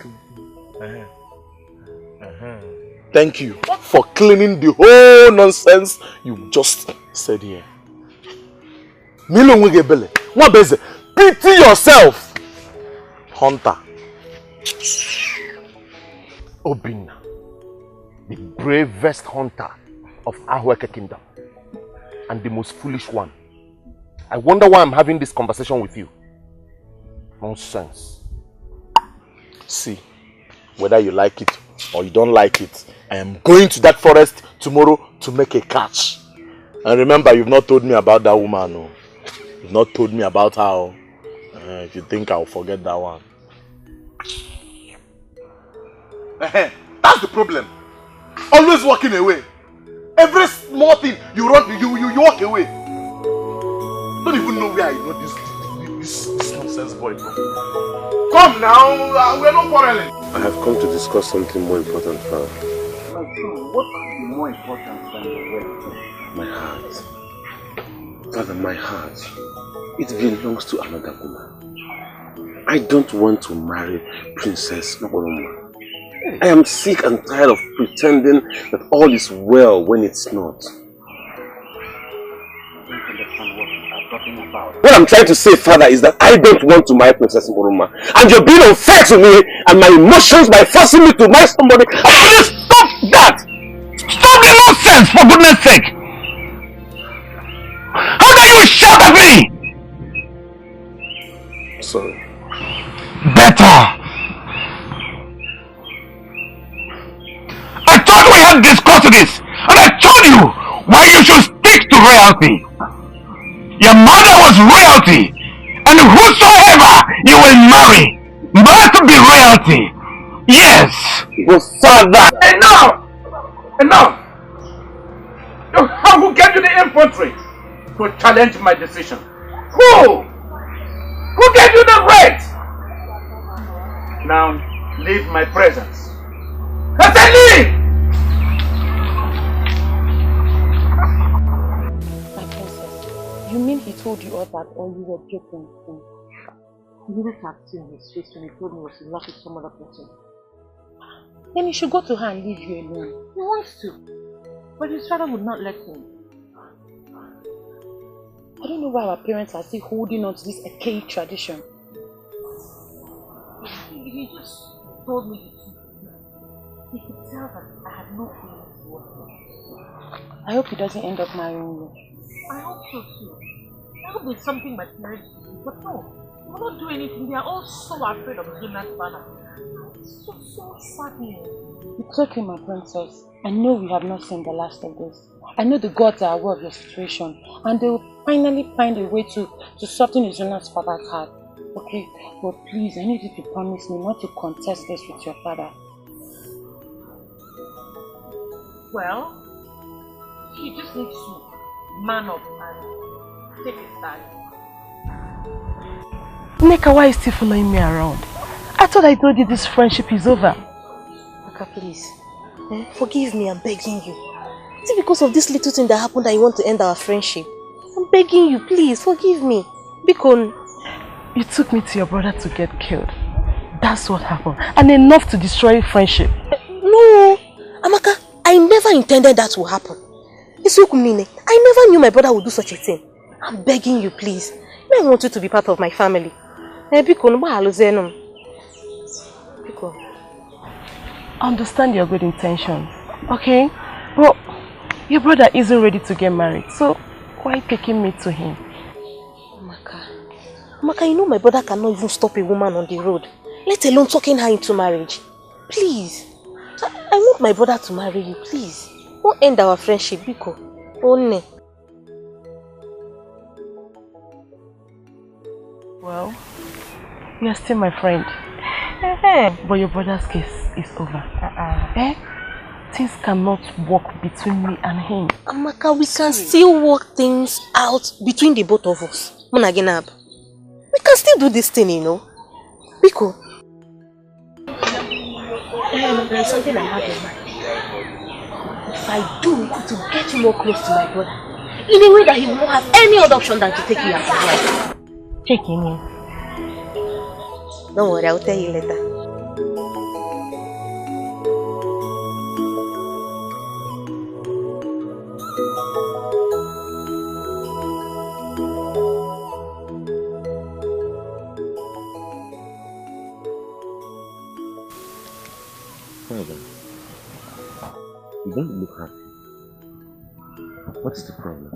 Thank you for cleaning the whole nonsense you just said here. Pity yourself, hunter. Obina, the bravest hunter of Ahweke Kingdom, and the most foolish one. I wonder why I'm having this conversation with you. Nonsense. See, whether you like it or you don't like it, I am going to that forest tomorrow to make a catch. And remember, you've not told me about that woman. No. You've not told me about her. If you think I'll forget that one. That's the problem. Always walking away. Every small thing you run, you walk away. Don't even know where I know this nonsense boy from. Come now, we're not quarreling. I have come to discuss something more important, Father. My son, what could be more important than your wedding? My heart. Father, my heart. It belongs to another woman. I don't want to marry Princess Noboroma. I am sick and tired of pretending that all is well when it's not. What I'm trying to say, Father, is that I don't want to marry Princess Noboroma. And you're being unfair to me and my emotions by forcing me to marry somebody. I stop that! Stop the nonsense, for goodness sake! How can you shout at me? Sorry. Better! I thought we had discussed this, and I told you why you should stick to royalty. Your mother was royalty, and whosoever you will marry must be royalty. Yes! But Father! Enough! Enough! Who gave you the infantry to challenge my decision? Who? Who gave you the right? Now, leave my presence. I said leave! My princess, you mean he told you all that or you were joking? You didn't have seen his face when he told me he was in love with some other person. Then he should go to her and leave you alone. He wants to, but his father would not let him. I don't know why our parents are still holding on to this archaic tradition. He just told me the truth. He could tell that I had no feelings towards him. I hope he doesn't end up marrying you. I hope so too. I hope there's something my parents do, but no. They will not do anything. They are all so afraid of Zuna's father. It's so saddening. It's okay, my princess. I know we have not seen the last of this. I know the gods are aware of your situation, and they will finally find a way to soften Zuna's father's heart. Okay? But please, I need you to promise me not to contest this with your father. Well, he just needs to man up and take his stand. Neka, why are you still following me around? I thought I told you this friendship is over. Aka, please. Forgive me, I'm begging you. Is it because of this little thing that happened that you want to end our friendship? I'm begging you, please, forgive me. Bikon. You took me to your brother to get killed. That's what happened. And enough to destroy friendship. No, Amaka, I never intended that to happen. I never knew my brother would do such a thing. I'm begging you, please. I want you to be part of my family. Bikon, I understand your good intentions, Okay? But your brother isn't ready to get married, so why taking me to him? Maka, you know my brother cannot even stop a woman on the road, let alone talking her into marriage. Please. I want my brother to marry you, please. Don't end our friendship, Biko. Only. Well, you're still my friend. But your brother's case is over. Things cannot work between me and him. Amaka, we can still work things out between the both of us. Munaginab. We can still do this thing, you know. Biko. There's something I have in mind. If I do it, to get you more close to my brother, in a way that he won't have any other option than to take you as his wife. Taking me. Don't worry, I'll tell you later. Father, you don't look happy. What is the problem?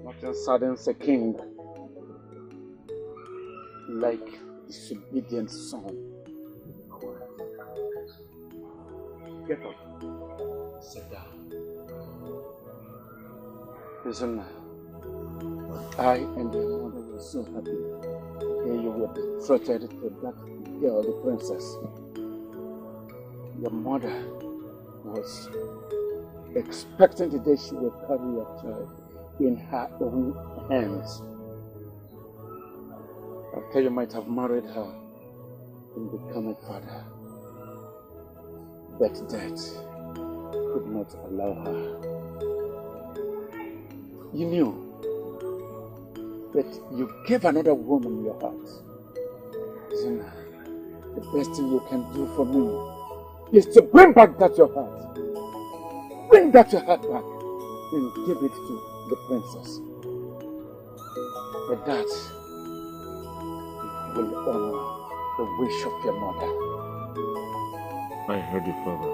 Nothing saddens a king like disobedient son. Get up. Sit down. Listen now. I and your mother were so happy when you were betrothed to that girl, the princess. Your mother was expecting the day she would carry your child in her own hands. After you might have married her and become a father, but death could not allow her. You knew that you gave another woman your heart. Zina, the best thing you can do for me is to bring back that your heart. Bring that your heart back and give it to the princess. For that, you will honor the wish of your mother. I heard you, Father.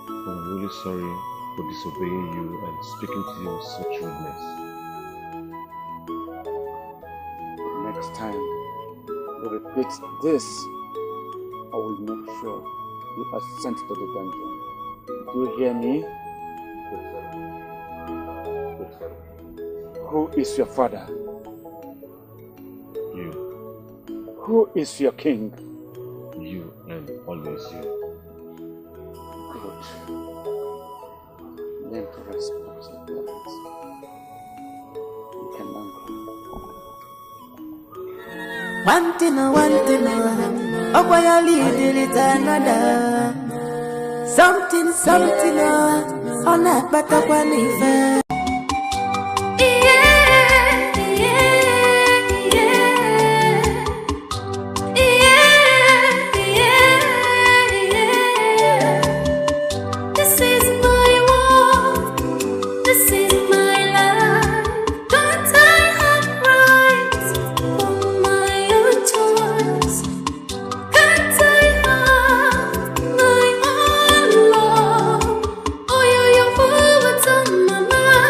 I'm really sorry for disobeying you and speaking to you with such rudeness. Next time you repeat this, I will make sure you are sent to the dungeon. Do you hear me? Who is your father? You. Who is your king? You and always you. Good. Learn to respect your parents. You can now go. One thing, oh boy, I lead it another. Something, on that but up one even. Mama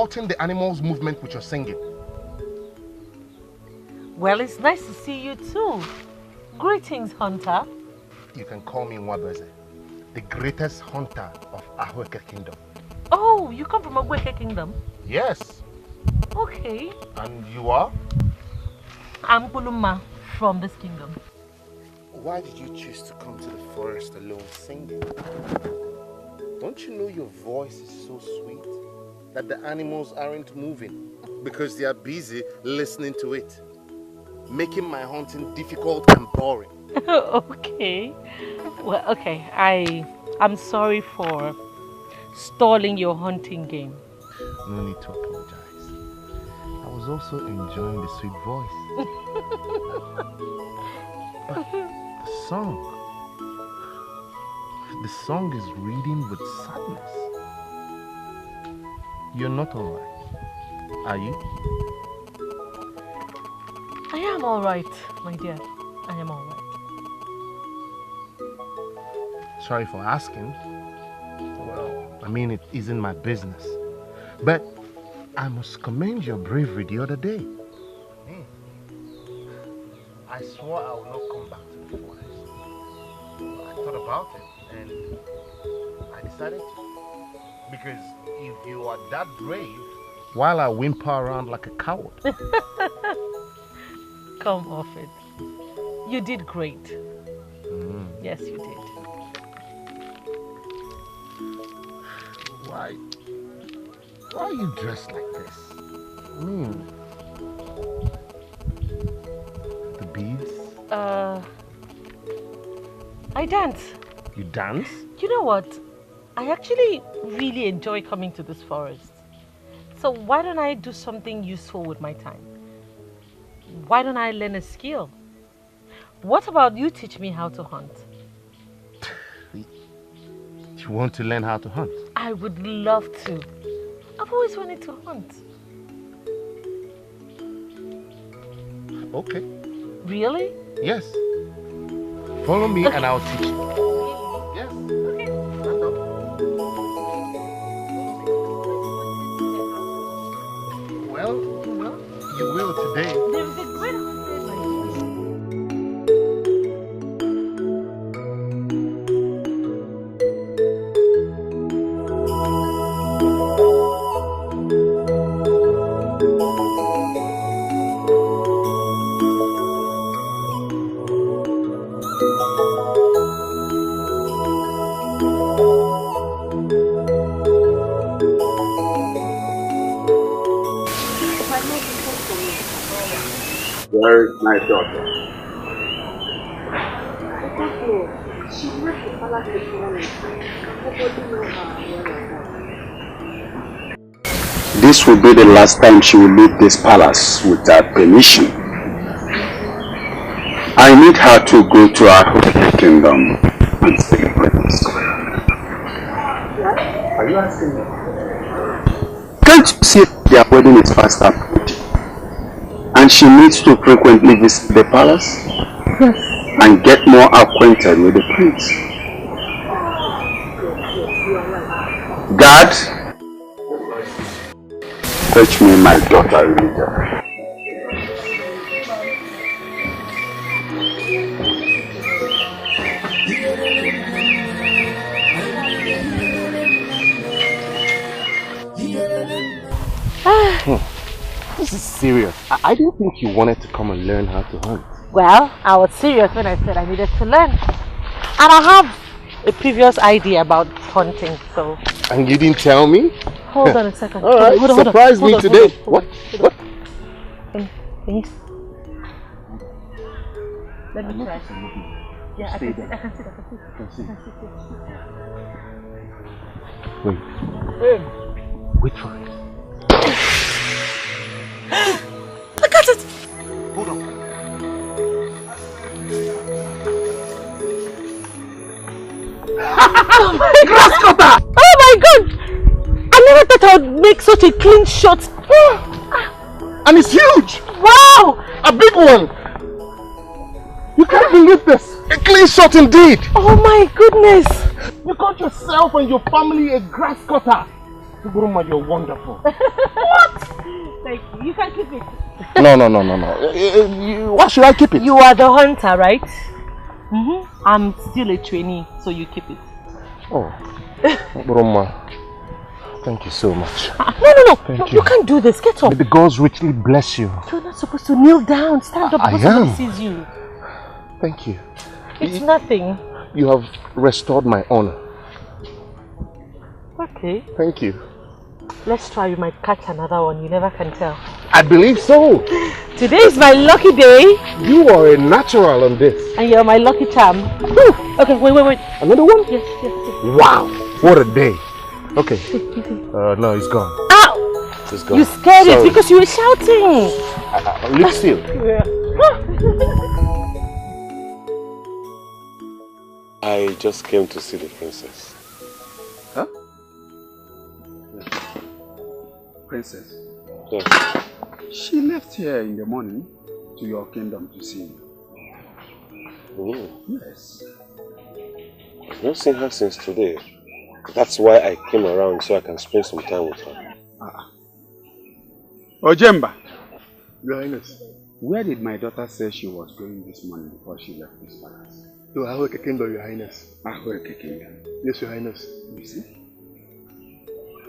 distorting the animals' movement with your singing. Well, it's nice to see you too. Greetings, Hunter. You can call me Nwabeze, the greatest hunter of Ahweke Kingdom. Oh, you come from Ahweke Kingdom? Yes. Okay. And you are? I'm Kuluma from this kingdom. Why did you choose to come to the forest alone singing? Don't you know your voice is so sweet that the animals aren't moving because they are busy listening to it, making my hunting difficult and boring? Okay. Well, okay. I'm sorry for stalling your hunting game. No need to apologize. I was also enjoying the sweet voice. But the song is reading with sadness. You're not alright, are you? I am alright, my dear. I am alright. Sorry for asking. Well, I mean, it isn't my business. But I must commend your bravery the other day. I swore I would not come back to the forest. I thought about it and I decided to. Because if you are that brave, while I whimper around like a coward. Come off it. You did great. Yes, you did. Why are you dressed like this? The beads? I dance. You dance? You know what? I actually really enjoy coming to this forest. So why don't I do something useful with my time? Why don't I learn a skill? What about you teach me how to hunt? You want to learn how to hunt? I would love to. I've always wanted to hunt. Okay. Really? Yes. Follow me and I'll teach you. Yes. Okay. Well, you will today. There's a great hunter, my Where is my daughter? She left the palace this morning. Nobody knows her. This will be the last time she will leave this palace without permission. I need her to go to our holy kingdom and celebrate. Are you asking me? Can't you see their wedding is fast approaching? And she needs to frequently visit the palace and get more acquainted with the prince. God, fetch me my daughter Rita. This is serious. I didn't think you wanted to come and learn how to hunt. Well, I was serious when I said I needed to learn. And I have a previous idea about hunting, so... And you didn't tell me? Hold on a second. Alright, surprise me today. What? What? Can you... Let me try. Yeah, I can see. Wait for it. I got it! Hold on. Oh my grass cutter! Oh my god! I never thought I would make such a clean shot. And it's huge! Wow! A big one! You can't believe this! A clean shot indeed! Oh my goodness! You got yourself and your family a grass cutter! Buruma, you're wonderful. What? Thank you. You can keep it. No. Why should I keep it? You are the hunter, right? I'm still a trainee, so you keep it. Oh, Buruma, thank you so much. No. You can't do this. Get up. May the gods richly bless you. You're not supposed to kneel down. Stand up because somebody sees you. Thank you. It's nothing. You have restored my honor. Okay. Thank you. Let's try. You might catch another one. You never can tell. I believe so. Today is my lucky day. You are a natural on this. And you're my lucky charm. Whew. Okay, wait. Another one? Yes. Wow, what a day. Okay. No, it's gone. Ow! It's gone. You scared it because you were shouting. Lip still. I just came to see the princess. Huh? Princess? Yes. She left here in the morning to your kingdom to see you. Yes. I've not seen her since today. That's why I came around, so I can spend some time with her. Ojemba, Your Highness, where did my daughter say she was going this morning before she left this palace? To Ahoeke Kingdom, Your Highness. Ahoeke Kingdom? Yes, Your Highness. You see?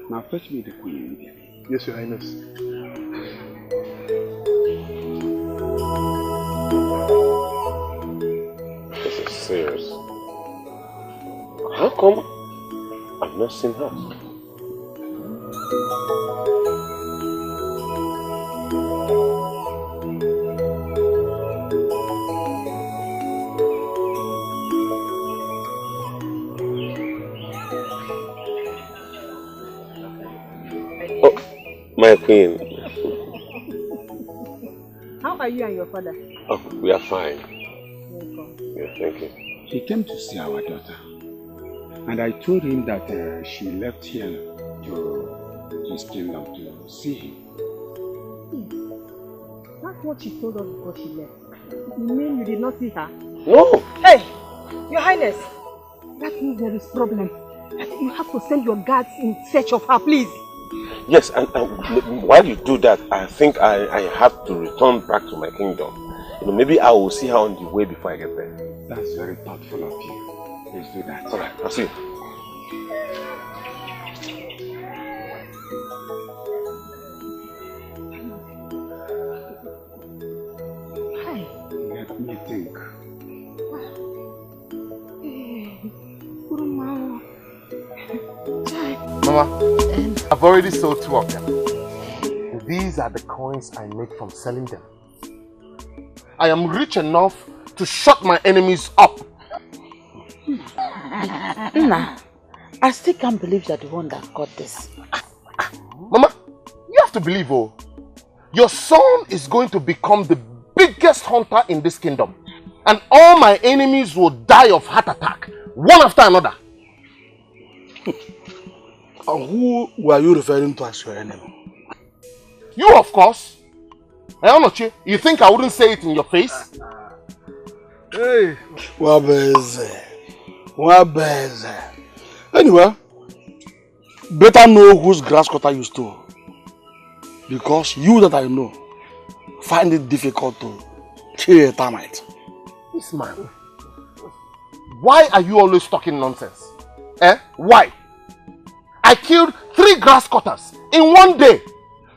Now fetch me the queen. Yes, Your Highness. This is serious. How come I've not seen her? Oh, my queen. How are you and your father? Oh, we are fine. Welcome. Yeah, thank you. He came to see our daughter. And I told him that she left here to his kingdom to see him. That's what she told us before she left. You mean you did not see her? No! Hey! Your Highness! That means there is problem. You have to send your guards in search of her, please. Yes, and while you do that, I think I have to return back to my kingdom. You know, maybe I will see her on the way before I get there. That's very thoughtful of you. Please do that. Alright, I'll see you. Hi. Let me think. Mama, I've already sold 2 of them. These are the coins I make from selling them. I am rich enough to shut my enemies up. Nah, I still can't believe you're the one that got this. Mama, you have to believe, oh, your son is going to become the biggest hunter in this kingdom. And all my enemies will die of heart attack, one after another. And who were you referring to as your enemy? You, of course. You think I wouldn't say it in your face? Hey, Wabeze. Anyway, better know whose grass cutter you stole. Because you that I know find it difficult to kill a termite. This man. Why are you always talking nonsense? Why? I killed 3 grass cutters in one day.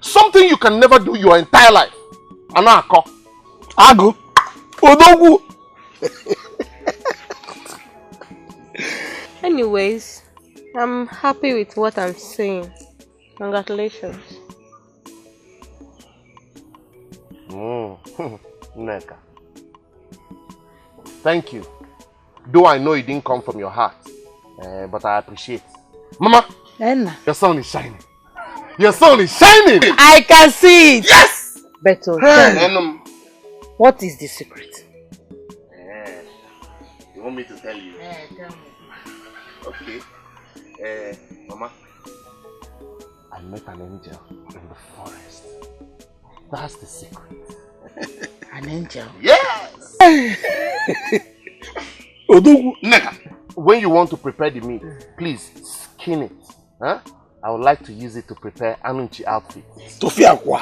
Something you can never do your entire life. Anako. Agu. Odogu. Anyways, I'm happy with what I'm seeing. Congratulations. Neka. Thank you. Though I know it didn't come from your heart, but I appreciate. Mama, your son is shining. Your son is shining! I can see it! Yes! Beto, what is the secret? You want me to tell you? Tell me. Okay. Mama, I met an angel in the forest. That's the secret. An angel? Yes! Neka, when you want to prepare the meat, please skin it. Huh? I would like to use it to prepare Anunchi outfit. Tofiakwa?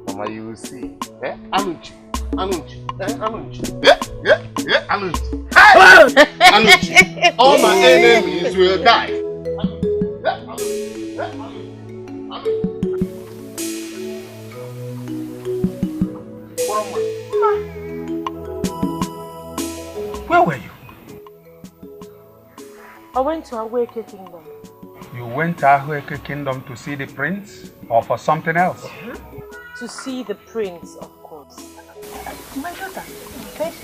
Mama, you will see. Eh? Anunchi. Anunchi. Yeah, Anunchi. Hey! Anunchi. All my enemies will die. Where were you? I went to Aweke Kingdom. You went to Aweke Kingdom to see the prince or for something else? To see the prince, of course. My daughter, the prince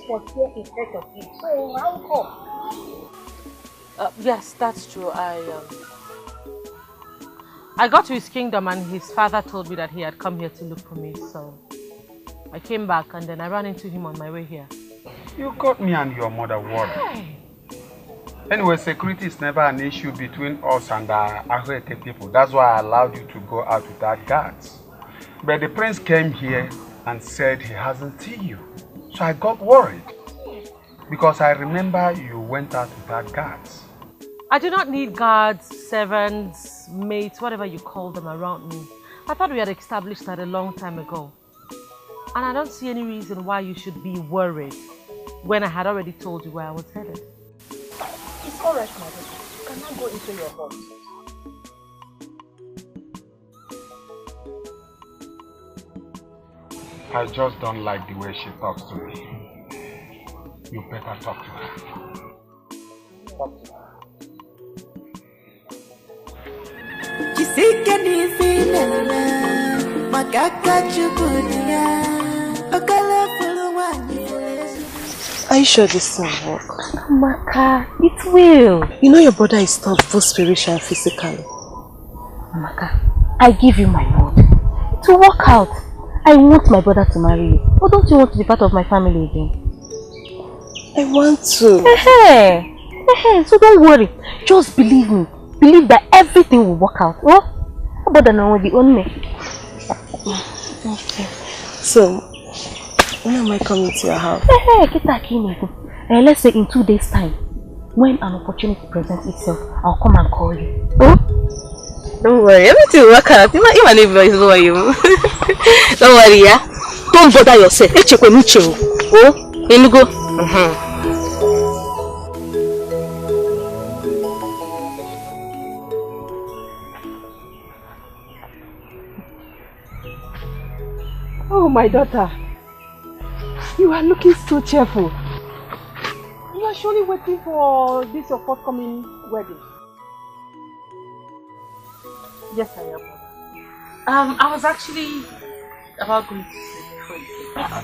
was here in search of him, so how come? Yes, that's true. I got to his kingdom and his father told me that he had come here to look for me, so I came back and then I ran into him on my way here. You got me and your mother worried. Hey. Anyway, security is never an issue between us and the Ahweke people. That's why I allowed you to go out without guards. But the prince came here and said he hasn't seen you. So I got worried. Because I remember you went out without guards. I do not need guards, servants, mates, whatever you call them around me. I thought we had established that a long time ago. And I don't see any reason why you should be worried when I had already told you where I was headed. It's alright, my daughter. You cannot go into your home. I just don't like the way she talks to me. You better talk to her. Talk to her. Are you sure this will work? Maka, it will. You know your brother is tough both spiritually and physically. Maka, I give you my word. It will work out. I want my brother to marry you. Or don't you want to be part of my family again? I want to. So don't worry. Just believe me. Believe that everything will work out. Oh? How about the no the only? Okay. So, when am I coming to your house? Let's say in 2 days' time. When an opportunity presents itself, I'll come and call you. Oh? Don't worry, everything will work out. Even if it's over you. Don't worry, yeah? Don't bother yourself. Oh? Here you go. Oh, my daughter. You are looking so cheerful. You are surely waiting for this your forthcoming wedding. Yes, I am. I was actually about going to sleep before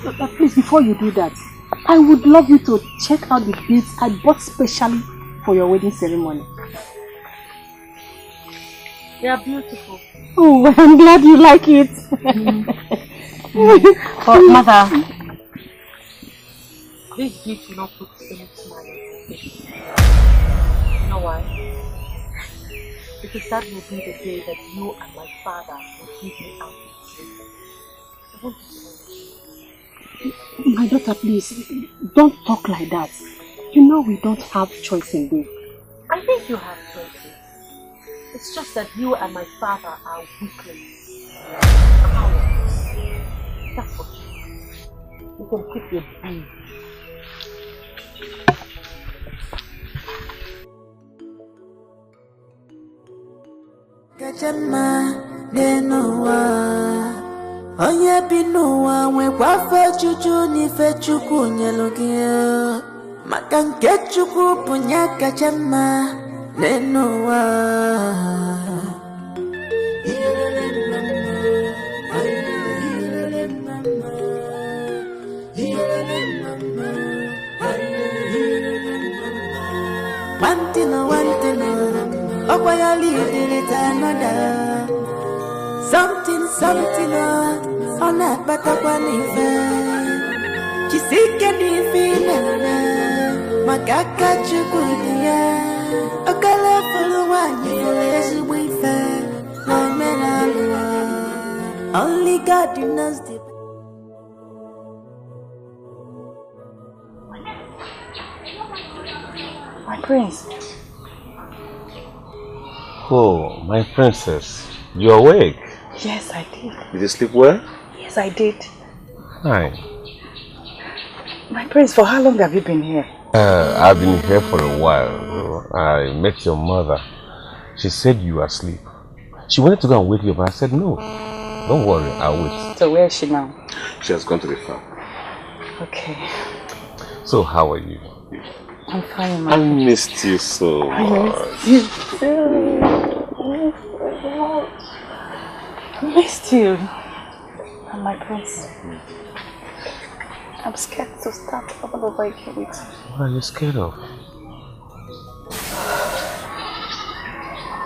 you came. Please, before you do that, I would love you to check out the beads I bought specially for your wedding ceremony. They are beautiful. Oh, I'm glad you like it. But mother, this bead will not put any smile on my face. You know why? Because that will be the day that you and my father will keep me out of sleep. I want to. My daughter, please, don't talk like that. You know we don't have choice in this. I think you have choices. It's just that you and my father are weaklings. Cowards. That's what you can keep your being. Kachama nenuwa onye bi n'ụwa nwekwa afọ juju n'ife Chukwu nyelu gị maka nke Chukwu bụ nya kacha mma nenuwa one thing ọkwa ya lead it another something ọ na-akpatakwa n'ife jisike n'ife na maka aka Chukwu dị ya ọkala fụrụ nwanyị fụrụ ezigbo ife n'omenala only God knows the my prince. Oh, my princess. You're awake? Yes, I did. Did you sleep well? Yes, I did. Fine. My prince, for how long have you been here? I've been here for a while. I met your mother. She said you were asleep. She wanted to go and wake you up, but I said no. Don't worry, I'll wait. So where is she now? She has gone to the farm. Okay. So how are you? I'm fine, my I missed you so much. I missed you. And my prince. I'm scared to start all over again with you. What are you scared of?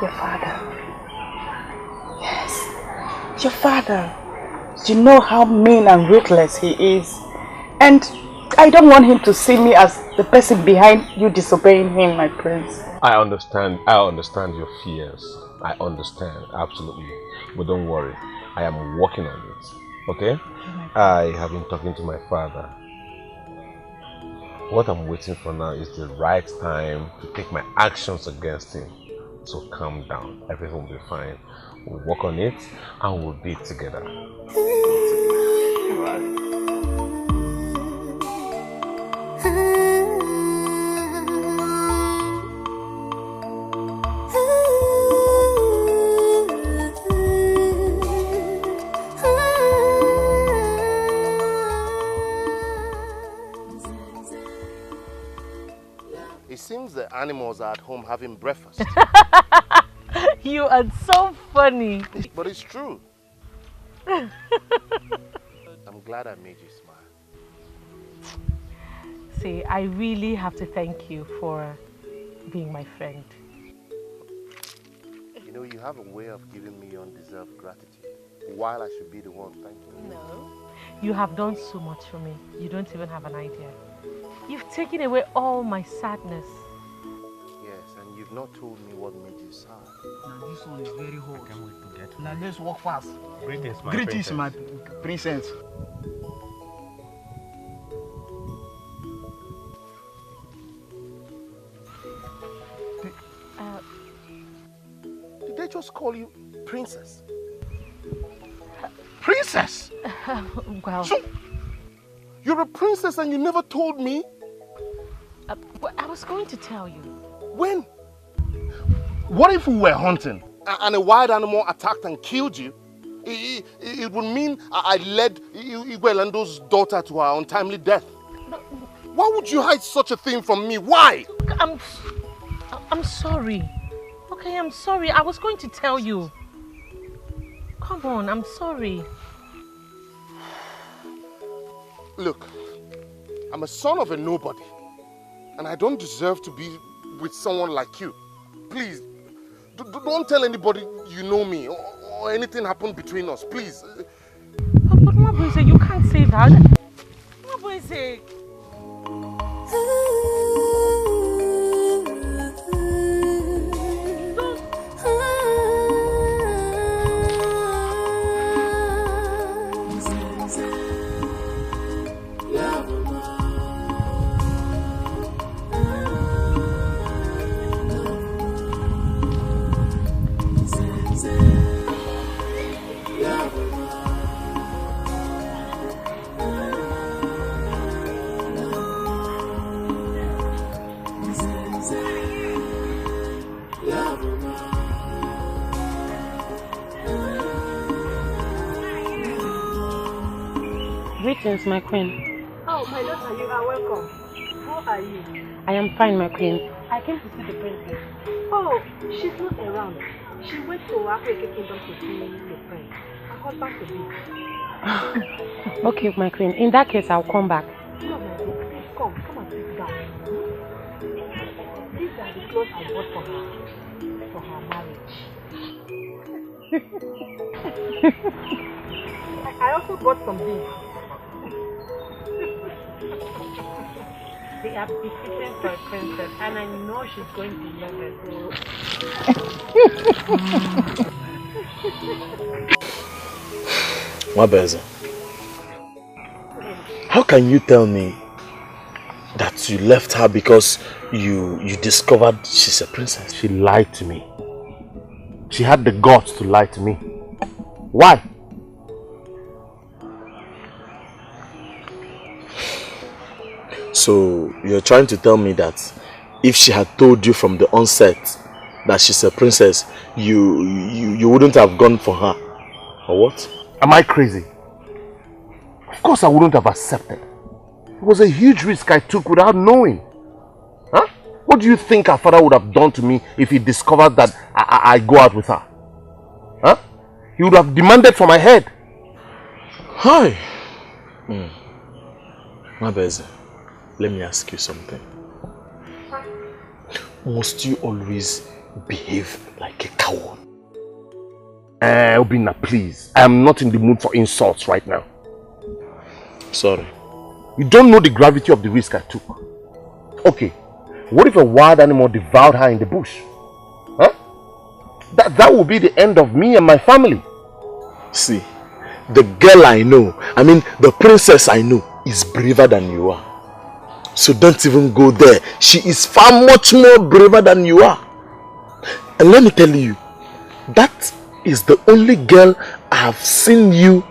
Your father. Yes. Your father. You know how mean and ruthless he is. And I don't want him to see me as the person behind you disobeying him, my prince. I understand your fears. I understand, absolutely. But don't worry, I am working on it. Okay? I have been talking to my father. What I'm waiting for now is the right time to take my actions against him. So calm down, everything will be fine. We'll work on it and we'll be together. It seems the animals are at home having breakfast. You are so funny. But it's true. I'm glad I made you smile. See, I really have to thank you for being my friend. You know, you have a way of giving me undeserved gratitude, while I should be the one thanking you. No. You have done so much for me. You don't even have an idea. You've taken away all my sadness. Yes, and you've not told me what made you sad. Now this one is very hot. Can't wait to get now let's walk fast. Greetings, my princess. Did they just call you princess? Princess? Well... So, you're a princess and you never told me? I was going to tell you. When? What if we were hunting and a wild animal attacked and killed you? It would mean I led Igwelando's daughter to her untimely death. Why would you hide such a thing from me? Why? I'm sorry. Okay, I'm sorry. I was going to tell you. Come on, I'm sorry. Look, I'm a son of a nobody, and I don't deserve to be with someone like you. Please, don't tell anybody you know me or anything happened between us, please. But Mabuse, you can't say that. Mabuse. Greetings, my queen. Oh, my daughter, you are welcome. How are you? I am fine, my queen. I came to see the princess. Oh, she's not around. She went to Africa Kingdom to see a friend. Her husband to be. Okay, my queen. In that case, I'll come back. No, my dear, please come and sit down. These are the clothes I bought for her marriage. I also bought some beads. They are befitting for a princess, and I know she's going to love it. Mabeze, how can you tell me that you left her because you discovered she's a princess? She lied to me. she had the guts to lie to me. Why? So you're trying to tell me that if she had told you from the onset that she's a princess, you wouldn't have gone for her, or what? Am I crazy? Of course I wouldn't have accepted. It was a huge risk I took without knowing. Huh? What do you think her father would have done to me if he discovered that I go out with her? Huh? He would have demanded for my head. Hi. Mabeze, let me ask you something. Must you always behave like a coward? Obina, please. I am not in the mood for insults right now. Sorry. You don't know the gravity of the risk I took. Okay, what if a wild animal devoured her in the bush? Huh? That would be the end of me and my family. See, the girl I know, the princess I know, is braver than you are. So don't even go there. She is far much more braver than you are. And let me tell you, that is the only girl I have seen you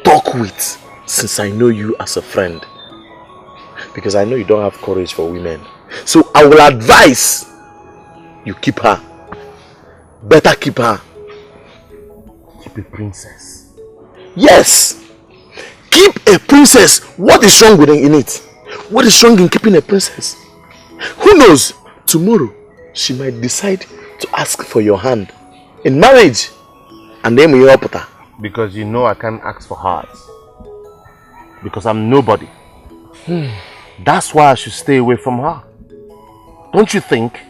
talk with since I know you as a friend. Because I know you don't have courage for women. So I will advise you keep her. Better keep her. Keep a princess. Yes! Keep a princess. What is wrong with it? What is wrong in keeping a princess? Who knows? Tomorrow she might decide to ask for your hand in marriage. And then we help her. Because you know I can't ask for hearts. Because I'm nobody. That's why I should stay away from her. Don't you think?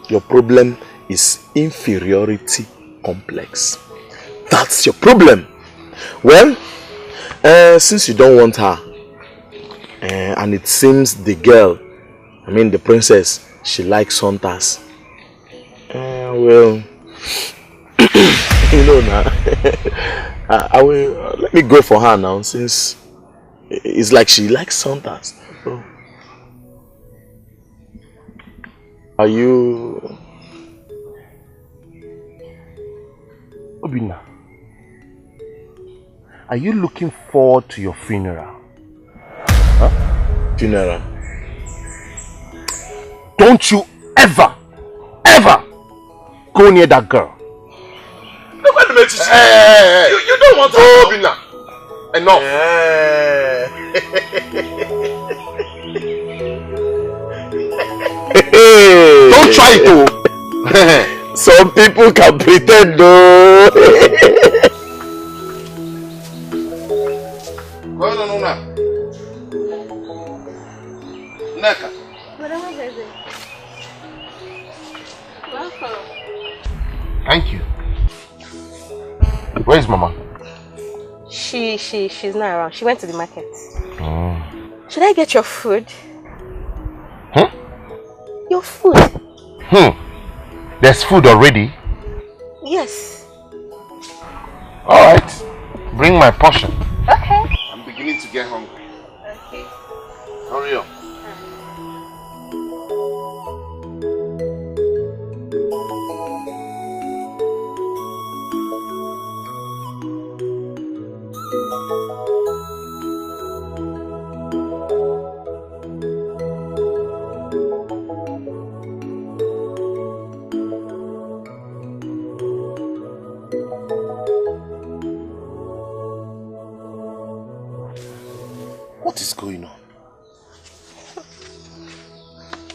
Your problem is inferiority complex. That's your problem. Well, since you don't want her, and it seems the girl, the princess, she likes hunters. Well, you know now, I will let me go for her now, since it's like she likes hunters. So, are you... Obina, are you looking forward to your funeral? Huh? Funeral? Don't you ever go near that girl. Wait a minute, you don't want to... Obina, enough. Don't try it though. Some people can pretend though. Thank you. Where is Mama? She's not around. She went to the market. Should I get your food? Huh? Your food? There's food already? Yes. Alright. Bring my portion. Okay. I'm beginning to get hungry. Okay. Hurry up. What is going on?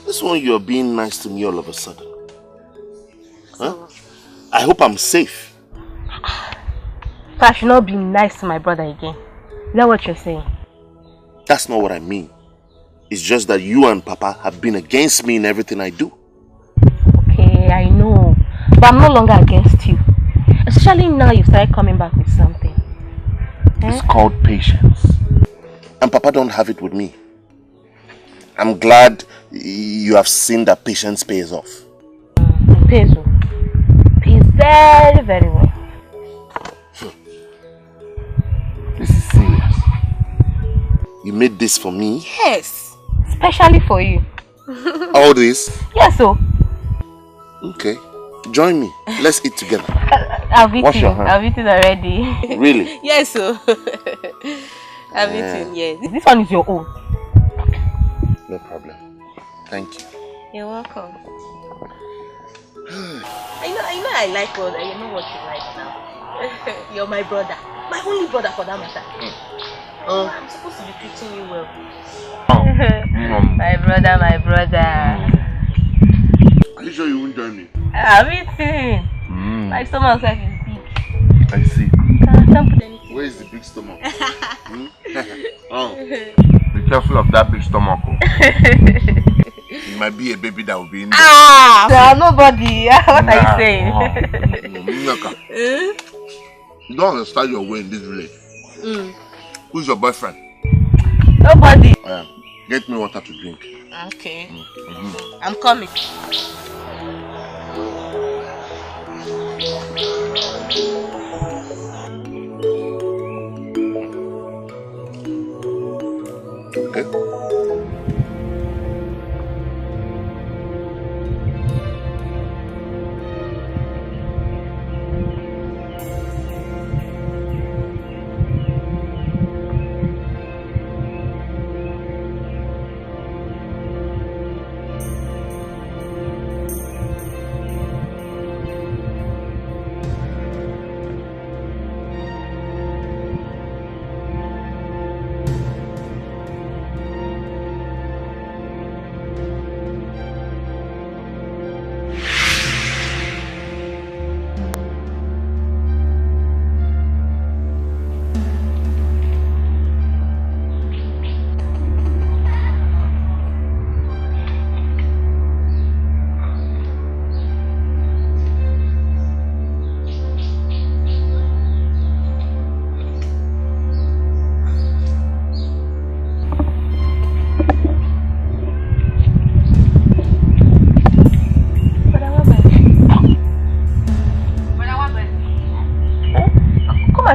This one, you're being nice to me all of a sudden. Huh? I hope I'm safe. So I should not be nice to my brother again. Is that what you're saying? That's not what I mean. It's just that you and Papa have been against me in everything I do. Okay, I know. But I'm no longer against you. Especially now you've started coming back with something. It's called patience. And Papa don't have it with me. I'm glad you have seen that patience pays off. It pays off. Pays very, very well. This is serious. You made this for me? Yes. Especially for you. All this? Yes, so. Okay. join me. Let's eat together. I've eaten. I've eaten already. Really? Yes, sir. I've eaten, yes. This one is your own. No problem. Thank you. You're welcome. I know I like what you know what you like now. You're my brother. My only brother for that matter. I'm supposed to be treating you well. My brother. Are you sure you won't join me? I've eaten. My stomach is big. I see. Can't put anything. Where is the big stomach? Oh. Be careful of that big stomach. It might be a baby that will be in there. No, nobody. What are you saying? You don't understand your way in this village. Who's your boyfriend? Nobody. Get me water to drink. Okay. I'm coming. Okay.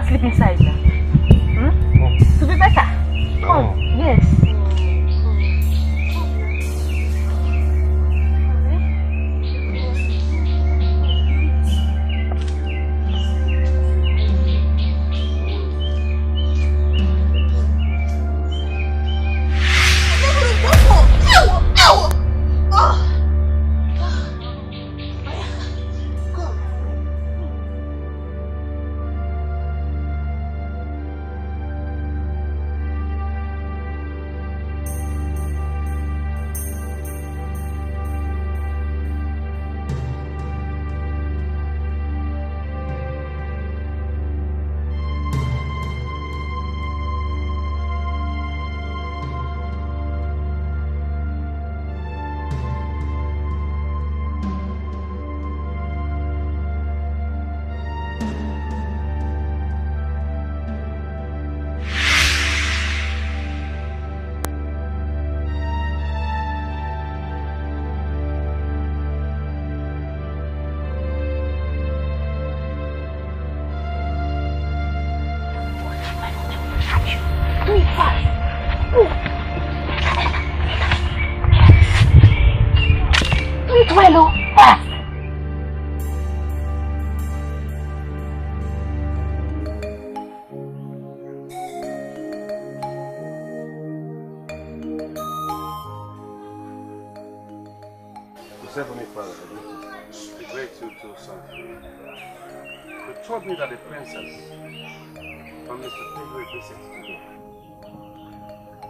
Sleep inside now. To be better. Come. Yes. Told me that the princess promised to pay her a visit today.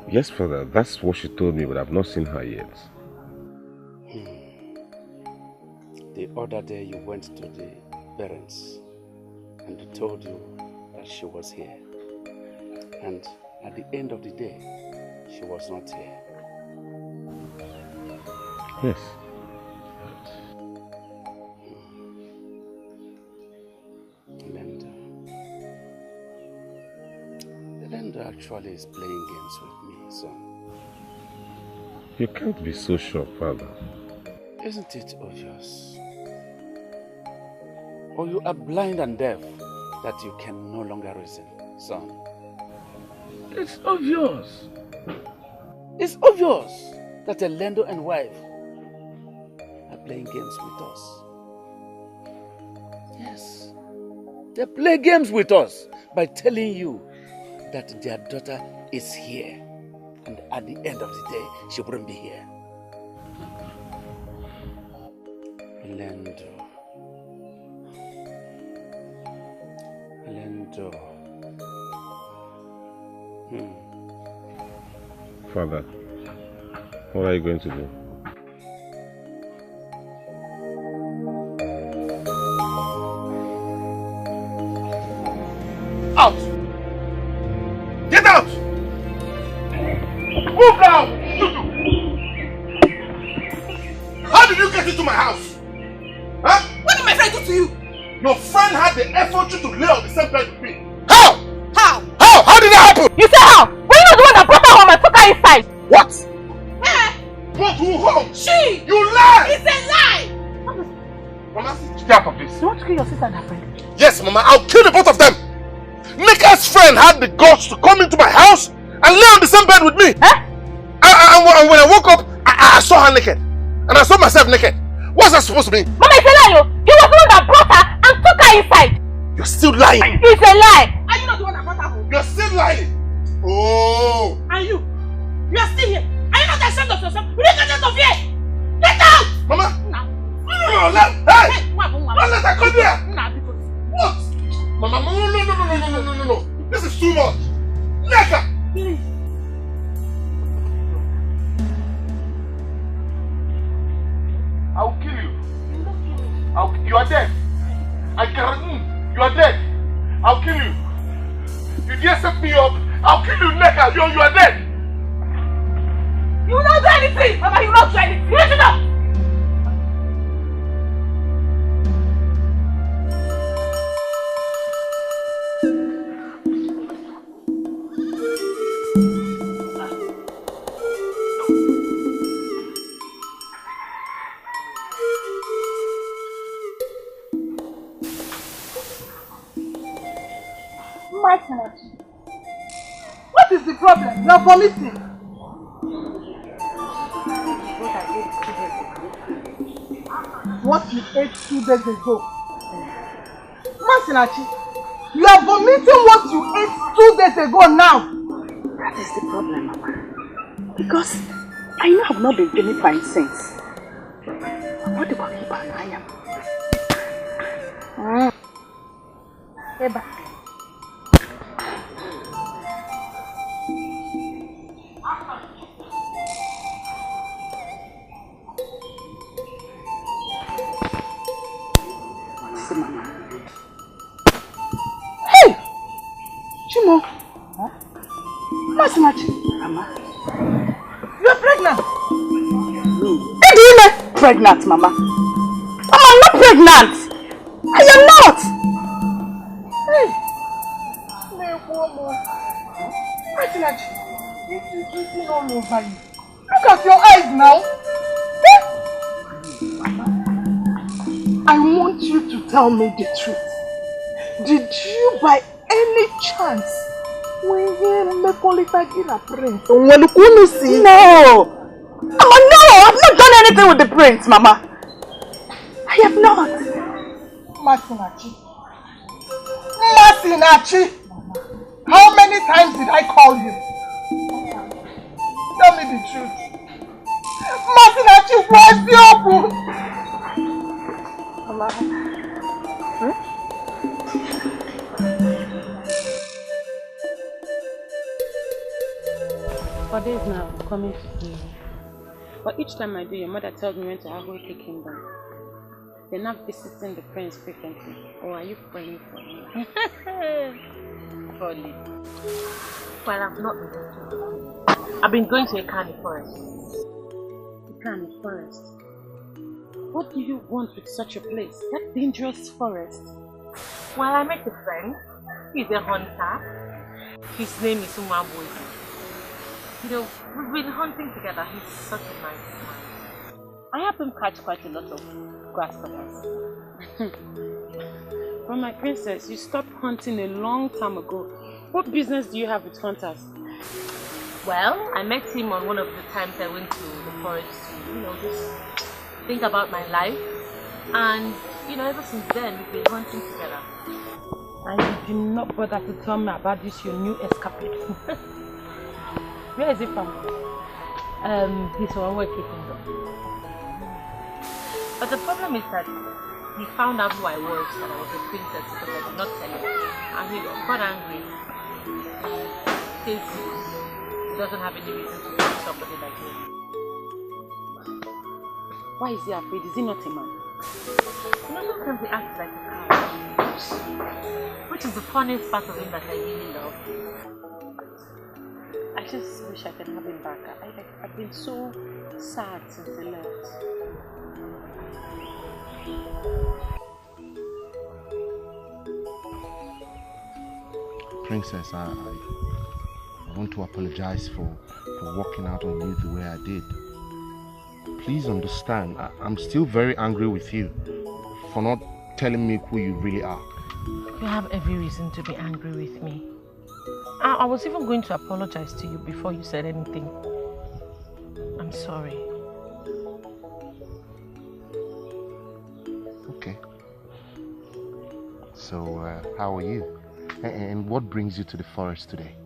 Yes, father, that's what she told me, but I've not seen her yet. The other day you went to the parents and they told you that she was here. And at the end of the day, she was not here. Yes. Linda actually is playing games with me, son. You can't be so sure, father. Isn't it obvious? Or you are blind and deaf that you can no longer reason, son? It's obvious. It's obvious that Elendo and wife are playing games with us. They play games with us by telling you that their daughter is here. And at the end of the day, she wouldn't be here. Lendo. Father, what are you going to do? Out! Get out! Move now! How did you get into my house? Huh? What did my friend do to you? Your friend had the effort to lay on the same bed with me. How? How did that happen? You say how? Were you not the one that brought her home and took her inside? What? Brought who home? She! You lie! It's a lie! Mama, stay out of this. You want to kill your sister and her friend? Yes, Mama, I'll kill the both of them. Nika's friend had the guts to come into my house and lay on the same bed with me. Huh? And when I woke up, I saw her naked. And I saw myself naked. What's that supposed to mean? Mama, it's a lie. He was the one that brought her and took her inside. You're still lying. It's a lie. Are you not the one that brought her home? You're still lying. Oh. And you? You are still here. Are you not ashamed of yourself? You didn't get out of here. Get out! Mama. No. No, hey! Don't let her come here. What? Mama, no. This is too much. Neka! Please. I'll kill you. You are dead. You are dead. I'll kill you. You dare set me up, I'll kill you, Neka. You are dead. You will not do anything. Mama, you will not do anything. You should not. What is the problem? You are vomiting. What you ate 2 days ago. Masinachi, you are vomiting what you ate 2 days ago now. That is the problem, Mama. Because I know I have not been feeling fine since. What about Eba and I am? Eba. Hey! Chimo! Huh? Masinachi! Mama. You are pregnant! Me? Edina! Pregnant, Mama. Mama, I'm not pregnant! I am not! Hey! Masinachi, it is written all over you. Look at your eyes now! I want you to tell me the truth. Did you by any chance when you make a print? No! Mama, no! I've not done anything with the prince, Mama. I have not. Masinachi. How many times did I call you? Tell me the truth. Masinachi, where's the open? Mama. Huh? For days now, I'm coming to see you. But each time I do, your mother tells me when to avoid the kingdom. You're not visiting the prince frequently. Or are you praying for me? Probably. Well, I've not been. I've been going to a carny forest. A carny forest? What do you want with such a place? That dangerous forest? Well, I met a friend. He's a hunter. His name is Umambo. You know, we've been hunting together. He's such a nice man. I help him catch quite a lot of grasshoppers. Well, my princess, you stopped hunting a long time ago. What business do you have with hunters? Well, I met him on one of the times I went to the forest to, just think about my life. And, ever since then, we've been hunting together. And you did not bother to tell me about this your new escapade. Where is it from? This one we're keeping them. But the problem is that he found out who I was, that I was a princess, because I did not tell him. And he got angry. Since he doesn't have any reason to kill somebody like me. Why is he afraid? Is he not a man? You know, sometimes he acts like a cow. Which is the funniest part of him that I really love. I just wish I could have him back. I've been so sad since he left. Princess, I want to apologize for walking out on you the way I did. Please understand, I'm still very angry with you for not telling me who you really are. You have every reason to be angry with me. I was even going to apologize to you before you said anything. I'm sorry. Okay. So, how are you? And what brings you to the forest today?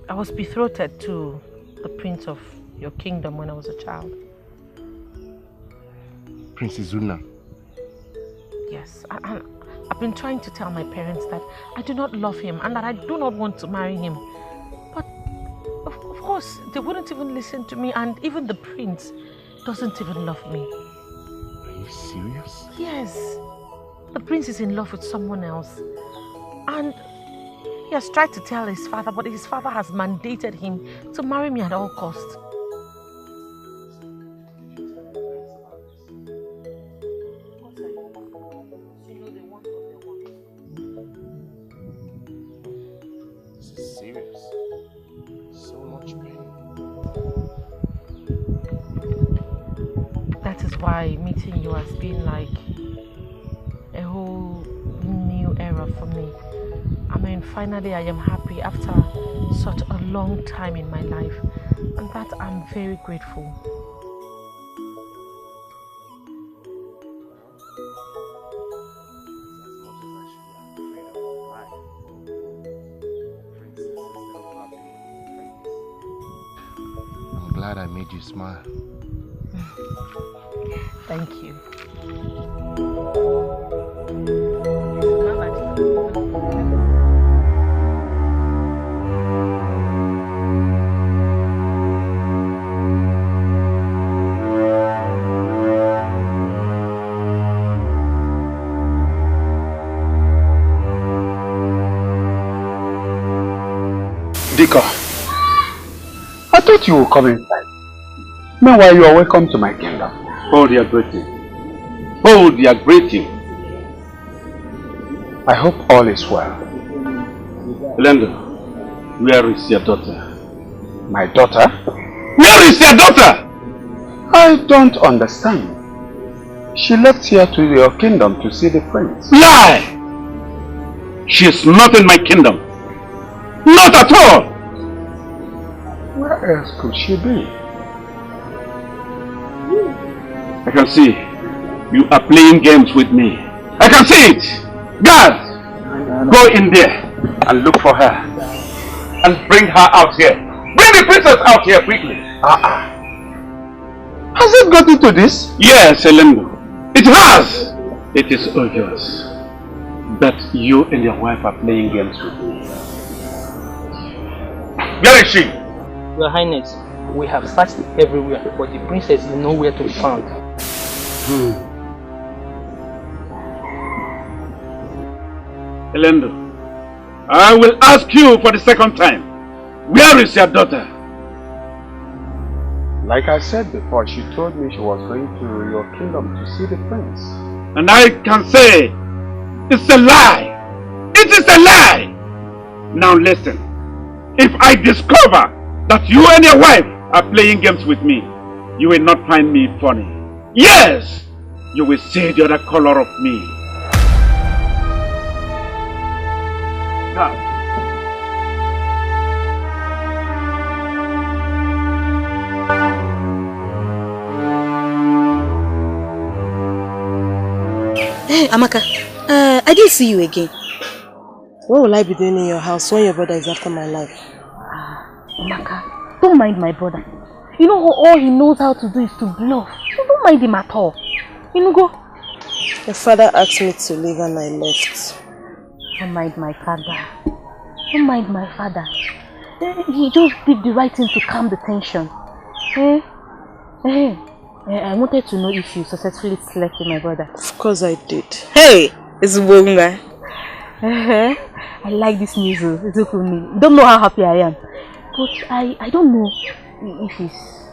I was betrothed to the prince of your kingdom when I was a child. Princess Zuna? Yes, I've been trying to tell my parents that I do not love him and that I do not want to marry him. But of course, they wouldn't even listen to me, and even the prince doesn't even love me. Are you serious? Yes, the prince is in love with someone else. And he has tried to tell his father, but his father has mandated him to marry me at all costs. This is serious. So much pain. That is why meeting you has been like a whole new era for me. I mean, finally I am happy after such a long time in my life, and that I'm very grateful. I'm glad I made you smile. Thank you. Dika, I thought you would come inside. Meanwhile, you are welcome to my kingdom. Hold your greeting. Hold your greeting. I hope all is well. Lendo, where is your daughter? My daughter? Where is your daughter? I don't understand. She left here to your kingdom to see the prince. Lie! She is not in my kingdom. Not at all! Where else could she be? I can see you are playing games with me. I can see it! Guard! Go in there and look for her. And bring her out here. Bring the princess out here quickly. Has it got into this? Yes, Elendo. It has! It is obvious that you and your wife are playing games with me. Where is she? Your Highness, we have searched everywhere, but the princess is nowhere to be found. Elendo, I will ask you for the second time. Where is your daughter? Like I said before, she told me she was going to your kingdom to see the prince. And I can say, it's a lie. It is a lie. Now listen. If I discover that you and your wife are playing games with me, you will not find me funny. Yes, you will see the other color of me. Now, Hey, Amaka, I didn't see you again. What will I be doing in your house when your brother is after my life? Amaka, don't mind my brother. You know all he knows how to do is to bluff. So don't mind him at all. You know, go. Your father asked me to leave and I left. Don't mind my father. Don't mind my father. He just did the right thing to calm the tension. I wanted to know if you successfully slept with my brother. Of course I did. Hey, it's Bunga. I like this news. It's okay with me. Don't know how happy I am. But I don't know if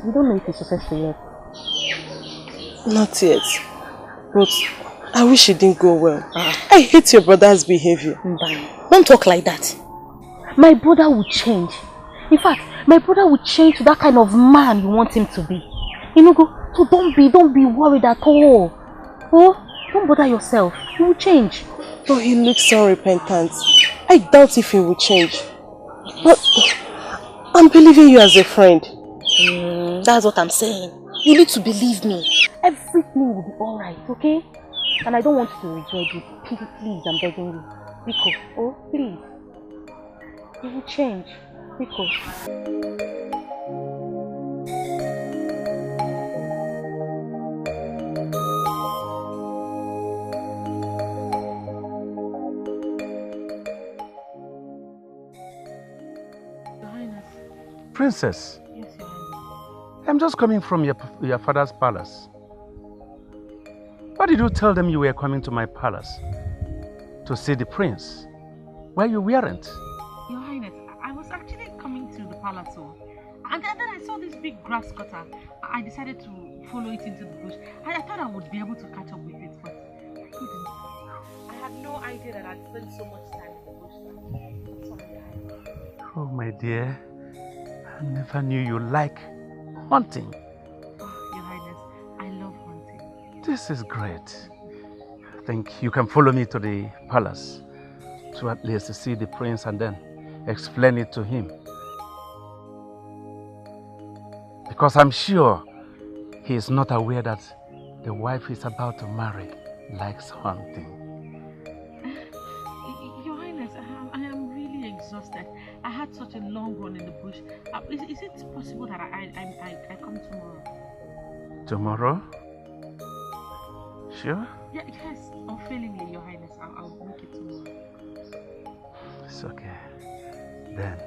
we don't know if he's successful yet. Not yet. But I wish it didn't go well. I hate your brother's behavior. Don't talk like that. My brother will change. In fact, my brother will change to that kind of man you want him to be. You know, go. So don't be worried at all. Oh, don't bother yourself. He will change. Oh, he looks so repentant. I doubt if he will change. But I'm believing you as a friend. That's what I'm saying. You need to believe me. Everything will be alright, okay? And I don't want you to regret it. Please, I'm begging you. Rico, oh, please. He will change. Rico. Princess. Yes, Your Highness. I'm just coming from your father's palace. Why did you tell them you were coming to my palace? To see the prince? Why you weren't? Your Highness, I was actually coming to the palace, and then I saw this big grass cutter. I decided to follow it into the bush. I thought I would be able to catch up with it, but I couldn't. I had no idea that I'd spent so much time in the bush. I'm sorry, Your Highness. Oh, my dear. I never knew you like hunting. Oh, Your Highness, I love hunting. This is great. I think you can follow me to the palace to at least see the prince and then explain it to him. Because I'm sure he is not aware that the wife he's about to marry likes hunting. Your Highness, I am really exhausted. I had such a long run in the bush. Is it possible that I come tomorrow? Tomorrow? Sure? Yeah, yes, unfailingly, Your Highness. I'll make it tomorrow. It's okay. Then,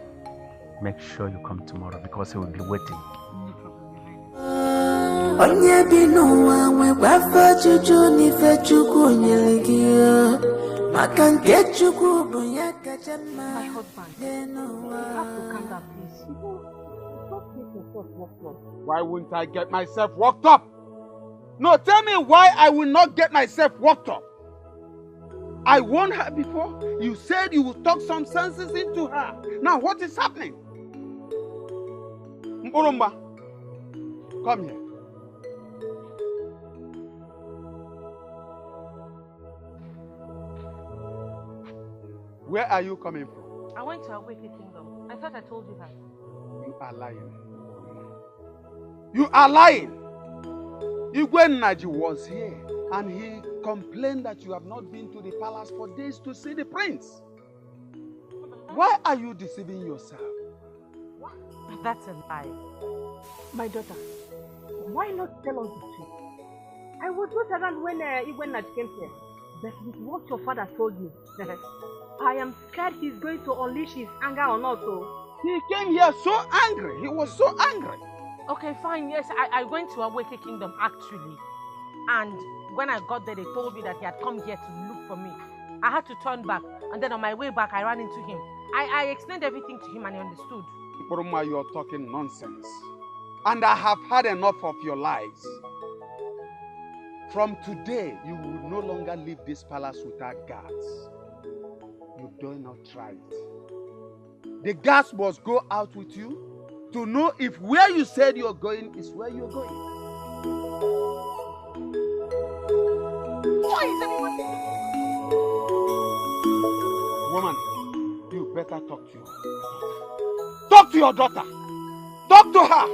make sure you come tomorrow because he will be waiting. No problem, Your Highness. Onye bi n'ụwa nwekwa afọ juju n'ife Chukwu nyere gị maka nke Chukwu bụ ya kacha mma. My husband, you have to calm down, please. Don't make yourself worked up. Why wouldn't I get myself worked up? No, tell me why I will not get myself worked up. I warned her before. You said you would talk some senses into her. Now what is happening? Mburumba, come here. Where are you coming from? I went to Awake Kingdom. I thought I told you that. You are lying. You are lying. Igwe Naji was here and he complained that you have not been to the palace for days to see the prince. Why are you deceiving yourself? What? That's a lie. My daughter, why not tell us the truth? I was not around when Igwe came here. But with what your father told me, I am scared he's going to unleash his anger on us. He came here so angry. He was so angry. Okay, fine. Yes, I went to Awake Kingdom actually. And when I got there, they told me that he had come here to look for me. I had to turn back. And then on my way back, I ran into him. I explained everything to him and he understood. Buruma, you're talking nonsense. And I have had enough of your lies. From today, you will no longer leave this palace without guards. You do not try it. The guards must go out with you to know if where you said you're going is where you're going. Why is everyone... Woman, you better talk to your daughter. Talk to your daughter. Talk to her.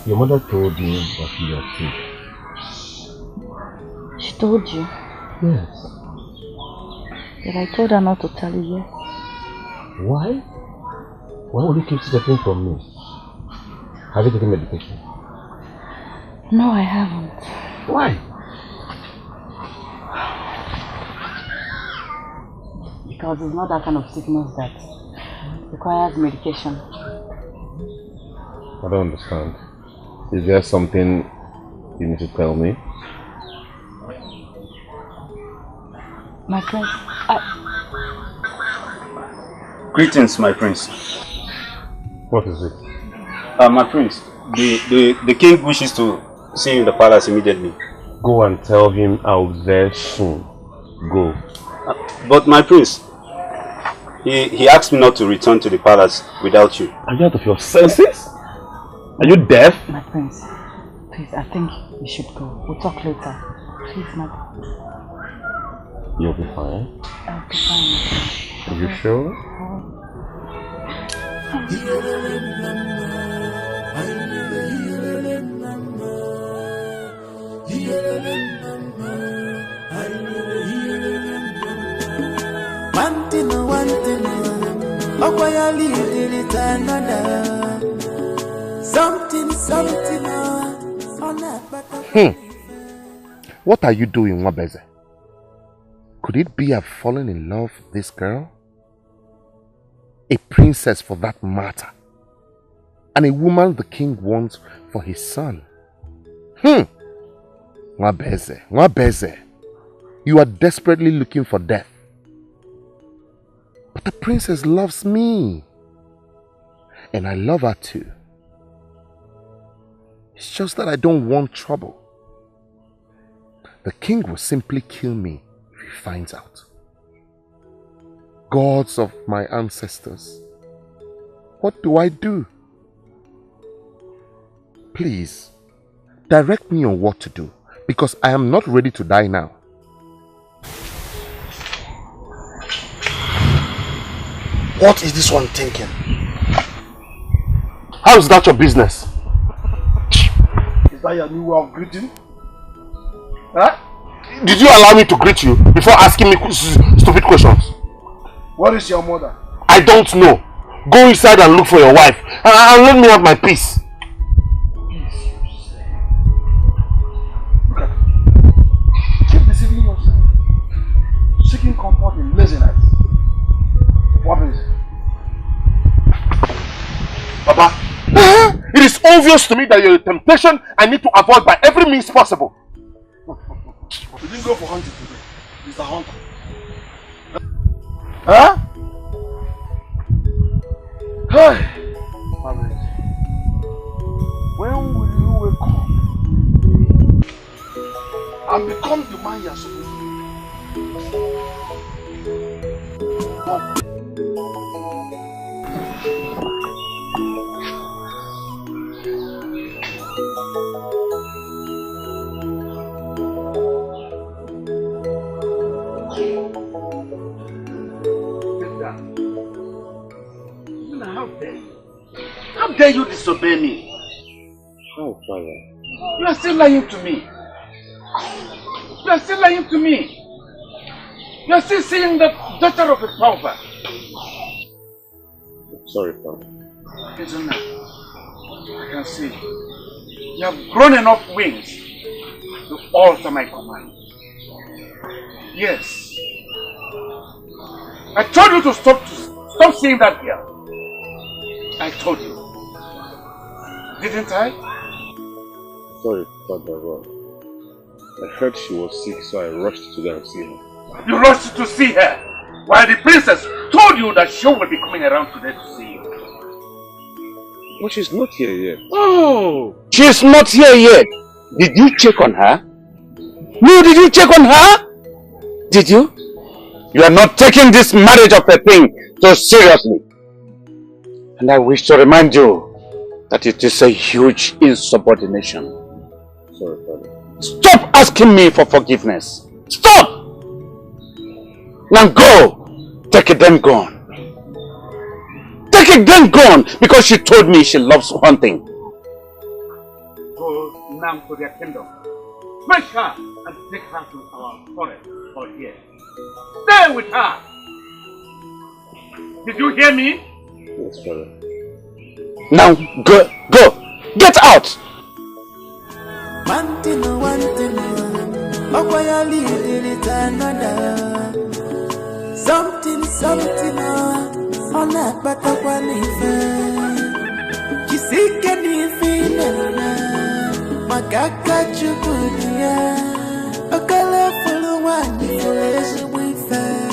Your mother told me that you are sick. She told you? Yes. But I told her not to tell you yet. Why? Why would you keep secreting from me? Have you taken medication? No, I haven't. Why? Because it's not that kind of sickness that requires medication. I don't understand. Is there something you need to tell me? My prince, Greetings, my prince. What is it? My prince, the king wishes to see you in the palace immediately. Go and tell him I'll be there soon. Go. But my prince, he asked me not to return to the palace without you. Are you out of your senses? Are you deaf? My prince, please, I think we should go. We'll talk later. Please, my prince. You'll be fine. I'll be fine. Are you sure? One thing, oh boy, I leave it another. Something, What are you doing, Wabeze? Could it be I've fallen in love with this girl? A princess for that matter. And a woman the king wants for his son. Wabeze. You are desperately looking for death. But the princess loves me. And I love her too. It's just that I don't want trouble. The king will simply kill me if he finds out. Gods of my ancestors, what do I do? Please, direct me on what to do, because I am not ready to die now. What is this one thinking? How is that your business? Is that your new way of greeting? Huh? Did you allow me to greet you before asking me stupid questions? What is your mother? I don't know. Go inside and look for your wife and let me have my peace. Keep deceiving yourself. Seeking comfort in laziness. What is it? Baba, it is obvious to me that you're a temptation I need to avoid by every means possible. We didn't go for hunting today. Mr. Hunter. Huh? Hey! When will you wake up and become the man you're supposed to be? How dare you disobey me? Oh, Father. You are still lying to me. You are still lying to me. You are still seeing the daughter of a pauper. Sorry, Father. Isn't it? I can see. You have grown enough wings to alter my command. Yes. I told you to stop seeing that girl. I told you. Didn't I? Sorry, Father Ron. I heard she was sick, so I rushed to go and see her. You rushed to see her, while the princess told you that she will be coming around today to see you. But she's not here yet. Oh, she's not here yet. Did you check on her? No, did you check on her? Did you? You are not taking this marriage of a thing so seriously. And I wish to remind you that it is a huge insubordination. Sorry, Father. Stop asking me for forgiveness. Stop! Now go! Take it then gone. Take it then gone, because she told me she loves hunting. Nam to their kingdom. Smash her and take her to our forest or here. Stay with her. Did you hear me? Yes, Father. Now go! Get out! One thing, another. Something, on that but the one you see, can you feel it? Magaka Chukunia, a colorful one, is with her.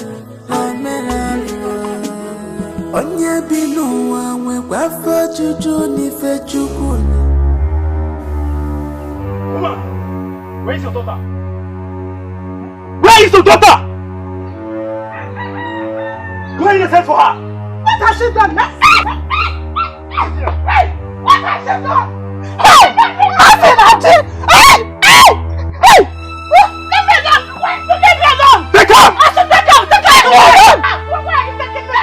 On your below, when Wafa Chuchuni Fechukuni. Woman, where is your daughter? Where is your daughter? Go in and search for her. What has she done? What has she done? Hey! Nothing! Hey! Leave me alone! Leave me alone! Take her! I should take her! Take her! Where are you taking me?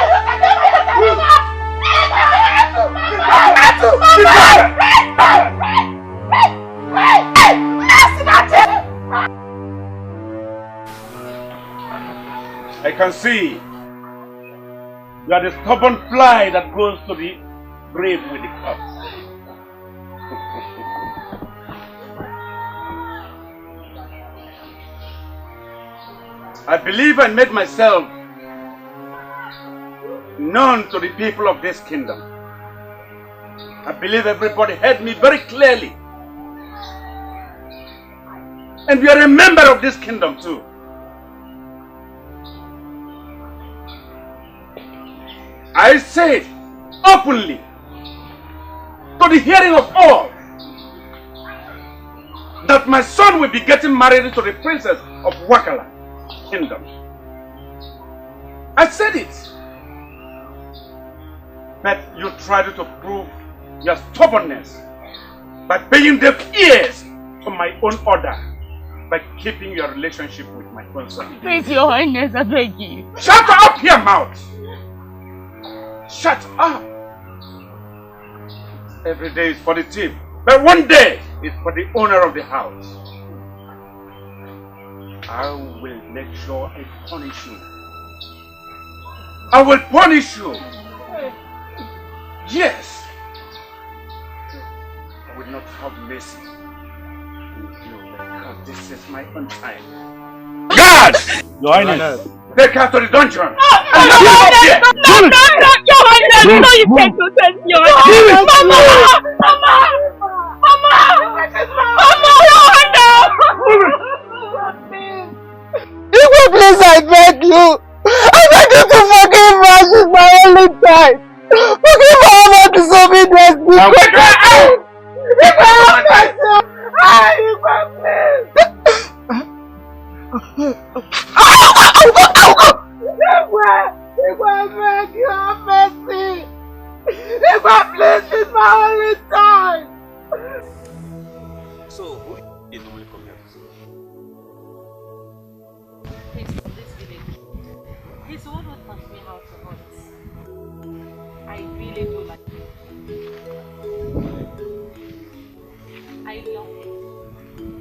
I can see you are the stubborn fly that goes to the grave with the corpse. I believe I made myself known to the people of this kingdom. I believe everybody heard me very clearly. And you are a member of this kingdom too. I said openly to the hearing of all that my son will be getting married to the princess of Wakala kingdom. I said it. But you tried to prove your stubbornness by paying deaf ears to my own order by keeping your relationship with my grandson. Please, Your Highness, I beg you. Shut up your mouth! Shut up! Every day is for the thief, but one day is for the owner of the house. I will make sure I punish you. I will punish you. Yes. I will not have mercy with you because this is my own time. Guards! Your Highness. Take her to the dungeon. No, Your Highness, no, you can't do that, Your Highness. Mama, Your Highness. Igwe, please, I beg you. I beg you to forgive her. She's my only child. Forgive her for disobedience. Igwe, beg you, have mercy. Igwe, please, she's my only child. So, who is normally come here to see? He's from this village. He's the one who taught me how to hunt. I really do like him. I love him.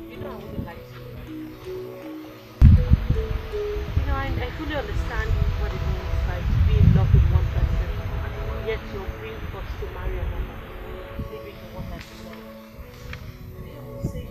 You know I wouldn't like to. You know, I fully understand what it means like to be in love with one person, yet your dream was to marry another, leaving the one that you love. I will say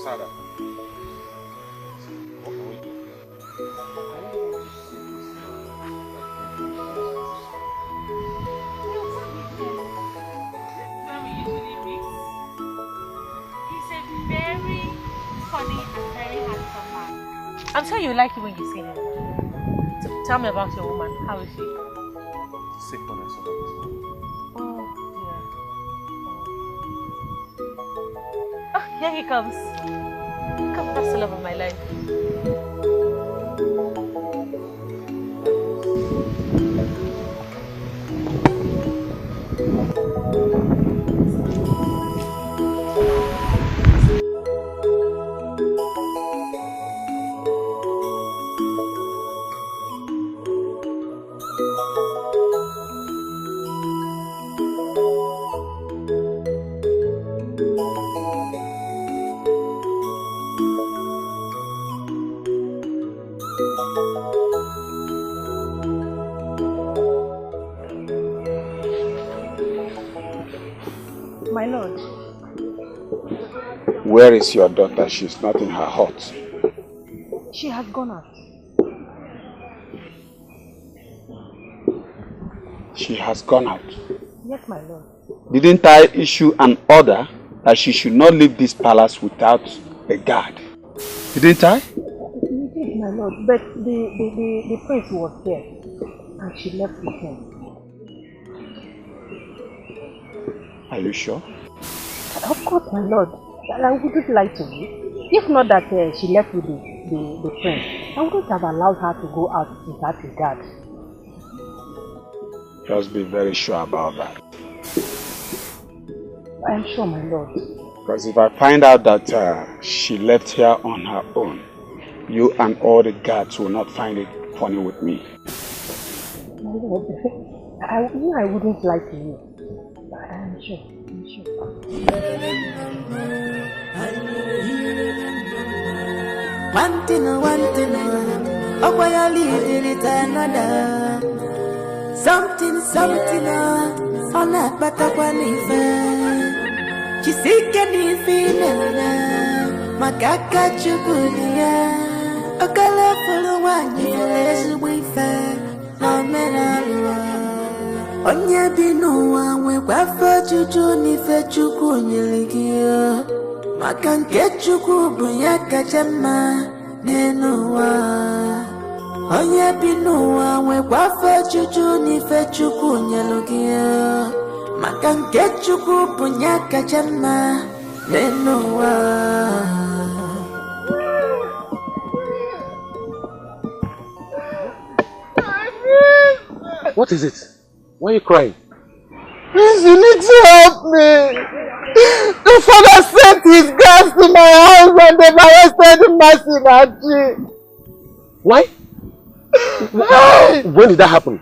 Sada. What can we do? He's a very funny and very handsome man. I'm sure you like it when you see him. So tell me about your woman. How is she? Sick on us. Oh, dear. Oh, here he comes. Come, that's the love of my life. Where is your daughter? She's not in her hut. She has gone out. She has gone out. Yes, my lord. Didn't I issue an order that she should not leave this palace without a guard? Didn't I? You did, my lord, but the prince was there and she left with him. Are you sure? Of course, my lord. I wouldn't lie to you. If not that she left with the prince, I wouldn't have allowed her to go out without a guard. Just be very sure about that. I am sure, my lord. Because if I find out that she left here on her own, you and all the guards will not find it funny with me. My lord, I wouldn't lie to you. I am sure. I'm sure. One thing, oh why you leaving it another? Something, on that Pataquanife. Chisika Nifinana, Makaka Chukunia, a colorful one, you as we fair, no menalua. Onya Binoa, we wafa Chuchu Nife Chukunia, Makanke Chukubuya Kachama, Nenoa. Onya Binoa, we wafa Chuchu Nife Chukunia, Makanke Chukubuya Kachama, Nenoa. What is it? Why are you crying? Please, you need to help me. The father sent his guards to my house and they've arrested Masinachi. Why? When did that happen?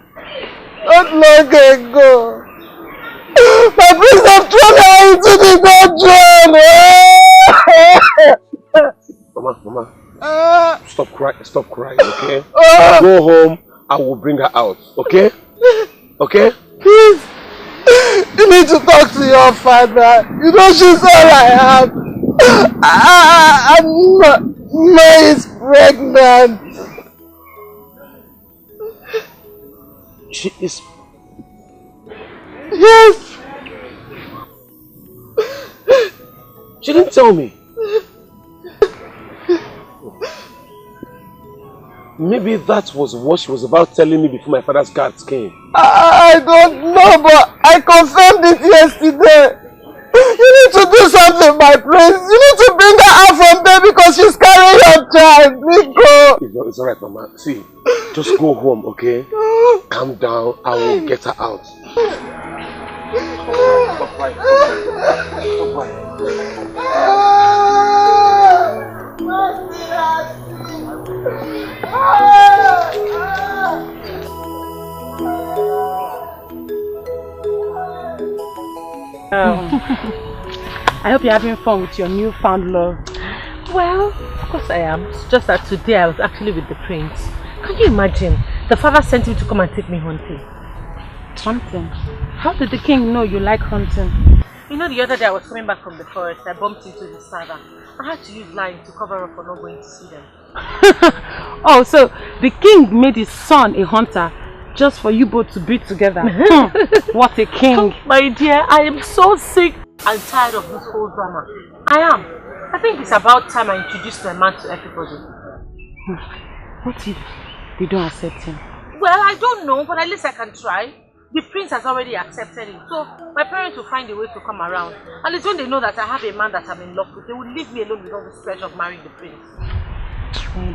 Not long ago. My prince have thrown her into the dungeon. Mama. Stop crying, okay? Go home, I will bring her out, okay? Okay? Please, you need to talk to your father. You know she's all I have. May is pregnant. She is... Yes. She didn't tell me. Maybe that was what she was about telling me before my father's guards came. I don't know, but I confirmed it yesterday. You need to do something, my prince. You need to bring her out from there because she's carrying your child. Nico. It's alright, Mama. See, just go home, okay? Calm down. I will get her out. Stop crying. I hope you're having fun with your newfound love. Well, of course I am. It's just that today I was actually with the prince. Can you imagine? The father sent him to come and take me hunting. Hunting? How did the king know you like hunting? You know, the other day I was coming back from the forest. I bumped into his father. I had to use lying to cover up for not going to see them. Oh, so the king made his son a hunter just for you both to be together. What a king. Oh, my dear, I am so sick and tired of this whole drama. I am. I think it's about time I introduced my man to everybody. What if they don't accept him? Well, I don't know, but at least I can try. The prince has already accepted him, so my parents will find a way to come around. At least when they know that I have a man that I'm in love with, they will leave me alone with all this pressure of marrying the prince.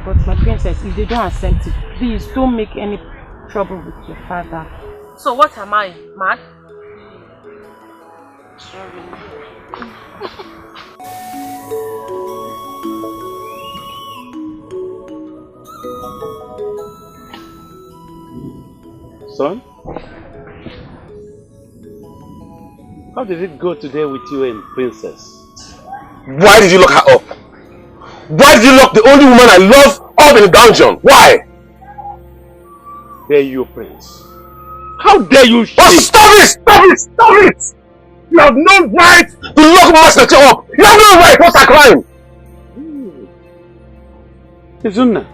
But my princess, if they don't accept it, please don't make any trouble with your father. So what am I, mad? Sorry. Son? How did it go today with you and Princess? Why did you lock her up? Why did you lock the only woman I love up in the dungeon? Why? Dare you, Prince? How dare you? Oh, stop it! Stop it! Stop it! You have no right to lock Master up. You have no right. What's her crime? Izuna,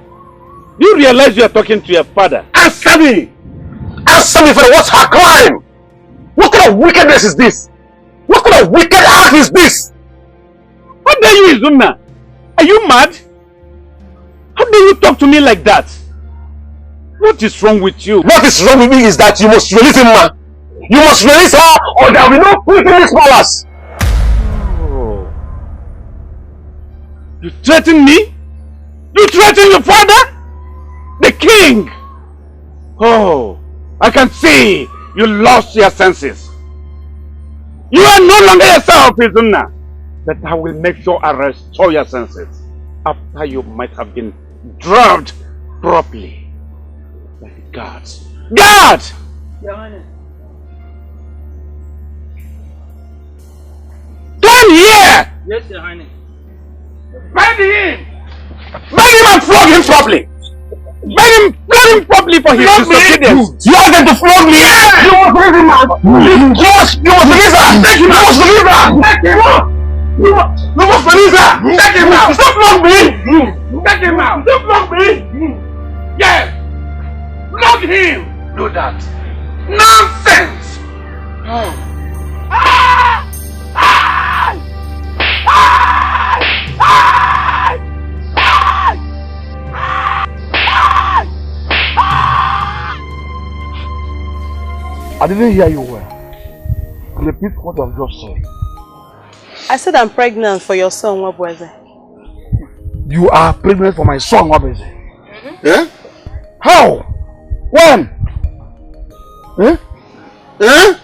do you realize you are talking to your father? Answer me! Answer me for what's her crime? What kind of wickedness is this? What kind of wicked act is this? How dare you, Izuna? Are you mad? How dare you talk to me like that? What is wrong with you? What is wrong with me is that you must release him, man. You must release her or there will be no food in this palace. Oh. You threaten me? You threaten your father? The king? Oh, I can see you lost your senses. You are no longer yourself, Izuna. But I will make sure I restore your senses after you might have been drugged properly by the guards. Guard! Your Honor. Come here! Yes, Your Honor. Bind him! Bind him and flog him properly! Flog him properly for his disobedience! You are going to flog me! Yeah. You must release him, man! You must release her! Take him out! You must release her! Take him out! You must release her! Take him out! Stop flog me! Take him out! Don't flog me! Yes! Flog him! Do that! Nonsense! Oh. I didn't hear you well. Repeat what I've just said. I said I'm pregnant for your son, Wabweze. You are pregnant for my son, Wabweze? Eh? How? When? Eh? Eh?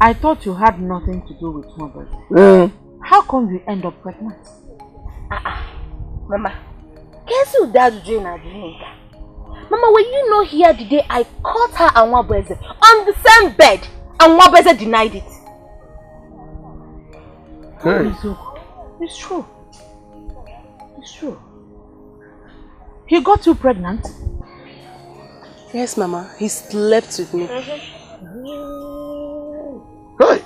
I thought you had nothing to do with Wabweze. How come you end up pregnant? Mama, guess who dad doing at the Mama, were you not here the day I caught her and Wabweze on the same bed and Wabweze denied it? Hey. It's true. It's true. He got you pregnant? Yes, Mama. He slept with me. Hey!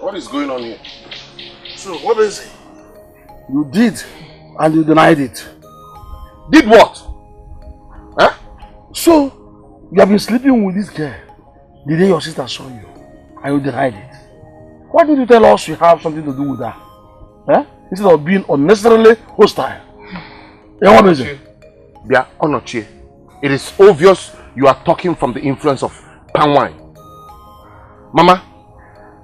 What is going on here? So, what is it? You did and you denied it. Did what? Huh? So, you have been sleeping with this girl the day your sister saw you and you denied it. Why did you tell us you have something to do with her? Huh? Instead of being unnecessarily hostile. It is obvious you are talking from the influence of palm wine. Mama,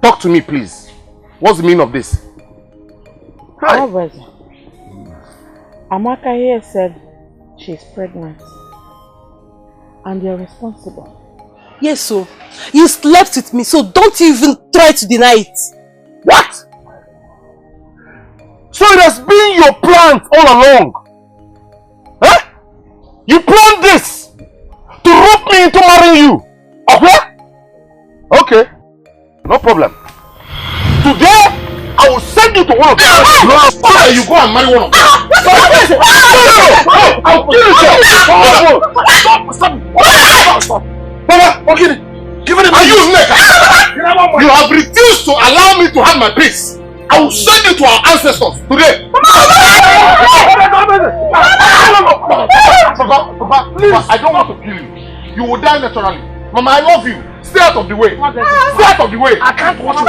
talk to me please. What's the meaning of this? Amaka here said she's pregnant and you're responsible. Yes, so you slept with me, so don't even try to deny it. What? So it has been your plan all along? Huh? You planned this to rope me into marrying you? Okay? Okay, no problem. Today, I will send you to one of them. No, you go and marry one of them. I'll kill you. Stop. Mama, okay. Give it a minute. You have refused to allow me to have my peace. I will send you to our ancestors today. Please. I don't want to kill you. You will die naturally. Mama, I love you. Stay out of the way. Stay out of the way. I can't watch you.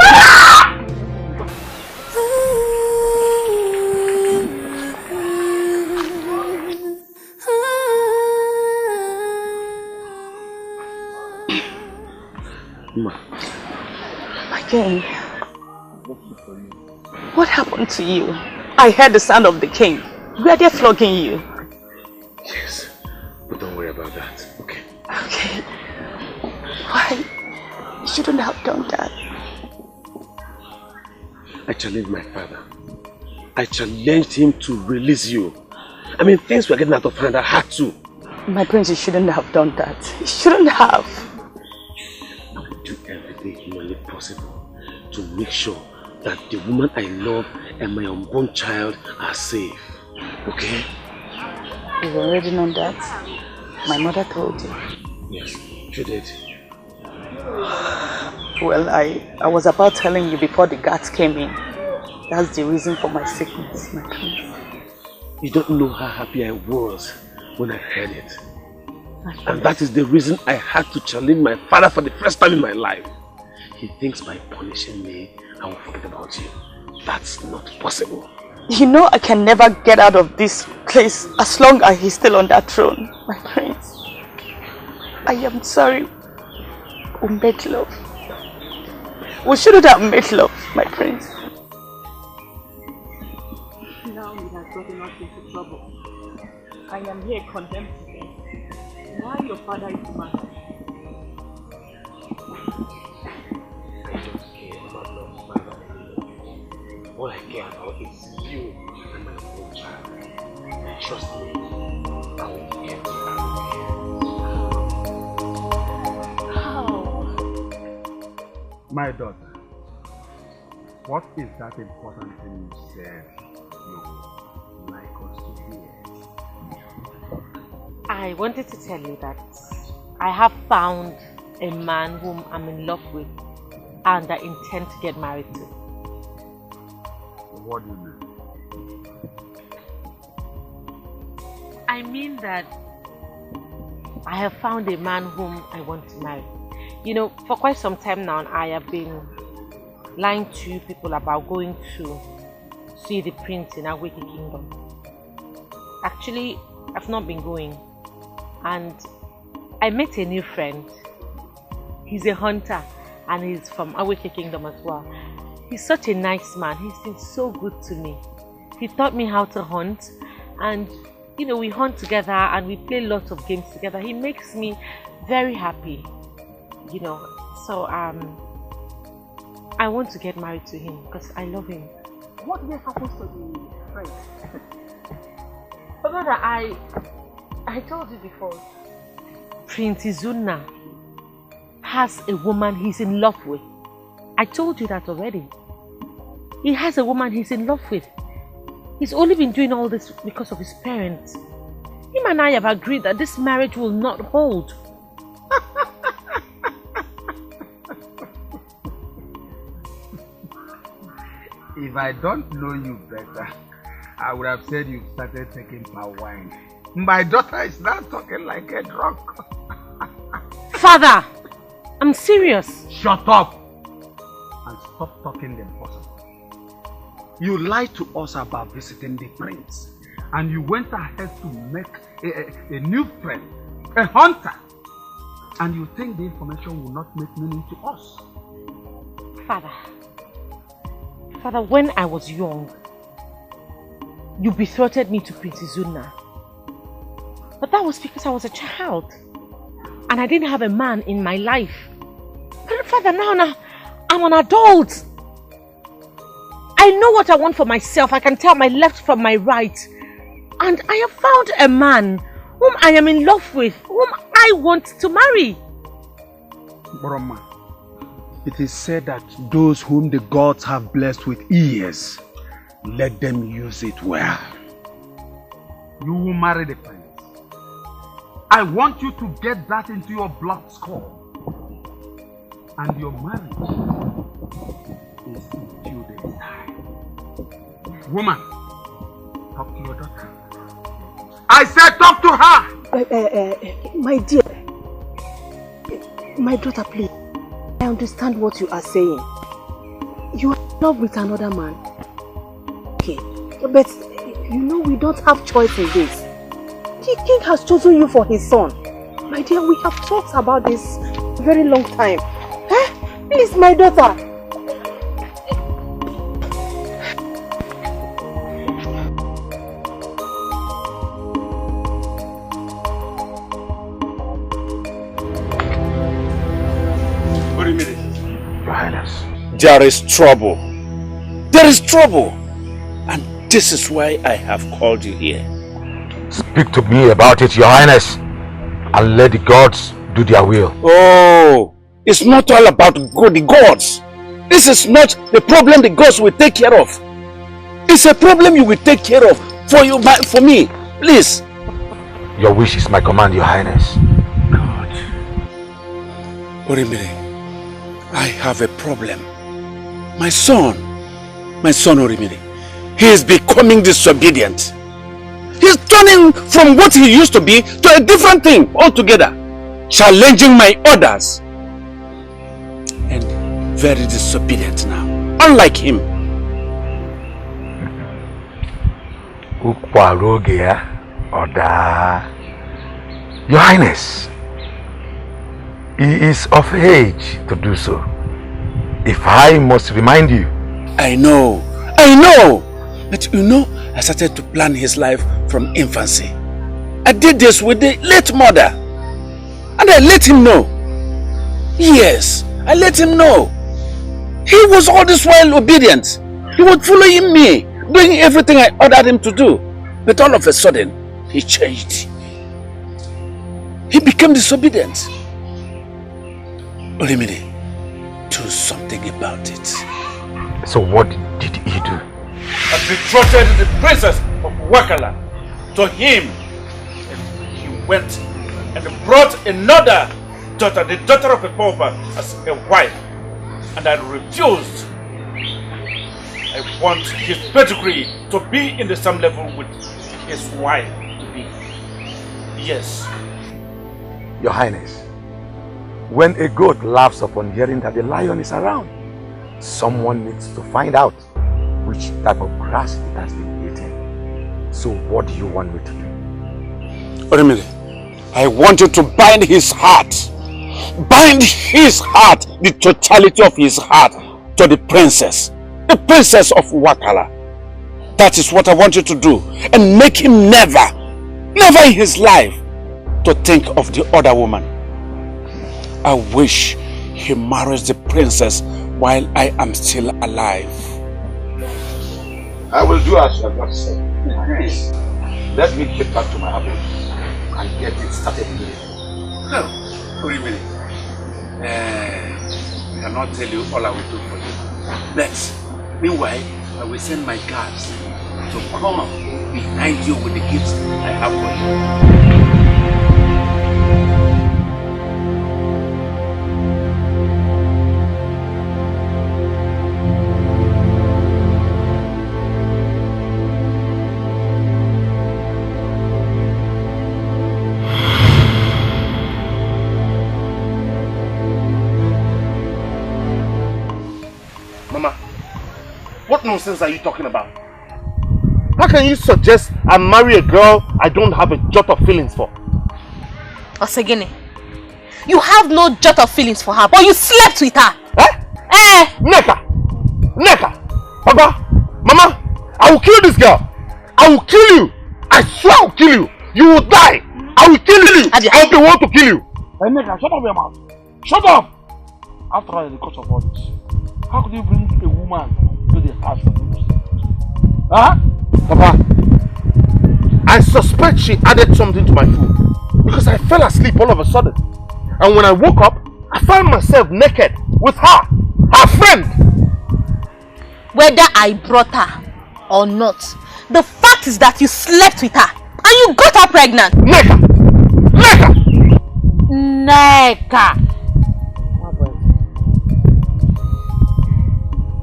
Again, what happened to you? I heard the sound of the king. Were they flogging you? Yes, but don't worry about that, okay? Okay. Why? You shouldn't have done that. I challenged my father. I challenged him to release you. I mean, things were getting out of hand. I had to. My prince, you shouldn't have done that. You shouldn't have. I will do everything humanly possible to make sure that the woman I love and my unborn child are safe. Okay? You've already known that. My mother told you. Yes, she did. Well, I was about telling you before the guards came in. That's the reason for my sickness, my prince. You don't know how happy I was when I heard it. And that is the reason I had to challenge my father for the first time in my life. He thinks by punishing me, I will forget about you. That's not possible. You know I can never get out of this place as long as he's still on that throne, my prince. I am sorry. We made love. We shouldn't have made love, my prince. Now he has gotten us into trouble. I am here condemned to death. Now your father is mad. I don't care about love, father. All I care about is you and my own child. And trust me, I will get you. How? My daughter, what is that important thing you said you would like us to hear? I wanted to tell you that I have found a man whom I'm in love with and I intend to get married to. What do you mean? I mean that I have found a man whom I want to marry. You know, for quite some time now, I have been lying to people about going to see the prince in Aweke Kingdom. Actually, I've not been going. And I met a new friend. He's a hunter and he's from Aweke Kingdom as well. He's such a nice man. He's been so good to me. He taught me how to hunt and you know, we hunt together and we play lots of games together. He makes me very happy, you know. So I want to get married to him because I love him. What will happen to the friend? But brother, I told you before, Prince Izuna has a woman he's in love with. I told you that already. He has a woman he's in love with. He's only been doing all this because of his parents. Him and I have agreed that this marriage will not hold. If I don't know you better, I would have said you started taking palm wine. My daughter is now talking like a drunk. Father, I'm serious. Shut up and stop talking the impossible. You lied to us about visiting the prince, and you went ahead to make a new friend, a hunter, and you think the information will not make meaning to us. Father, when I was young, you betrothed me to Prince Izuna. But that was because I was a child, and I didn't have a man in my life. But Father, now I'm an adult. I know what I want for myself. I can tell my left from my right. And I have found a man whom I am in love with, whom I want to marry. Brahma, it is said that those whom the gods have blessed with ears, let them use it well. You will marry the prince. I want you to get that into your blood score. And your marriage is in 2 days' time. Woman, talk to your daughter. I said talk to her! My dear, my daughter, please. I understand what you are saying. You are in love with another man. Okay, but you know we don't have choice in this. The king has chosen you for his son. My dear, we have talked about this a very long time. Please, my daughter. What do you mean? Your Highness. There is trouble. There is trouble. And this is why I have called you here. Speak to me about it, Your Highness, and let the gods do their will. Oh, it's not all about the gods. This is not the problem the gods will take care of. It's a problem you will take care of for me. Please. Your wish is my command, Your Highness. Orimiri, I have a problem. My son Orimiri, he is becoming disobedient. He's turning from what he used to be to a different thing altogether. Challenging my orders. And very disobedient now. Unlike him. Your Highness, he is of age to do so. If I must remind you. I know. But you know, I started to plan his life from infancy. I did this with the late mother. And I let him know. Yes, I let him know. He was all this while obedient. He was following me, doing everything I ordered him to do. But all of a sudden, he changed. He became disobedient. Orimiri, do something about it. So what did he do? I betrothed the princess of Wakala to him. And he went and brought another daughter, the daughter of a pauper, as a wife. And I refused. I want his pedigree to be in the same level with his wife to be. Yes. Your Highness, when a goat laughs upon hearing that the lion is around, someone needs to find out which type of grass it has been eating. So what do you want me to do? Orimiri, I want you to bind his heart. Bind his heart, the totality of his heart, to the princess of Wakala. That is what I want you to do. And make him never in his life to think of the other woman. I wish he marries the princess while I am still alive. I will do as you have just said. Please, let me get back to my abode and get it started immediately. No, Orimiri, I cannot tell you all I will do for you. But meanwhile, I will send my guards to come behind you with the gifts I have for you. What nonsense are you talking about? How can you suggest I marry a girl I don't have a jot of feelings for? Osegene, you have no jot of feelings for her, but you slept with her. Neka! Papa! Mama! I will kill this girl! I will kill you! I swear I will kill you! You will die! I will kill you! I will be one to kill you! Hey Neka, shut up your mouth! Shut up! After all, the cause of all this, how could you bring a woman to the house of the Huh? Papa, I suspect she added something to my food because I fell asleep all of a sudden. And when I woke up, I found myself naked with her friend. Whether I brought her or not, the fact is that you slept with her and you got her pregnant. Neka!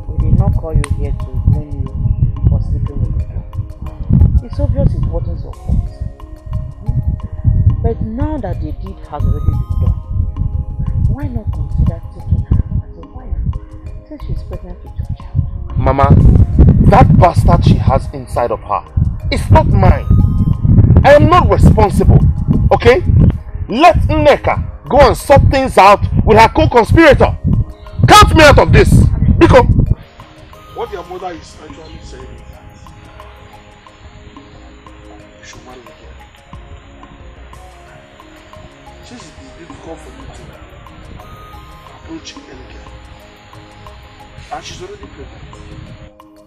We did not call you here to blame you for sleeping with the girl. It's obvious it wasn't your fault. But now that the deed has already been done, why not consider taking her as a wife since she's pregnant with your child? Mama, that bastard she has inside of her is not mine. I am not responsible, okay? Let Nneka go and sort things out with her co-conspirator. Count me out of this, Biko. What your mother is actually saying is that you should marry again. Since it is difficult for you to approach any girl, and she's already pregnant,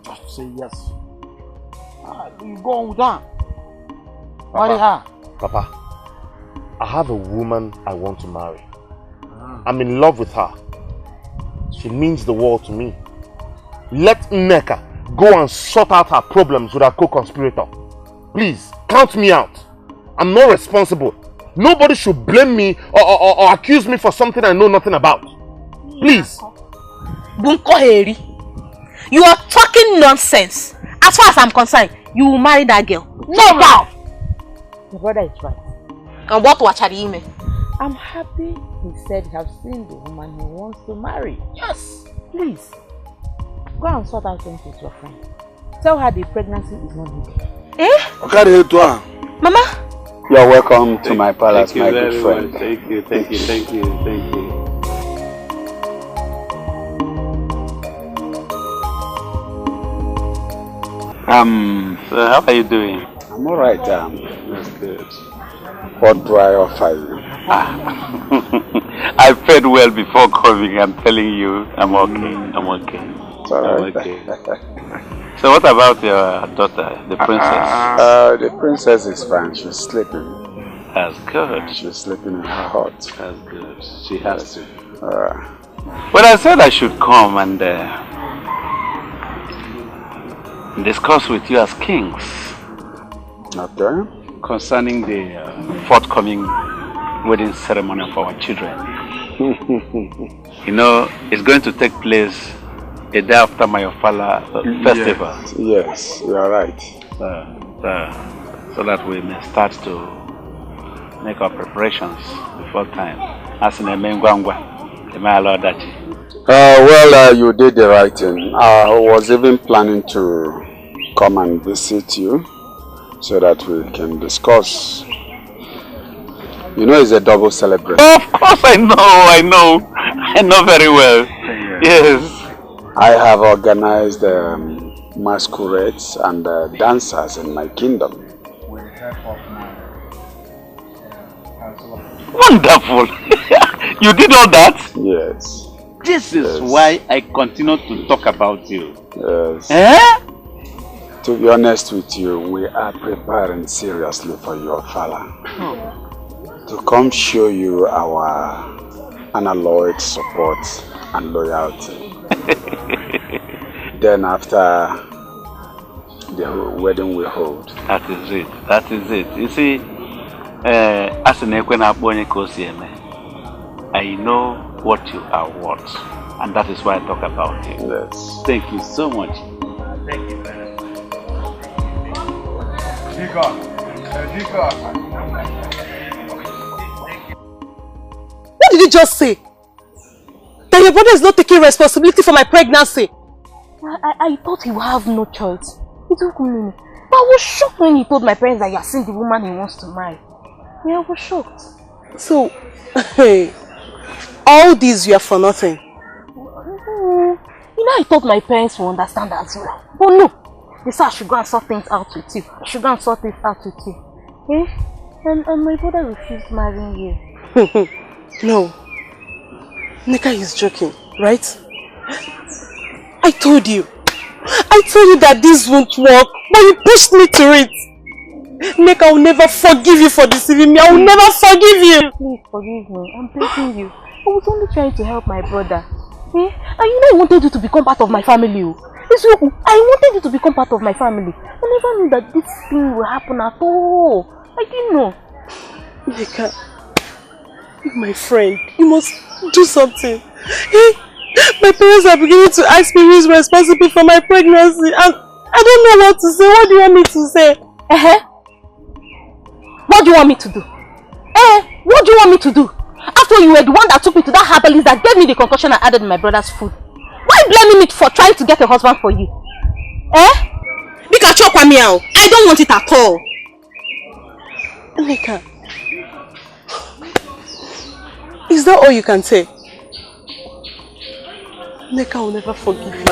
just say yes. You go on with her. Marry her. Papa, I have a woman I want to marry. I'm in love with her. She means the world to me. Let Nneka go and sort out her problems with her co-conspirator. Please, count me out. I'm not responsible. Nobody should blame me or accuse me for something I know nothing about. Please. Bunkoheri, you are talking nonsense. As far as I'm concerned, you will marry that girl. No doubt. Your brother is right. And what Wacharime? I'm happy he said you have seen the woman he wants to marry. Yes. Please, go and sort out things with your friend. Tell her the pregnancy is not needed. Eh? Mama? You are welcome to my palace, my good friend. Thank you. So how are you doing? I'm alright. That's good. What do I offer you? I fed well before coming. I'm telling you, I'm okay. It's alright. So what about your daughter, the princess? The princess is fine. She's sleeping. That's good. She's sleeping in her hut. That's good. She has to. Well, I said I should come and discuss with you as kings. Okay. Concerning the forthcoming wedding ceremony of our children. You know, it's going to take place a day after my Ofala festival. Yes, you are right. So that we may start to make our preparations before time. As in a Mengwangwa, am I allowed that? Well, you did the right thing. I was even planning to come and visit you so that we can discuss. You know, it's a double celebration. Of course, I know very well. Yes. I have organized masquerades and dancers in my kingdom. Wonderful! You did all that? Yes. This is why I continue to talk about you. Yes. Eh? To be honest with you, we are preparing seriously for your father. To come show you our unalloyed support and loyalty. Then after the wedding we hold. That is it. You see, as an I know what you are worth, and that is why I talk about you. Yes. Thank you so much. Thank you very much. What did you just say? That your brother is not taking responsibility for my pregnancy? I thought he would have no choice. He took me. But I was shocked when he told my parents that he has seen the woman he wants to marry. Yeah, I was shocked. So, hey, all these were for nothing. You know, I thought my parents would understand as well. But no. They said I should go and sort things out with you. I should go and sort things out with you. Eh? And my brother refused marrying you. No. Nika is joking, right? I told you that this won't work, but you pushed me to it. Nika, I will never forgive you for deceiving me. I will never forgive you. Please forgive me. I'm begging you. I was only trying to help my brother. Eh? And you know I wanted you to become part of my family. I wanted you to become part of my family. I never knew that this thing will happen at all. I didn't know. Nika, my friend, you must do something. Hey, my parents are beginning to ask me who is responsible for my pregnancy, and I don't know what to say. What do you want me to say? What do you want me to do? What do you want me to do? After you were the one that took me to that herbalist that gave me the concoction I added in my brother's food. Why blaming me for trying to get a husband for you? Because I don't want it at all. Nika, is that all you can say? Nika will never forgive you.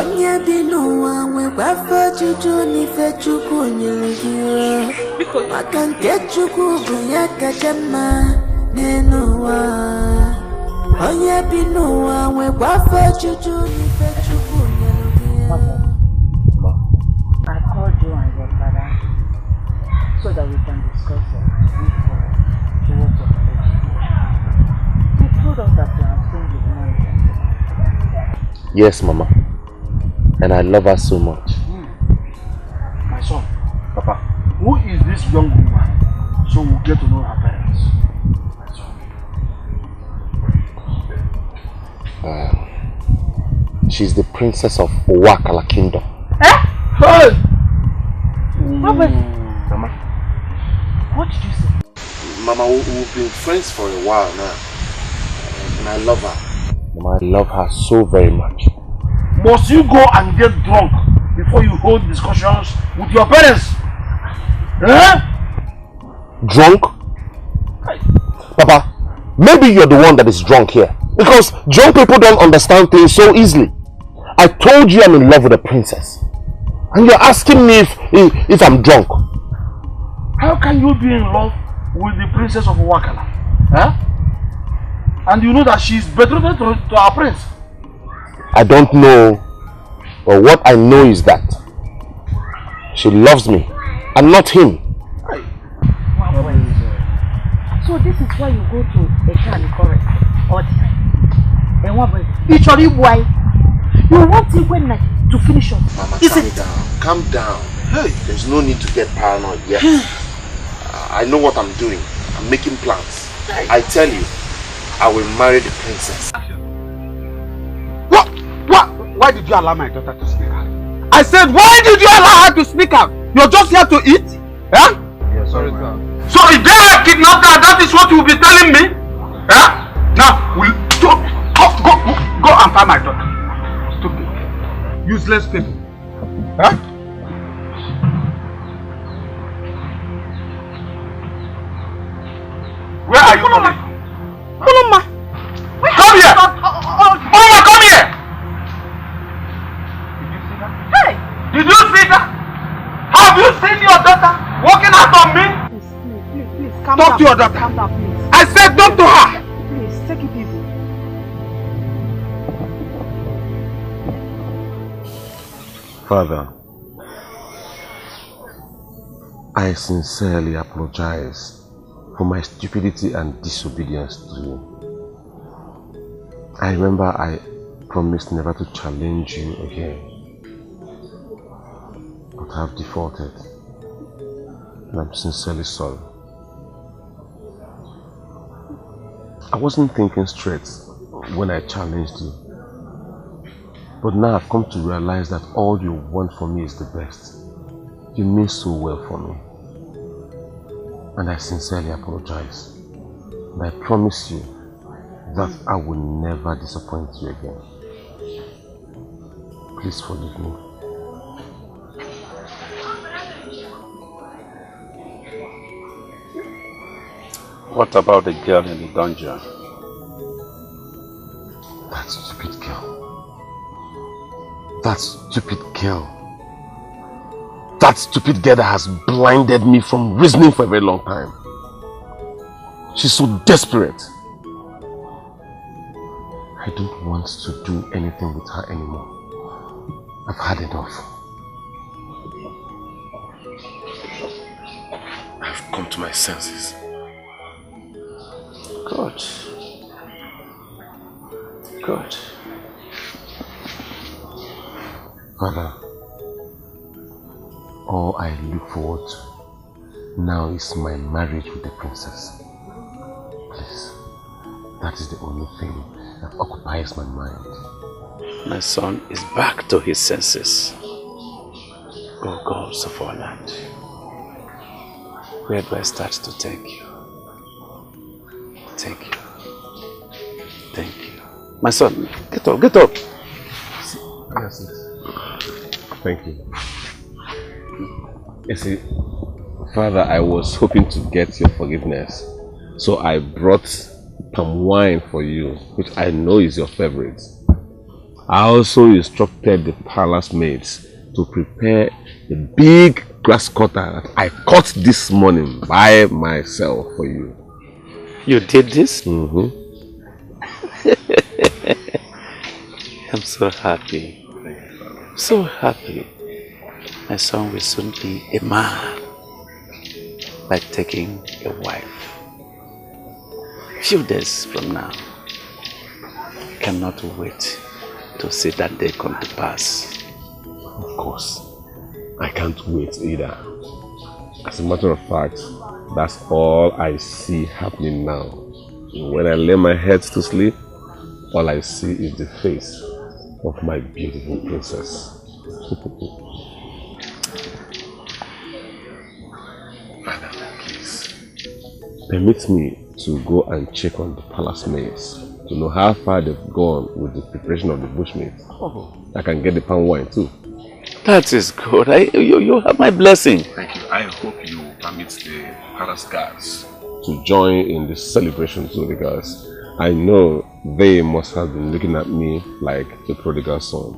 I called you and your father so that we can discuss towards your relationship. You told us that you have seen the woman. Yes, Mama. And I love her so much. My son, Papa, who is this young woman? So we'll get to know her parents. She's the princess of Owakala Kingdom. Eh? Hey! Mama, what did you say? Mama, we've been friends for a while now. And I love her. Mama, I love her so very much. Must you go and get drunk before you hold discussions with your parents? Eh? Drunk? Papa, maybe you're the one that is drunk here. Because drunk people don't understand things so easily. I told you I'm in love with a princess. And you're asking me if I'm drunk. How can you be in love with the princess of Wakala? Huh? And you know that she's betrothed to our prince. I don't know. But what I know is that she loves me and not him. So this is why you go to a Shani correct all the time. And what boy? It's your boy. You want it when to finish up. Mama, calm down. Calm down. Hey, there's no need to get paranoid yet. I know what I'm doing. I'm making plans. I tell you, I will marry the princess. What? Why did you allow my daughter to sneak out? I said, why did you allow her to sneak out? You're just here to eat? Huh? Yeah, sorry, sir. So if they are kidnapped her, that is what you will be telling me? Huh? Now, we'll go and find my daughter. Stupid. Useless people. Huh? Where are you coming? Oloma! Come here! Oloma, come here! Hey! Did you see that? Have you seen your daughter walking out on me? Please, calm Talk down. to your daughter. Calm down, please. I said talk to her. Please, take it easy. Father, I sincerely apologize for my stupidity and disobedience to you. I remember I promised never to challenge you again, but I have defaulted, and I'm sincerely sorry. I wasn't thinking straight when I challenged you, but now I've come to realize that all you want for me is the best. You mean so well for me, and I sincerely apologize. And I promise you that I will never disappoint you again. Please forgive me. What about the girl in the dungeon? That stupid girl. That stupid girl. That stupid girl that has blinded me from reasoning for a very long time. She's so desperate. I don't want to do anything with her anymore. I've had enough. I've come to my senses. Good. Good. Father, all I look forward to now is my marriage with the princess. Please, that is the only thing that occupies my mind. My son is back to his senses. O gods of our land, where do I start to thank you? Thank you. Thank you. My son, get up, get up. Yes, thank you. You see, Father, I was hoping to get your forgiveness, so I brought palm wine for you, which I know is your favorite. I also instructed the palace maids to prepare the big grass cutter that I cut this morning by myself for you. You did this? Mm-hmm. I'm so happy. So happy. My son will soon be a man by taking a wife. Few days from now. Cannot wait to see that day come to pass. Of course. I can't wait either. As a matter of fact, that's all I see happening now. When I lay my head to sleep, all I see is the face of my beautiful princess. Please, permit me to go and check on the palace maids to know how far they've gone with the preparation of the bushmeat. I can get the palm wine too. That is good. You have my blessing. Thank you. I hope you permit the palace guards to join in this celebration too, because I know they must have been looking at me like the prodigal son.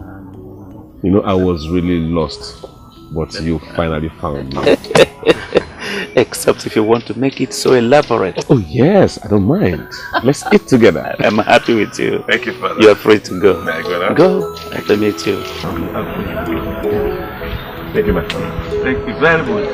You know, I was really lost, but you finally found me. Except if you want to make it so elaborate. Oh yes, I don't mind. Let's eat together. I'm happy with you. Thank you, Father. You're free to go. May I go now? Go. Let me meet you. Thank you, my friend. Thank you very much.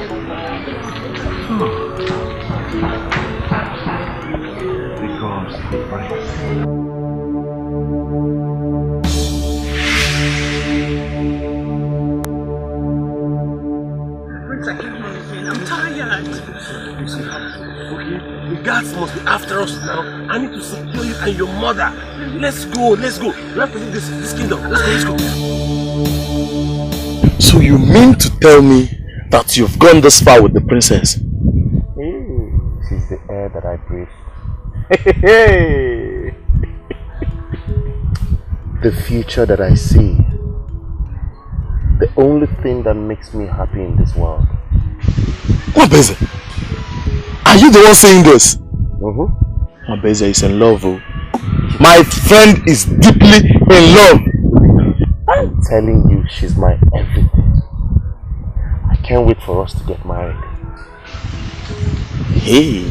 Because I'm tired. Okay, the guards must be after us now. I need to secure you and your mother. Let's go, let's go. We have to leave this kingdom. Let's go. So you mean to tell me that you've gone this far with the princess? She's the air that I breathe. The future that I see. The only thing that makes me happy in this world. Mabeze, are you the one saying this? Mabeze is in love. Oh. My friend is deeply in love. I'm telling you, she's my everything. I can't wait for us to get married. Hey.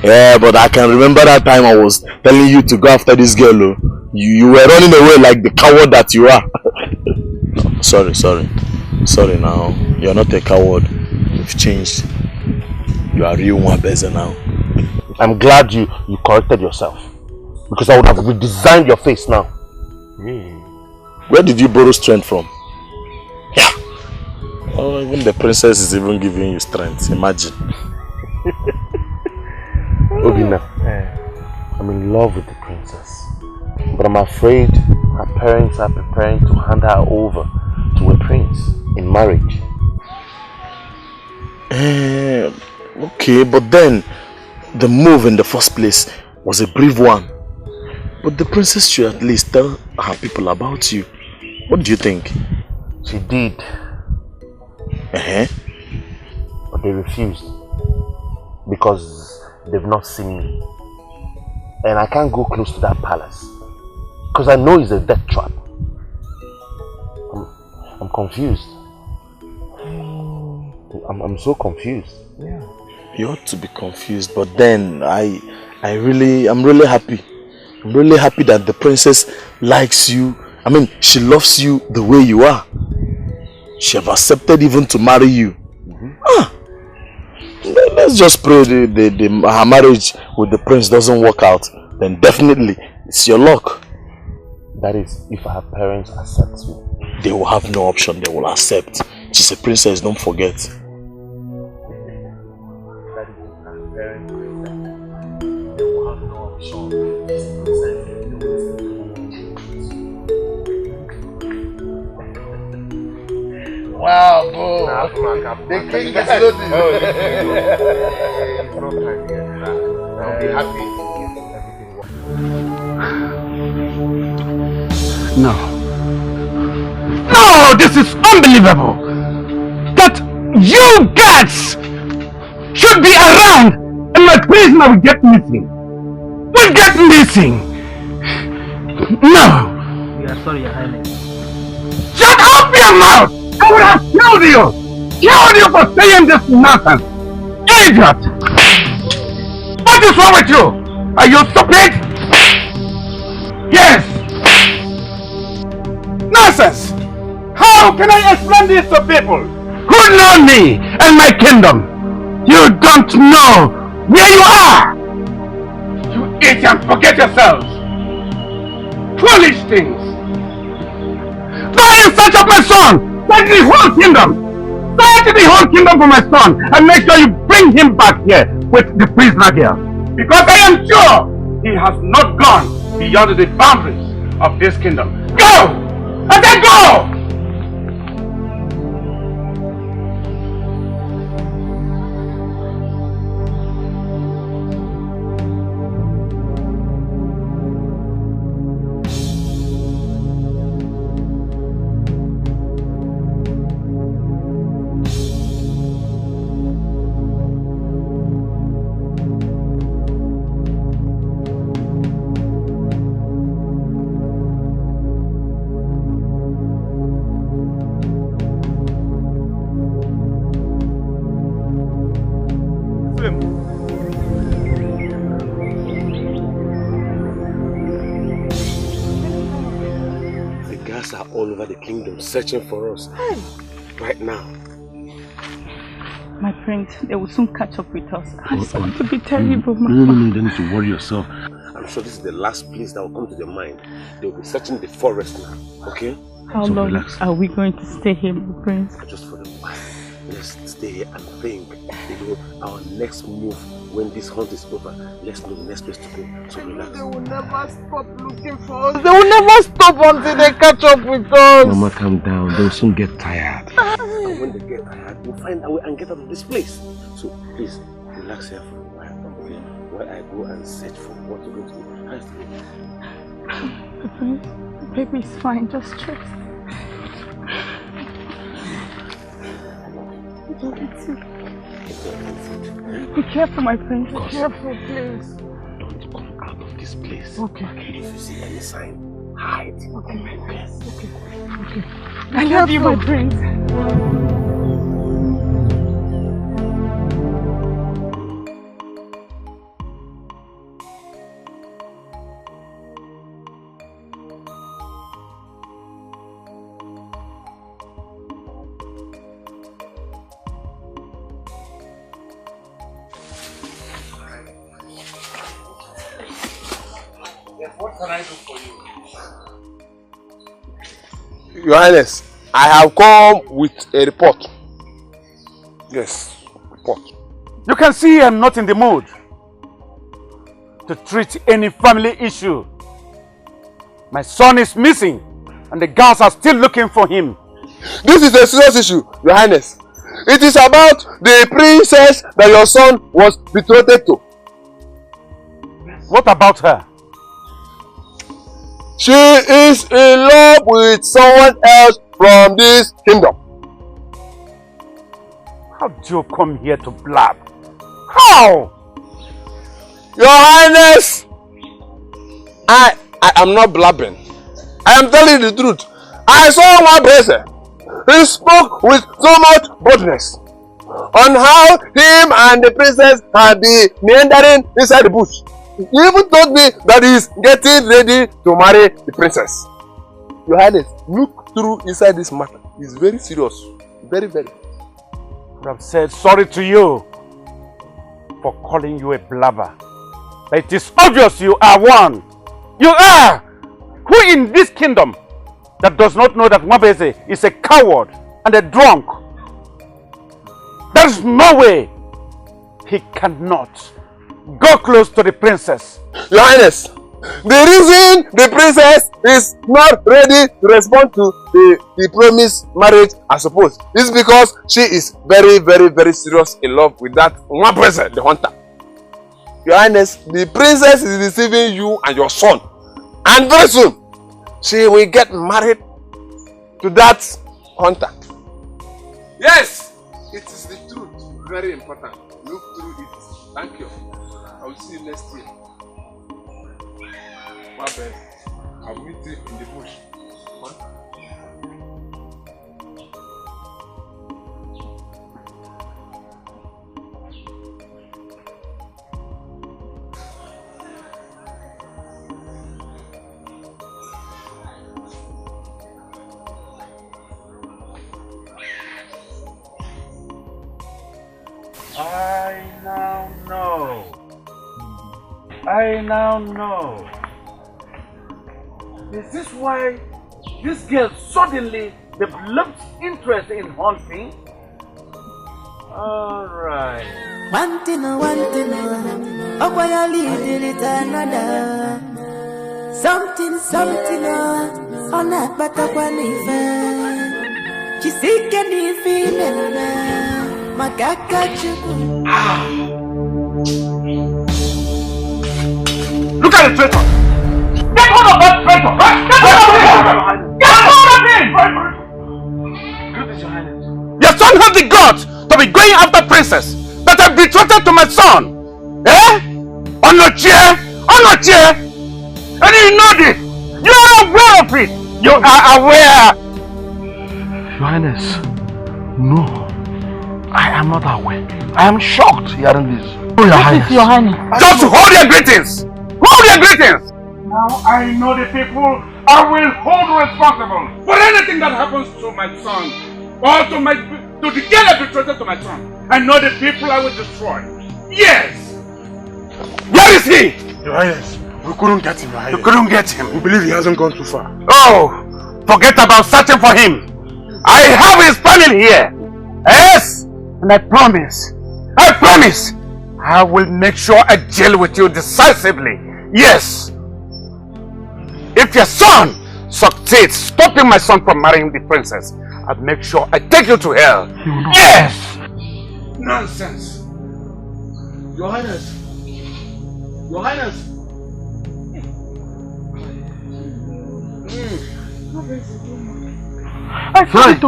Yeah, but I can remember that time I was telling you to go after this girl. Oh. You were running away like the coward that you are. Sorry now. You're not a coward. You've changed. You are real Mabeze now. I'm glad you corrected yourself. Because I would have redesigned your face now. Where did you borrow strength from? Yeah. Oh, even the princess is even giving you strength. Imagine. Obina, I'm in love with the princess. But I'm afraid her parents are preparing to hand her over to a prince in marriage. Okay, but then the move in the first place was a brave one. But the princess should at least tell her people about you. What do you think? She did. But they refused. Because they've not seen me. And I can't go close to that palace. Because I know it's a death trap. I'm confused. I'm so confused. Yeah. You ought to be confused, but then I'm really happy. I'm really happy that the princess likes you. I mean, she loves you the way you are. She have accepted even to marry you. Let's just pray her marriage with the prince doesn't work out. Then definitely it's your luck. That is, if her parents accept you. They will have no option. They will accept. She's a princess, don't forget. That is, if her parents accept, they will have no option. Wow, bro. The king is loaded. I'll be happy. No, this is unbelievable. That you guys should be around and my prisoner will get missing. No. We are sorry, Your Highness. Shut up your mouth! I would have killed you! Killed you for saying this nonsense! Idiot! What is wrong with you? Are you stupid? Yes! Nonsense! How can I explain this to people who know me and my kingdom? You don't know where you are! You eat and forget yourselves! Foolish things! Go in search of my son! Search the whole kingdom! Search the whole kingdom for my son and make sure you bring him back here with the prisoner girl. Because I am sure he has not gone beyond the boundaries of this kingdom. Go! And then go! All over the kingdom searching for us right now. My prince, they will soon catch up with us. It's going to be terrible, Mama. No, you don't need to worry yourself. I'm sure this is the last place that will come to your mind. They will be searching the forest now, okay? How so long relax. are we going to stay here, my prince? Just for a while. Let's stay here and think. You know, our next move when this hunt is over, let's know the next place to go. So relax. They will never stop looking for us. They will never stop until they catch up with us. Mama, calm down. They'll soon get tired. And when they get tired, we'll find a way and get out of this place. So please, relax here for a while, okay? While I go and search for what to go to. How's the Prince, baby is fine. Just trust. Be careful, my prince. Be careful, please. Don't come out of this place. Okay. If you see any sign, hide. Okay, my prince. Okay. I love you, my prince. What can I do for you? Your Highness, I have come with a report. Yes, report. You can see I'm not in the mood to treat any family issue. My son is missing and the guards are still looking for him. This is a serious issue, Your Highness. It is about the princess that your son was betrothed to. What about her? She is in love with someone else from this kingdom. How do you come here to blab? How? Your Highness, I am not blabbing. I am telling the truth. I saw one person. He spoke with so much boldness on how him and the princess had been meandering inside the bush. He even told me that he is getting ready to marry the princess. Your Highness, look through inside this matter. It's very serious. Very, very. I would have said sorry to you for calling you a blabber. But it is obvious you are one. You are! Who in this kingdom that does not know that Mwabese is a coward and a drunk? There is no way he cannot go close to the princess. Your Highness, the reason the princess is not ready to respond to the promised marriage, I suppose, is because she is very, very, very serious in love with that one person, the hunter. Your Highness, the princess is deceiving you and your son. And very soon, she will get married to that hunter. Yes, it is the truth. Very important. Look through it. Thank you. I will see you next year. My bad. I'll meet you in the bush. I now know. Is this why this girl suddenly developed interest in hunting? Alright. One thing, oh, why you leading it another? Something, on a patakwanife. Chisike ni female, magaka chuku. Look at the traitor! Get hold of that traitor! Get hold of him! Your son has the guts to be going after princess that are betrothed to my son! Eh? On your chair! On your chair! And you know this! You are aware of it! You are aware! Your Highness, no. I am not aware. I am shocked hearing this. Oh, Your Highness. Your Highness. Just hold your greetings! Hold your greetings! Now I know the people I will hold responsible for anything that happens to my son or to the girl I betrothed to my son. I know the people I will destroy. Yes! Where is he? Your Highness, we couldn't get him, Your Highness. You couldn't get him? We believe he hasn't gone too far. Oh! Forget about searching for him. I have his family here. Yes! And I promise, I will make sure I deal with you decisively. Yes! If your son succeeds stopping my son from marrying the princess, I'll make sure I take you to hell. Yes! Nonsense! Your Highness! Your Highness! I told him, I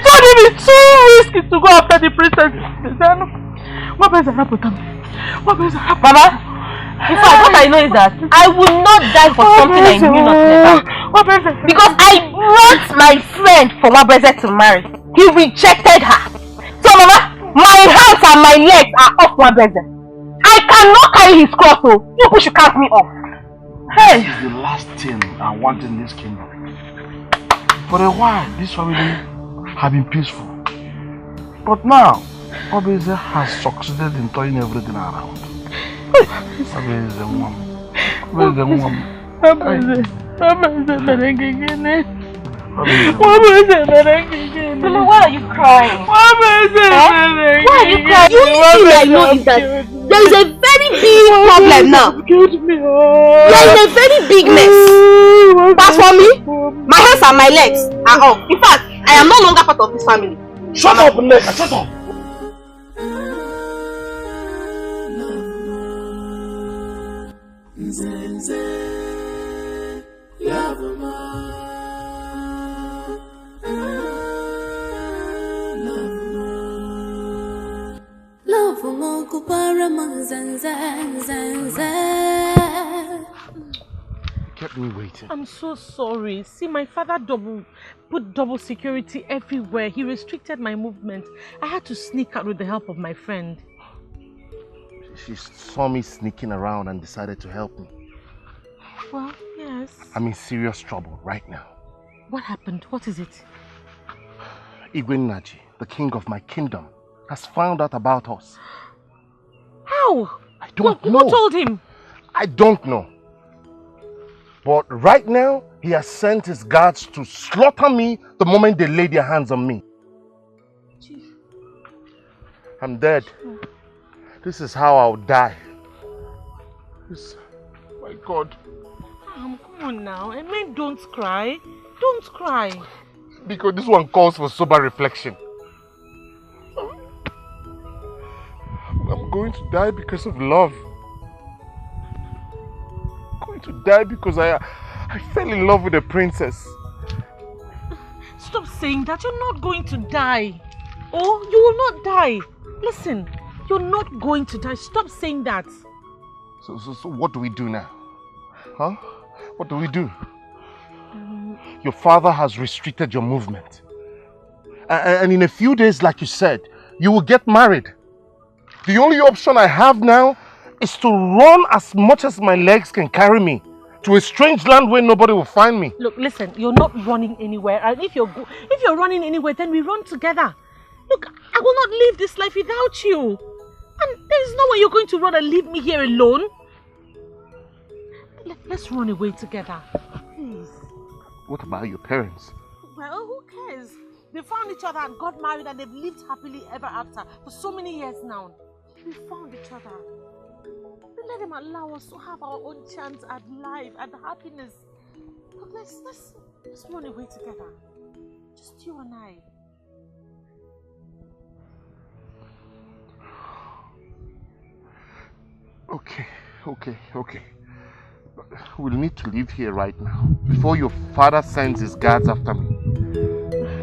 told him it's too risky to go after the princess. Mama, in fact, what I know is that I will not die for something I knew nothing about. Because I brought my friend for Wabreze to marry. He rejected her. So Mama, my hands and my legs are off Wabreze. I cannot carry his cross, so you people should cast me off. Hey! This is the last thing I want in this kingdom. For a while, this family have been peaceful. But now, Wabreze has succeeded in turning everything around. Wabreze woman. Mama, why are you crying? Why are you crying? The only thing I know is that there is a very big problem now. There is a very big mess. As for me, my hands and my legs are off. In fact, I am no longer part of this family. Shut up, Neka, shut up! Kept me waiting. I'm so sorry. See, my father put double security everywhere. He restricted my movement. I had to sneak out with the help of my friend. She saw me sneaking around and decided to help me. Well, yes. I'm in serious trouble right now. What happened? What is it? Igwe Naji, the king of my kingdom, has found out about us. How? I don't know. Who told him? I don't know. But right now, he has sent his guards to slaughter me the moment they lay their hands on me. I'm dead. This is how I'll die. My God. Come on now. I mean, don't cry. Don't cry. Because this one calls for sober reflection. I'm going to die because of love. I'm going to die because I fell in love with a princess. Stop saying that. You're not going to die. Oh, you will not die. Listen, you're not going to die. Stop saying that. So what do we do now? Huh? What do we do? Your father has restricted your movement. And in a few days, like you said, you will get married. The only option I have now is to run as much as my legs can carry me to a strange land where nobody will find me. Look, listen, you're not running anywhere. And if you're running anywhere, then we run together. Look, I will not live this life without you. And there's no way you're going to run and leave me here alone. Let's run away together. Please. What about your parents? Well, who cares? They found each other and got married and they've lived happily ever after for so many years now. we found each other. Let him allow us to have our own chance at life and happiness. But let's run away together. Just you and I. Okay. We'll need to leave here right now before your father sends his guards after me.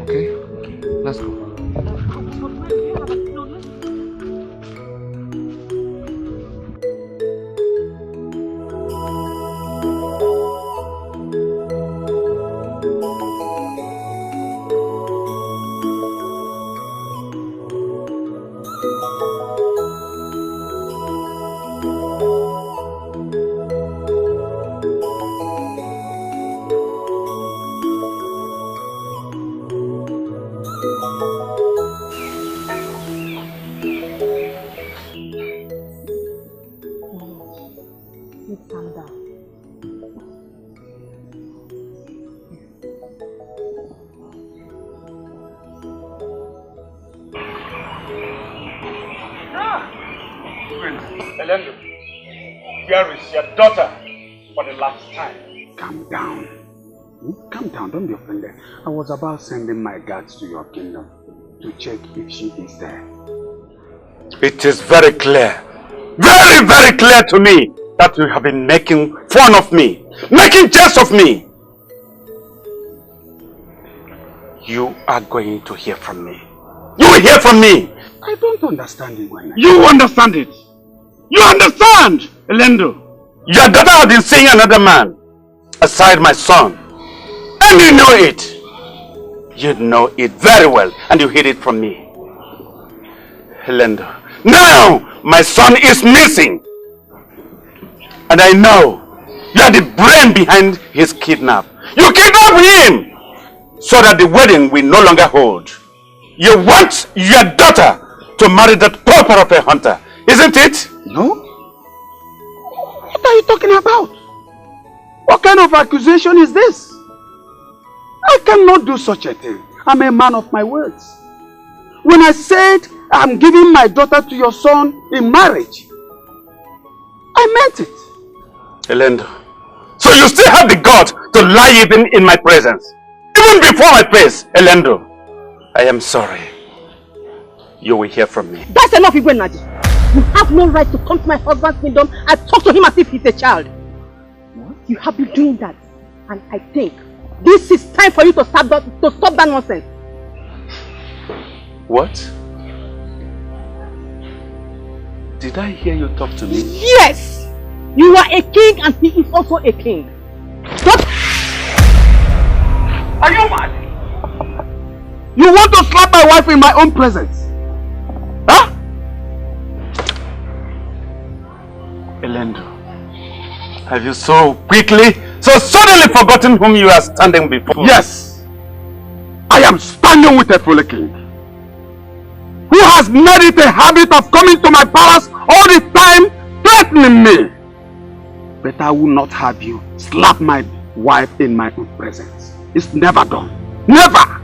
Okay? Let's go. Here is your daughter for the last time. Calm down. Calm down, don't be offended. I was about sending my guards to your kingdom to check if she is there. It is very clear, very, very clear to me that you have been making fun of me, making jest of me. You are going to hear from me. You will hear from me. I don't understand it. You understand it. You understand, Elendo. Your daughter has been seeing another man aside my son. And you know it. You know it very well, and you hid it from me. Elendo. Now, my son is missing. And I know you are the brain behind his kidnap. You kidnap him so that the wedding will no longer hold. You want your daughter to marry that pauper of a hunter, isn't it? No. What are you talking about? What kind of accusation is this? I cannot do such a thing. I'm a man of my words. When I said I'm giving my daughter to your son in marriage, I meant it. Elendo, so you still have the guts to lie even in my presence? Even before my face, Elendo. I am sorry. You will hear from me. That's enough, Igwe Naji. You have no right to come to my husband's kingdom and talk to him as if he's a child. What? You have been doing that. And I think this is time for you to stop that nonsense. What? Did I hear you talk to me? Yes! You are a king and he is also a king. Stop! Are you mad? You want to slap my wife in my own presence? Huh? Elendo, have you so quickly, so suddenly forgotten whom you are standing before? Yes! I am standing with a fully king who has made it a habit of coming to my palace all the time, threatening me. But I will not have you slap my wife in my own presence. It's never done. Never!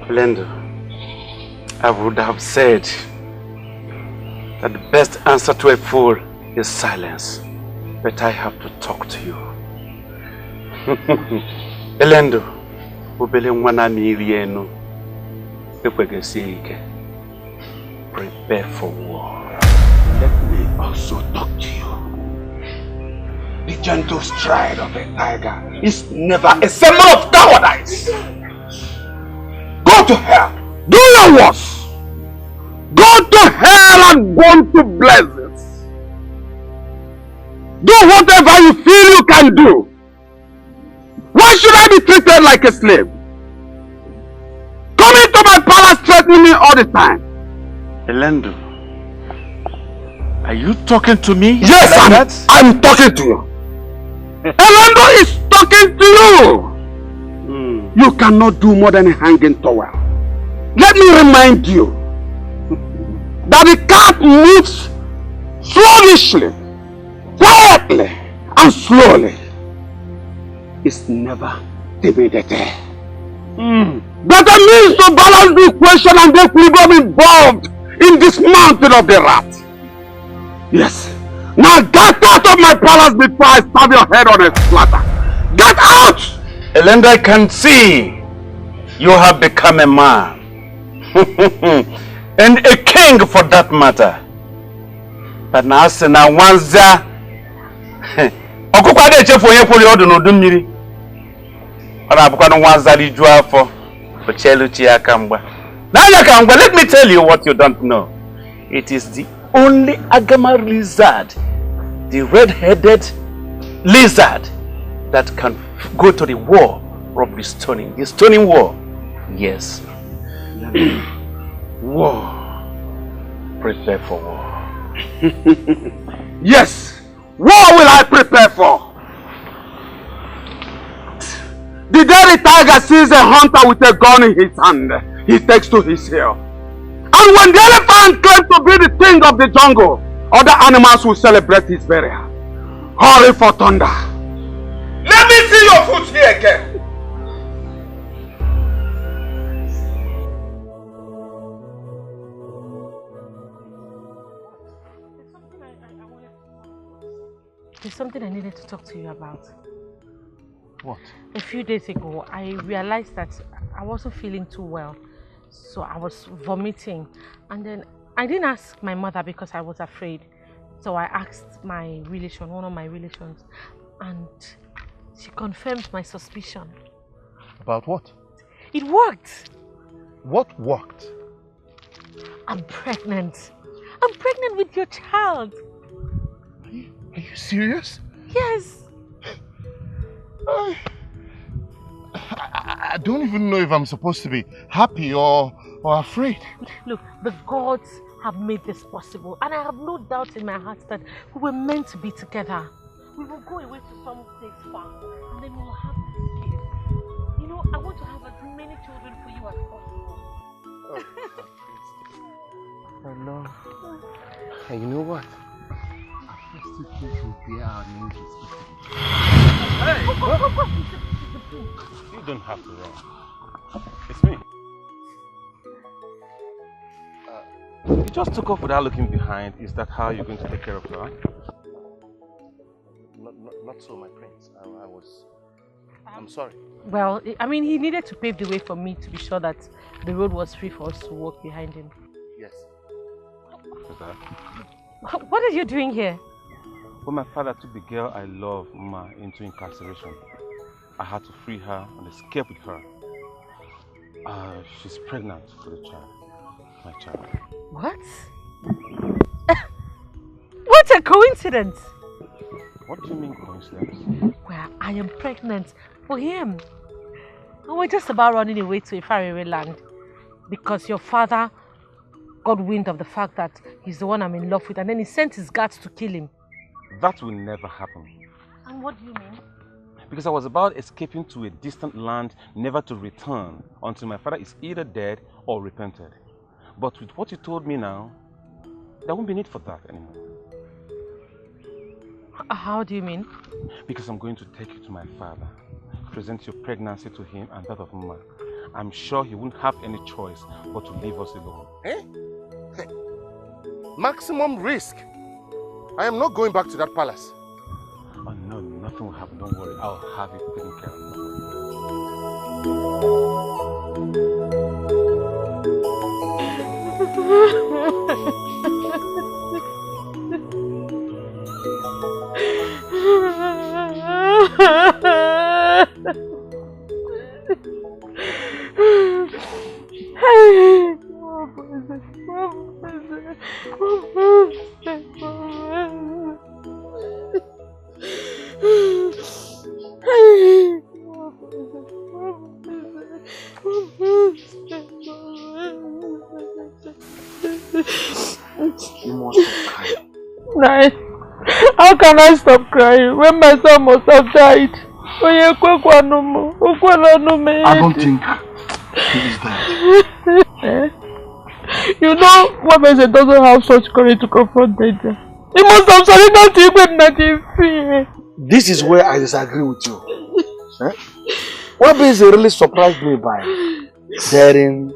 Elendo, I would have said that the best answer to a fool is silence. But I have to talk to you. Elendo, prepare for war. Let me also talk to you. The gentle stride of a tiger is never a symbol of cowardice. Go to hell. Do your worst. Go to hell and burn to blazes. Do whatever you feel you can do. Why should I be treated like a slave? Coming to my palace threatening me all the time. Elendo, are you talking to me? Yes, I'm talking to you. Elendo is talking to you. You cannot do more than a hanging towel. Let me remind you that the cat moves sluggishly, quietly, and slowly. It's never timidity. That means to balance the equation and the equilibrium involved in this mountain of the rat. Yes. Now get out of my palace before I stab your head on a platter. Get out! Elenda, I can see you have become a man. And a king for that matter. But now, once there, Okukwade chefo ye poli odu no dumiri. Ona abukwa no wanza li ju afo. Ochelu chi akamba. Now let me tell you what you don't know. It is the only Agama lizard, the red-headed lizard, that can go to the war of the stoning war. Yes. War. Prepare for war. Yes. War will I prepare for. The day the tiger sees a hunter with a gun in his hand, he takes to his heel. And when the elephant claims to be the king of the jungle, other animals will celebrate his burial. Hurry for thunder. Let me see your foot here again. There's something I needed to talk to you about. What? A few days ago, I realized that I wasn't feeling too well. So I was vomiting. And then I didn't ask my mother because I was afraid. So I asked my relation, one of my relations. And she confirmed my suspicion. About what? It worked. What worked? I'm pregnant. I'm pregnant with your child. Are you serious? Yes. I don't even know if I'm supposed to be happy or afraid. Look, the gods have made this possible, and I have no doubt in my heart that we were meant to be together. We will go away to some place far, and then we will have this kid. You know, I want to have as many children for you as possible. Oh no. Hey, you know what? I still think we'll bear our names respectively. Hey! You don't have to run. It's me. You just took off without looking behind. Is that how you're going to take care of her? Not so, my prince. I'm sorry. Well, I mean, he needed to pave the way for me to be sure that the road was free for us to walk behind him. Yes. What are you doing here? When my father took the girl I love, Ma, into incarceration, I had to free her and escape with her. She's pregnant for the child, my child. What? What a coincidence! What do you mean coincidence? Well, I am pregnant for him. And we're just about running away to a faraway land because your father got wind of the fact that he's the one I'm in love with, and then he sent his guards to kill him. That will never happen. And what do you mean? Because I was about escaping to a distant land, never to return until my father is either dead or repented. But with what you told me now, there won't be need for that anymore. How do you mean? Because I'm going to take you to my father, present your pregnancy to him and that of Mama. I'm sure he won't have any choice but to leave us alone. Eh? Maximum risk. I am not going back to that palace. Oh no, nothing will happen. Don't worry. I'll have it taken care of. You must stop crying. Nine. How can I stop crying when my son must have died? I don't think he is dead. You know, Wabese doesn't have such courage to confront danger. He must have surrendered to even not in fear. This is where I disagree with you. Wabese really surprised me by daring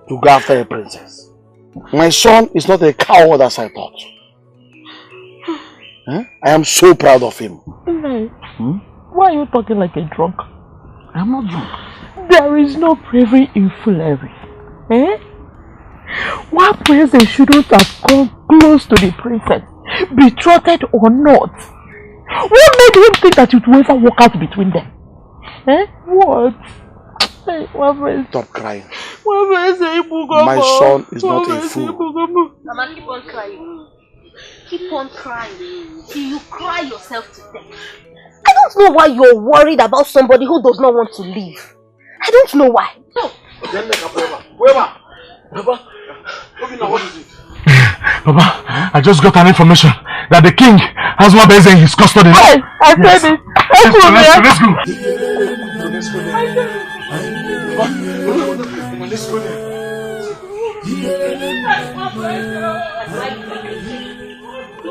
to go after a princess. My son is not a coward as I thought. Huh? I am so proud of him. Why are you talking like a drunk? I'm not drunk. There is no bravery in foolery. Why princess shouldn't have come close to the princess, betrothed or not? What made him think that it will ever work out between them? What? Hey, stop crying. My son is not a fool. Mama, keep on crying. Keep on crying till you cry yourself to death. I don't know why you're worried about somebody who does not want to leave. I don't know why. No. What is it? Baba, I just got an information that the king has Nwabeze in his custody. Hey, I said it. Let's go. Let's go there.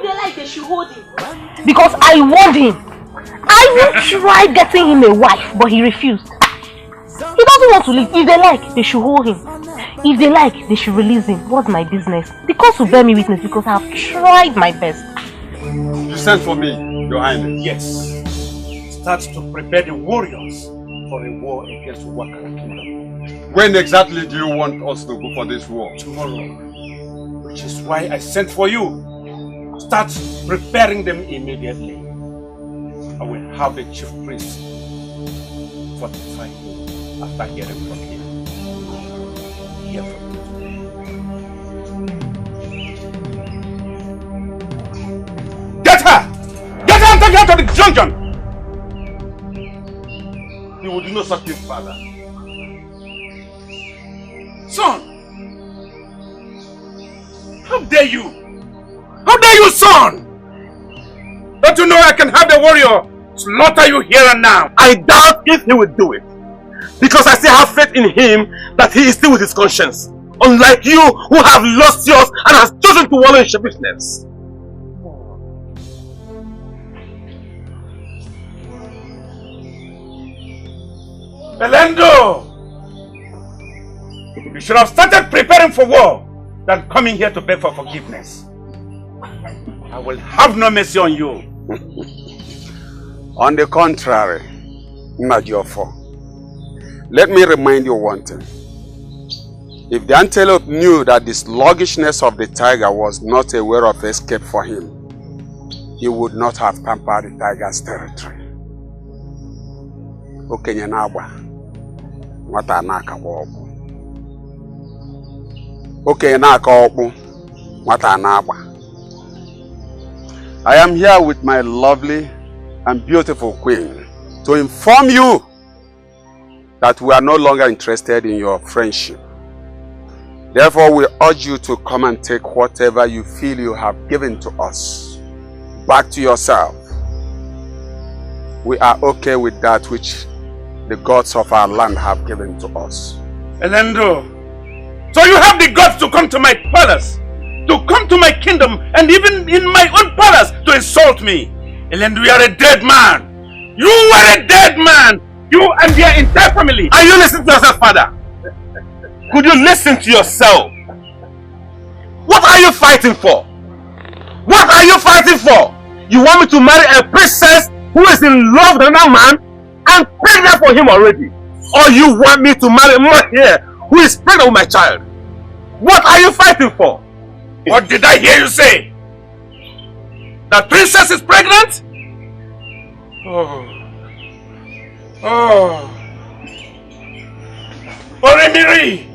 Like they should hold him. Because I warned him. I will try getting him a wife, but he refused. He doesn't want to leave. If they like, they should hold him. If they like, they should release him. What's my business? The court will bear me witness because I have tried my best. You sent for me, Your Highness. Yes. Start to prepare the warriors for a war against Wakara Kingdom. When exactly do you want us to go for this war? Tomorrow. Which is why I sent for you. Start preparing them immediately. I will have the chief priest fortify you after hearing from him. Hear from you. Get her! Get her and take her to the dungeon! You will do no such thing, father. Son! How dare you? How dare you, son? Don't you know I can have the warrior slaughter you here and now? I doubt if he will do it. Because I still have faith in him that he is still with his conscience. Unlike you who have lost yours and has chosen to wallow in sheepishness. Belendo! You should have started preparing for war than coming here to beg for forgiveness. I will have no mercy on you. On the contrary, Majofo, let me remind you one thing. If the antelope knew that the sluggishness of the tiger was not a way of escape for him, he would not have pampered the tiger's territory. Okenye na-agba, nwata na-akakwa ọkpụ. Okenye na-aka ọkpụ, nwata na-agba. I am here with my lovely and beautiful queen to inform you that we are no longer interested in your friendship. Therefore, we urge you to come and take whatever you feel you have given to us back to yourself. We are okay with that which the gods of our land have given to us. Elendo, so you have the guts to come to my palace, to come to my kingdom, and even in my own palace to insult me. Elendo, you are a dead man. You are a dead man. You and your entire family. Are you listening to yourself, father? Could you listen to yourself? What are you fighting for? What are you fighting for? You want me to marry a princess who is in love with another man and pregnant for him already? Or you want me to marry a man here who is pregnant with my child? What are you fighting for? What did I hear you say? The princess is pregnant? Oh. Orimiri!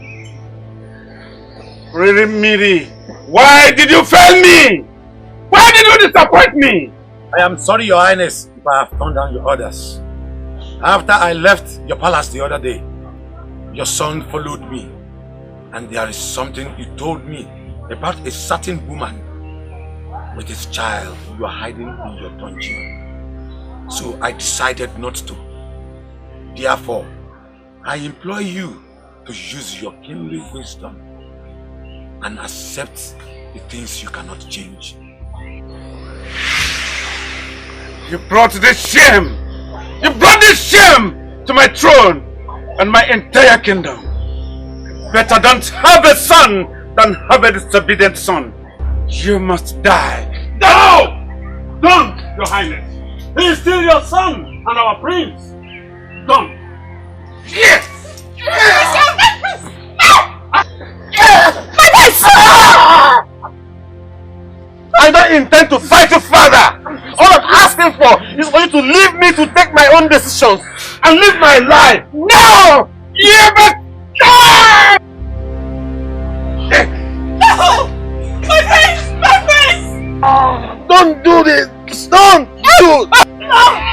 Orimiri, why did you fail me? Why did you disappoint me? I am sorry, Your Highness, if I have turned down your orders. After I left your palace the other day, your son followed me, and there is something he told me about a certain woman with his child you are hiding in your dungeon. So I decided not to. Therefore, I implore you to use your kingly wisdom and accept the things you cannot change. You brought this shame! You brought this shame to my throne and my entire kingdom. Better don't have a son than have a disobedient son. You must die. No! Don't, Your Highness. He is still your son and our prince. Don't. Yes! I don't intend to fight you, father. All I'm asking for is for you to leave me to take my own decisions and live my life. No! You must die! No! My face! My face! Don't do this! Don't do! No!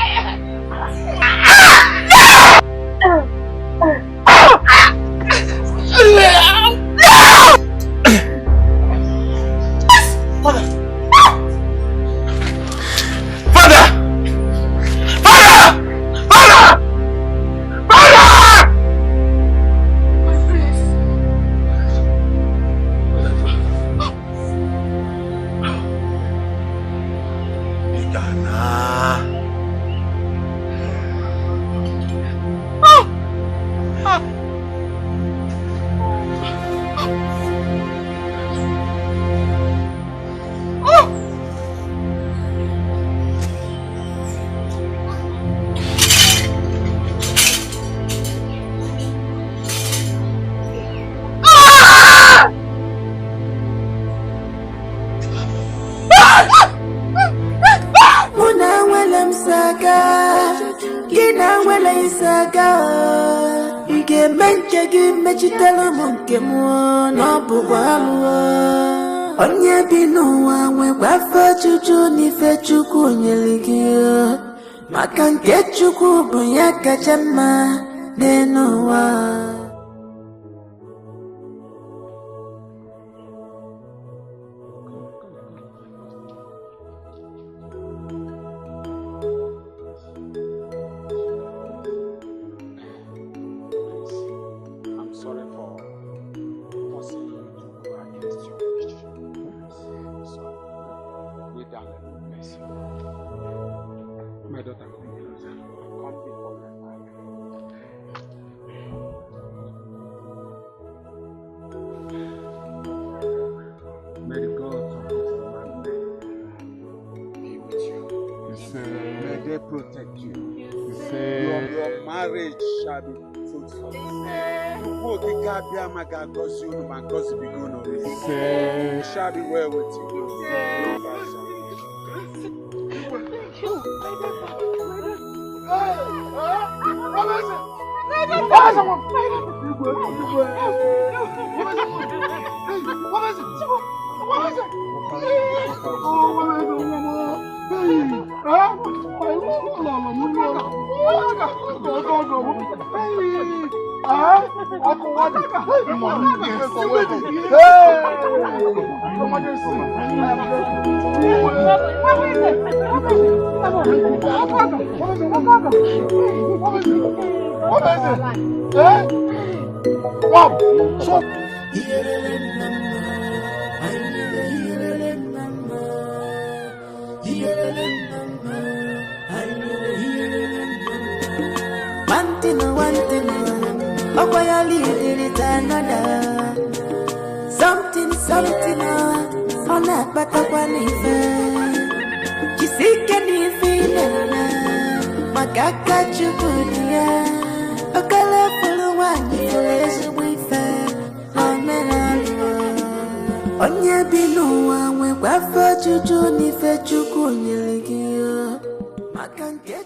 Onye bi n'ụwa nwekwafe Chukwu n'ife Chukwu nyere gị maka nke Chukwu bụ ya kacha mma n'ụwa. Protect you. Your marriage shall be fruitful. It shall be well with you. One thing, oh boy, I leave it another. Something, on that but I want it. You see, can you feel it? My God, got you good, yeah. A colorful one, you raise a weaver. Onye bi n'ụwa nwekwafe Chukwu n'ife Chukwu nyere gị maka nke